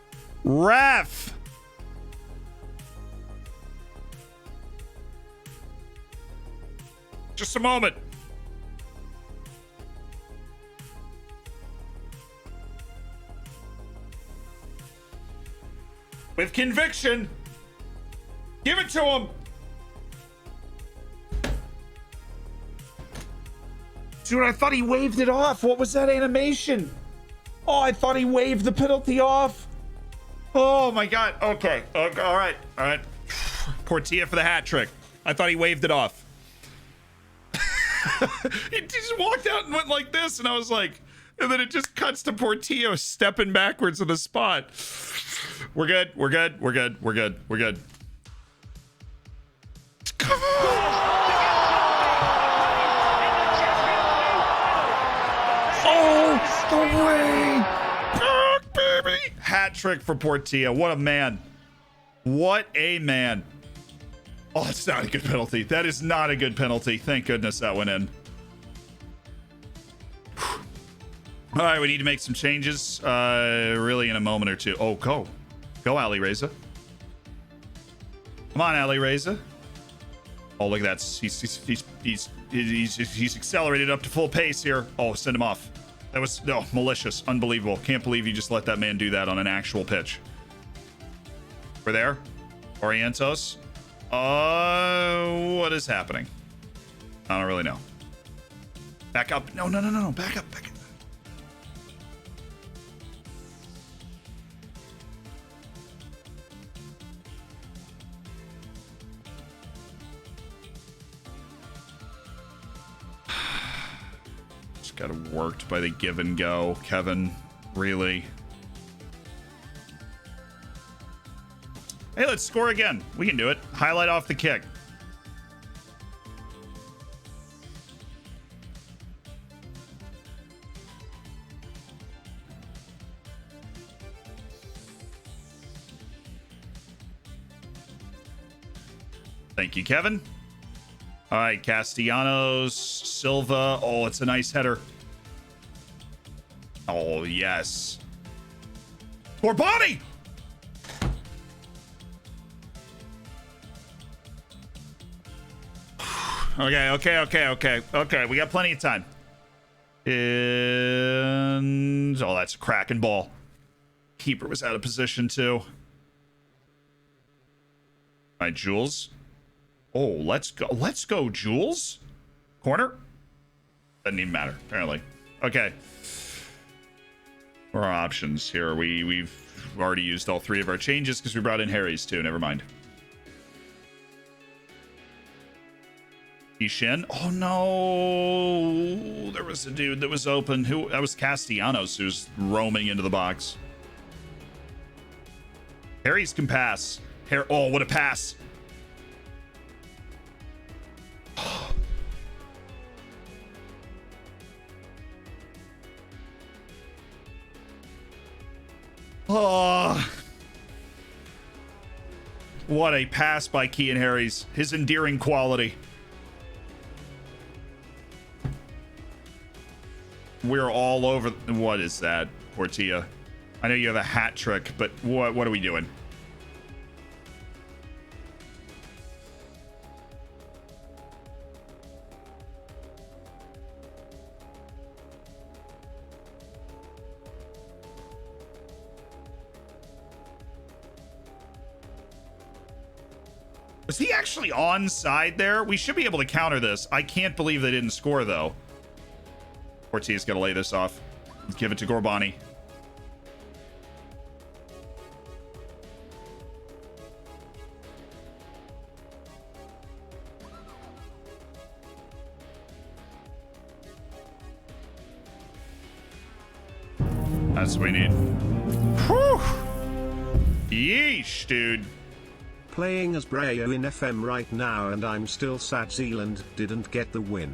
Just a moment. With conviction. Give it to him. Dude, I thought he waved it off. What was that animation? Oh, I thought he waved the penalty off. Oh my God. Okay. All right. Portilla for the hat trick. I thought he waved it off. He just walked out and went like this, and I was like, and then it just cuts to Portillo stepping backwards in the spot. We're good. Come on. Oh, the way. Back, baby. Hat trick for Portilla. What a man. What a man. Oh, it's not a good penalty. That is not a good penalty. Thank goodness that went in. All right, we need to make some changes. Really in a moment or two. Oh, go. Go, Ali Reza. Come on, Ali Reza. Oh, look at that. He's accelerated up to full pace here. Oh, send him off. That was malicious. Unbelievable. Can't believe you just let that man do that on an actual pitch. We're there. Orientos. What is happening? I don't really know. Back up. No. Back up. Just got worked by the give and go. Kevin, really? Hey, let's score again. We can do it. Highlight off the kick. Thank you, Kevin. All right, Castellanos, Silva. Oh, it's a nice header. Oh, yes. Corbani! Okay. We got plenty of time. And... oh, that's a cracking ball. Keeper was out of position, too. All right, Jules. Oh, let's go. Let's go, Jules. Corner? Doesn't even matter, apparently. Okay. What are our options here? We've already used all three of our changes because we brought in Harry's too. Never mind. Ishin. Oh no. There was a dude that was open. That was Castellanos who's roaming into the box. Harry's can pass. Oh, what a pass. Oh, what a pass by Kean Harry's. His endearing quality. We're all over. What is that, Portilla? I know you have a hat trick, but what are we doing? Was he actually onside there? We should be able to counter this. I can't believe they didn't score, though. Ortiz got to lay this off. Give it to Gorbani. That's what we need. Whew. Yeesh, dude. Playing as Brayo in FM right now, and I'm still sad Zealand didn't get the win.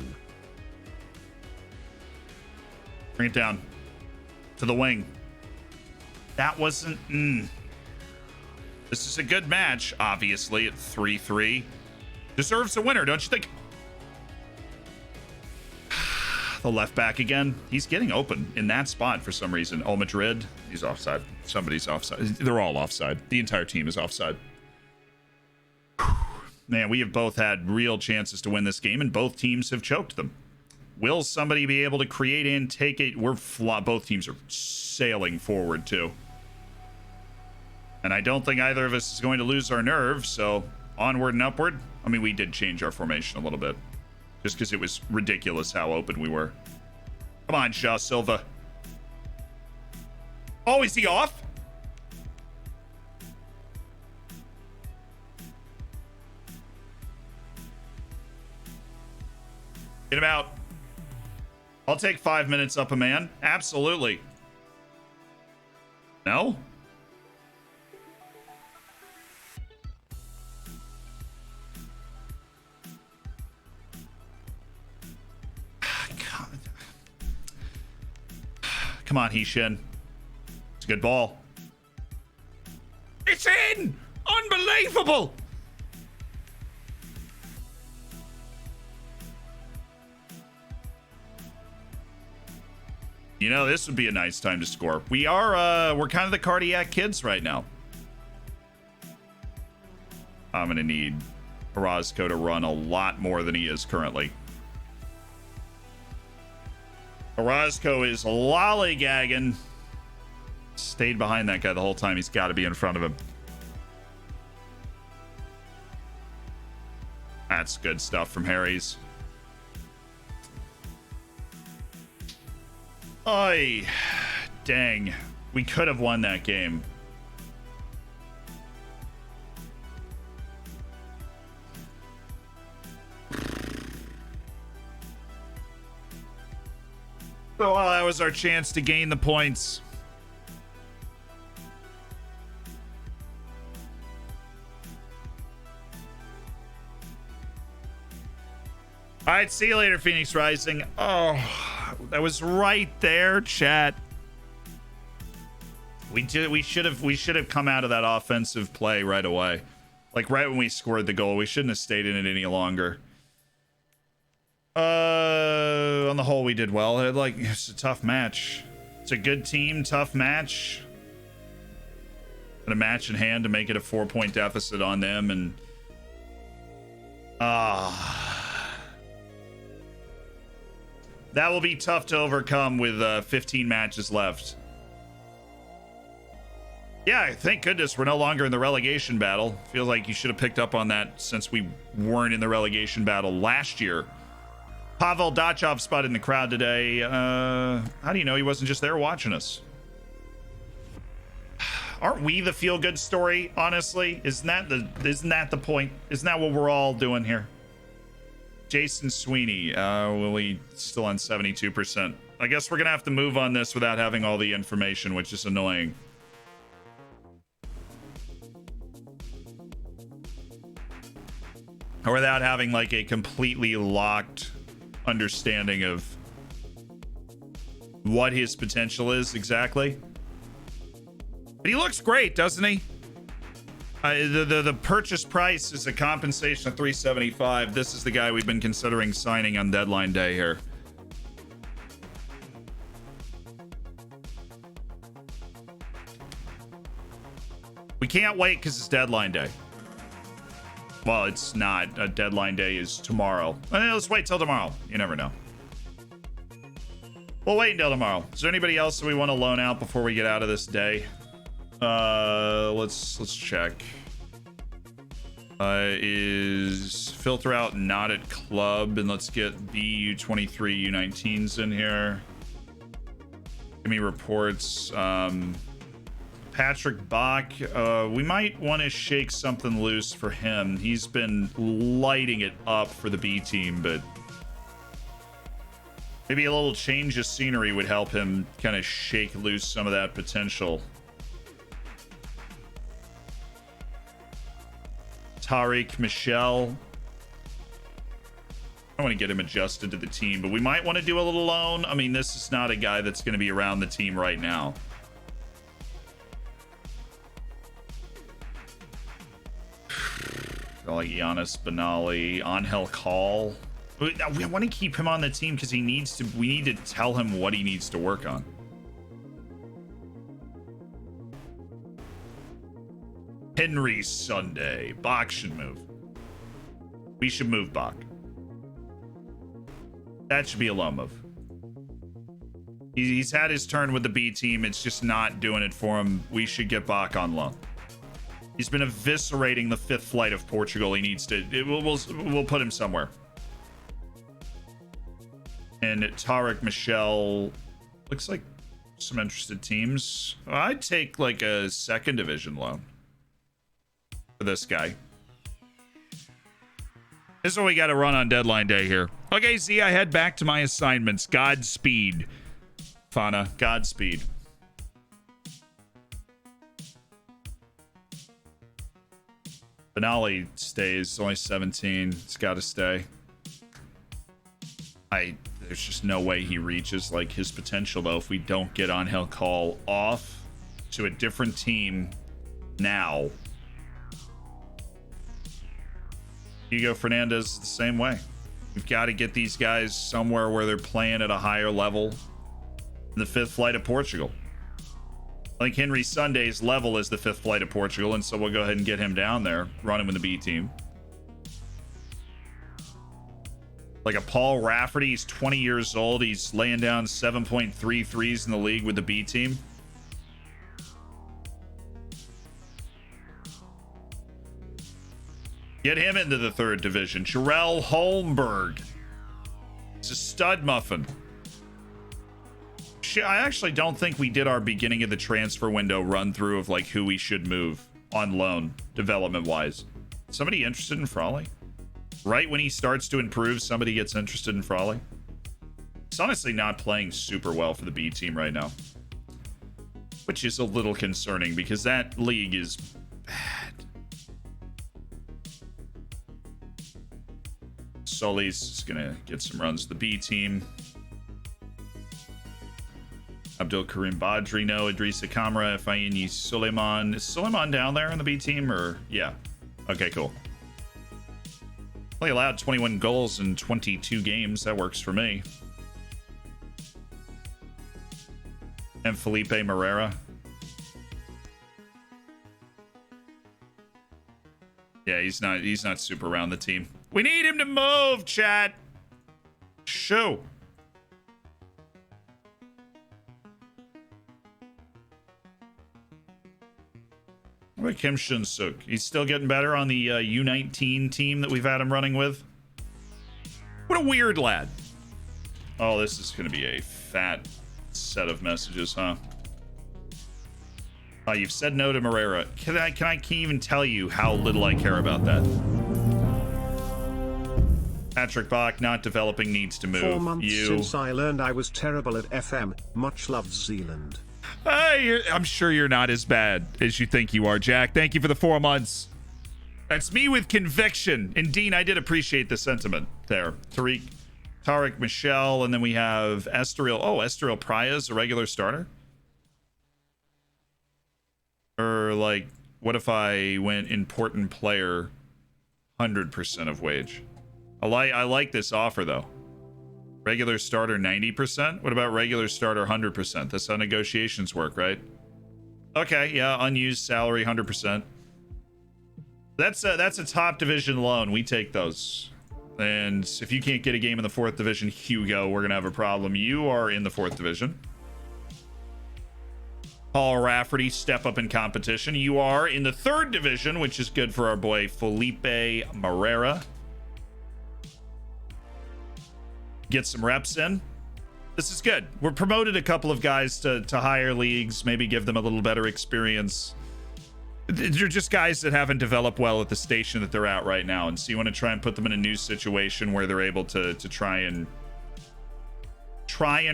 Bring it down to the wing. That wasn't... This is a good match, obviously, at 3-3. Deserves a winner, don't you think? The left back again. He's getting open in that spot for some reason. Oh, Madrid. He's offside. Somebody's offside. They're all offside. The entire team is offside. Man, we have both had real chances to win this game, and both teams have choked them. Will somebody be able to create and take it? Both teams are sailing forward, too. And I don't think either of us is going to lose our nerve, so onward and upward. I mean, we did change our formation a little bit, just because it was ridiculous how open we were. Come on, Shaw Silva. Oh, is he off? Get him out. I'll take 5 minutes up a man. Absolutely. No? Come on, Heeshin. It's a good ball. It's in! Unbelievable! You know, this would be a nice time to score. We're kind of the cardiac kids right now. I'm going to need Orozco to run a lot more than he is currently. Orozco is lollygagging. Stayed behind that guy the whole time. He's got to be in front of him. That's good stuff from Harry's. Oy, dang. We could have won that game. So, well, that was our chance to gain the points. All right, see you later, Phoenix Rising. Oh, that was right there, chat. We should have come out of that offensive play right away. Like right when we scored the goal. We shouldn't have stayed in it any longer. On the whole, we did well. It's a tough match. It's a good team, tough match. And a match in hand to make it a 4-point deficit on them, and that will be tough to overcome with 15 matches left. Yeah, thank goodness we're no longer in the relegation battle. Feels like you should have picked up on that since we weren't in the relegation battle last year. Pavel Dachov spotted in the crowd today. How do you know he wasn't just there watching us? Aren't we the feel-good story, honestly? Isn't that the point? Isn't that what we're all doing here? Jason Sweeney, Willie still on 72%. I guess we're gonna have to move on this without having all the information, which is annoying. Or without having like a completely locked understanding of what his potential is exactly. But he looks great, doesn't he? The purchase price is a compensation of $375. This is the guy we've been considering signing on deadline day here. We can't wait because it's deadline day. Well, it's not. Deadline day is tomorrow. Let's wait till tomorrow. You never know. We'll wait until tomorrow. Is there anybody else that we want to loan out before we get out of this day? Let's check. Is filter out not at club, and let's get BU23 U19s in here. Give me reports. Patrick Bach, we might want to shake something loose for him. He's been lighting it up for the B team, but maybe a little change of scenery would help him kind of shake loose some of that potential. Tariq Michel. I want to get him adjusted to the team, but we might want to do a little loan. I mean, this is not a guy that's going to be around the team right now. Like Giannis Benali, Angel Call. We want to keep him on the team because we need to tell him what he needs to work on. Henry Sunday. Bach should move. We should move Bach. That should be a low move. He's had his turn with the B team. It's just not doing it for him. We should get Bach on loan. He's been eviscerating the fifth flight of Portugal. He needs to. We'll put him somewhere. And Tariq Michel looks like some interested teams. I'd take like a second division loan for this guy. This is what we got to run on deadline day here. Okay, Z, I head back to my assignments. Godspeed, Fana. Godspeed. Benali stays, only 17. It's got to stay. There's just no way he reaches like his potential though if we don't get Angel Call off to a different team now. Hugo Fernandez is the same way. We've got to get these guys somewhere where they're playing at a higher level in the fifth flight of Portugal. I think Henry Sunday's level is the fifth flight of Portugal, and so we'll go ahead and get him down there, run him with the B team. Like a Paul Rafferty, he's 20 years old. He's laying down 7.3 threes in the league with the B team. Get him into the third division. Jarrell Holmberg. He's a stud muffin. I actually don't think we did our beginning of the transfer window run through of like who we should move on loan development wise. Somebody interested in Frawley? Right when he starts to improve, somebody gets interested in Frawley. He's honestly not playing super well for the B team right now, which is a little concerning because that league is bad. Sully's just gonna get some runs to the B team. Abdul Karim Badri, no. Idrissa Kamara, Fayini Suleiman. Is Suleiman down there on the B team, or yeah? Okay, cool. Only allowed 21 goals in 22 games. That works for me. And Felipe Morera. Yeah, he's not super around the team. We need him to move, chat. Show. What about Kim Shun-suk? He's still getting better on the U19 team that we've had him running with. What a weird lad. Oh, this is going to be a fat set of messages, huh? You've said no to Morera. Can I even tell you how little I care about that? Patrick Bach not developing, needs to move. 4 months since I learned I was terrible at FM. Much love, Zealand. I'm sure you're not as bad as you think you are, Jack. Thank you for the 4 months. That's me with conviction. And Dean, I did appreciate the sentiment there. Tarek Michelle, and then we have Estoril. Oh, Estoril Praya's a regular starter? Or like, what if I went important player 100% of wage? I like this offer though. Regular starter 90%? What about regular starter 100%? That's how negotiations work, right? Okay, yeah, unused salary 100%. That's a top division loan. We take those. And if you can't get a game in the 4th division, Hugo, we're gonna have a problem. You are in the 4th division. Paul Rafferty, step up in competition. You are in the 3rd division, which is good for our boy Felipe Morera. Get some reps in. This is good. We're promoted a couple of guys to higher leagues, maybe give them a little better experience. They're just guys that haven't developed well at the station that they're at right now, and so you want to try and put them in a new situation where they're able to try and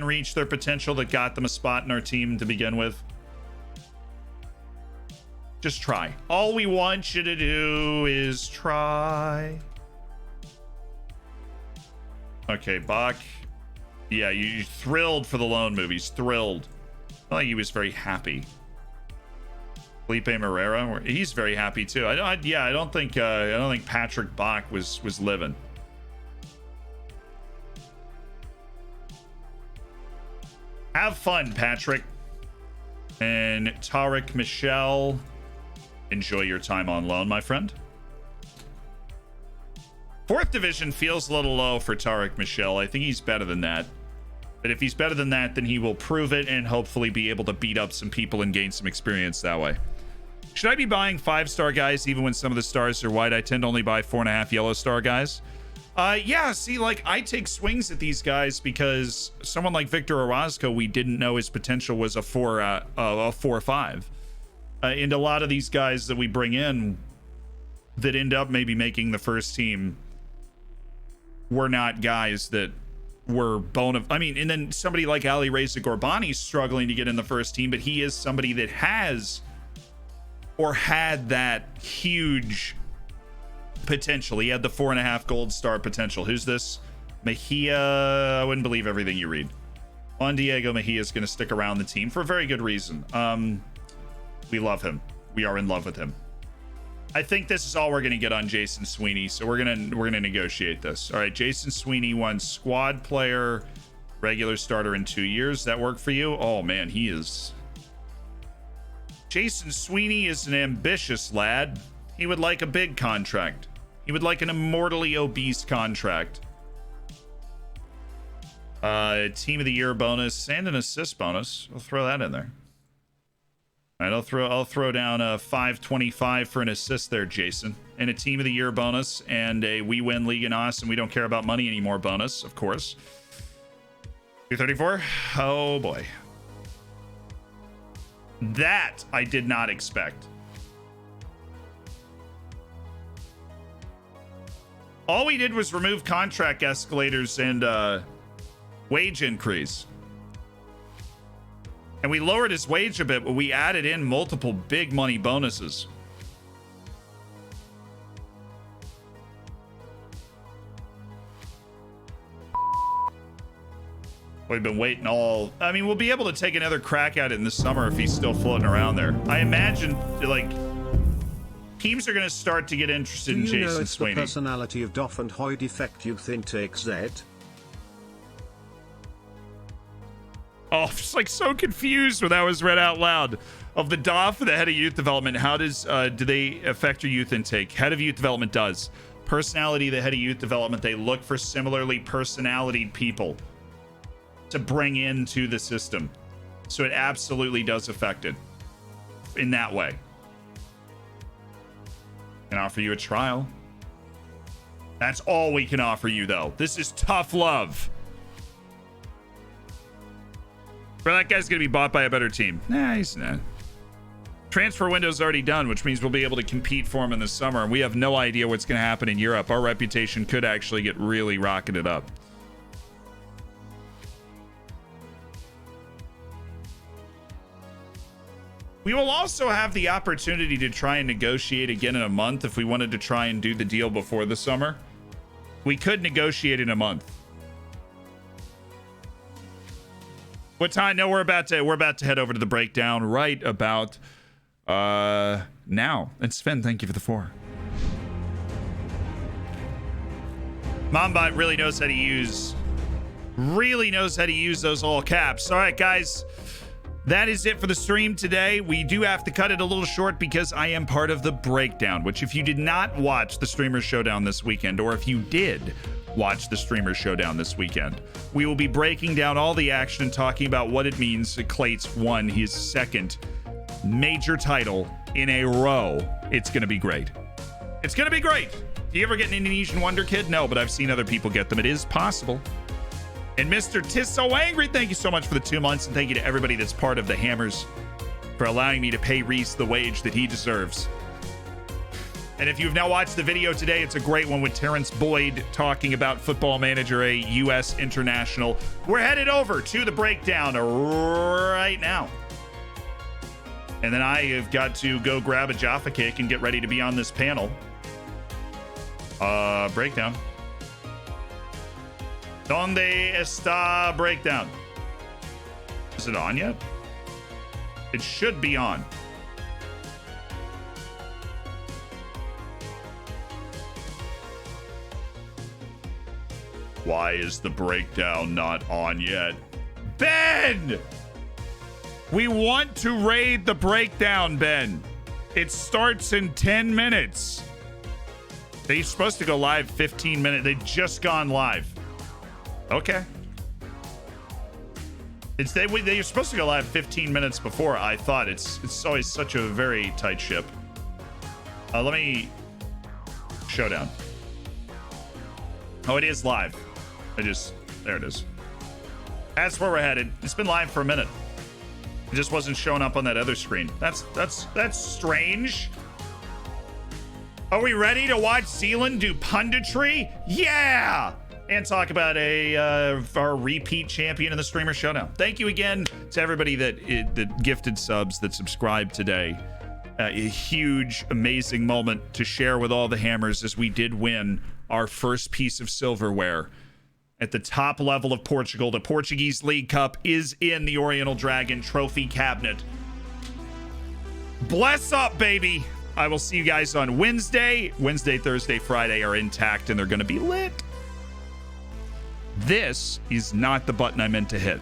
reach their potential that got them a spot in our team to begin with. Just try. All we want you to do is try. Okay, Bach. Yeah, you thrilled for the loan move. He's thrilled. I think he was very happy. Felipe Morera, he's very happy too. I don't think Patrick Bach was living. Have fun, Patrick. And Tarek Michelle, enjoy your time on loan, my friend. 4th division feels a little low for Tarek Michelle. I think he's better than that. But if he's better than that, then he will prove it and hopefully be able to beat up some people and gain some experience that way. Should I be buying 5-star guys even when some of the stars are white? I tend to only buy 4.5 yellow star guys. Yeah, see, like, I take swings at these guys because someone like Victor Orozco, we didn't know his potential was a 4-5. And a lot of these guys that we bring in that end up maybe making the first team were not guys that were I mean, and then somebody like Ali Reza Gorbani's struggling to get in the first team, but he is somebody that has or had that huge potential. He had the 4.5 gold star potential. Who's this? Mejia. I wouldn't believe everything you read. Juan Diego Mejia is going to stick around the team for a very good reason. We love him. We are in love with him. I think this is all we're going to get on Jason Sweeney, so we're gonna negotiate this. All right, Jason Sweeney won squad player, regular starter in 2 years. That work for you? Oh man, he is. Jason Sweeney is an ambitious lad. He would like a big contract. He would like an immortally obese contract. Team of the year bonus and an assist bonus. I'll throw that in there. All right, I'll throw down a 525 for an assist there, Jason, and a team of the year bonus and a we win League and Us and we don't care about money anymore bonus, of course. 234. Oh boy, that I did not expect. All we did was remove contract escalators and wage increase. And we lowered his wage a bit, but we added in multiple big money bonuses. We've been waiting all... I mean, we'll be able to take another crack at it in the summer if he's still floating around there. I imagine, like, teams are going to start to get interested in Do you know Jason it's Sweeney. the personality of Doff and Hoy defect youth intake Z? Oh, I'm just like so confused when that was read out loud. Of the DOF, the head of youth development, how does do they affect your youth intake? Head of youth development does. Personality, the head of youth development, they look for similarly personalitied people to bring into the system. So it absolutely does affect it in that way. Can offer you a trial. That's all we can offer you, though. This is tough love. Bro, that guy's gonna be bought by a better team. Nah, he's not. Transfer window's already done, which means we'll be able to compete for him in the summer. And we have no idea what's gonna happen in Europe. Our reputation could actually get really rocketed up. We will also have the opportunity to try and negotiate again in a month if we wanted to try and do the deal before the summer. We could negotiate in a month. What time? No, we're about to head over to the breakdown right about now. And Sven, thank you for the 4. Mombot really knows how to use those all caps. All right, guys. That is it for the stream today. We do have to cut it a little short because I am part of the breakdown, which if you did not watch the Streamers Showdown this weekend, or if you did watch the Streamers Showdown this weekend, we will be breaking down all the action and talking about what it means that Clates won his second major title in a row. It's going to be great. It's going to be great. Do you ever get an Indonesian Wonder Kid? No, but I've seen other people get them. It is possible. And Mr. Tis So Angry, thank you so much for the 2 months, and thank you to everybody that's part of the Hammers for allowing me to pay Reece the wage that he deserves. And if you've now watched the video today, it's a great one with Terrence Boyd talking about Football Manager, a U.S. international. We're headed over to the breakdown right now. And then I have got to go grab a Jaffa cake and get ready to be on this panel. Breakdown. Donde está breakdown? Is it on yet? It should be on. Why is the breakdown not on yet? Ben! We want to raid the breakdown, Ben. It starts in 10 minutes. They're supposed to go live 15 minutes. They've just gone live. Okay. They're supposed to go live 15 minutes before. I thought it's always such a very tight ship. Let me showdown. Oh, it is live. There it is. That's where we're headed. It's been live for a minute. It just wasn't showing up on that other screen. That's strange. Are we ready to watch Zealand do punditry? Yeah! And talk about our repeat champion in the Streamer Showdown. Thank you again to everybody that gifted subs, that subscribed today. A huge, amazing moment to share with all the Hammers as we did win our first piece of silverware at the top level of Portugal. The Portuguese League Cup is in the Oriental Dragon trophy cabinet. Bless up, baby. I will see you guys on Wednesday. Wednesday, Thursday, Friday are intact and they're going to be lit. This is not the button I meant to hit.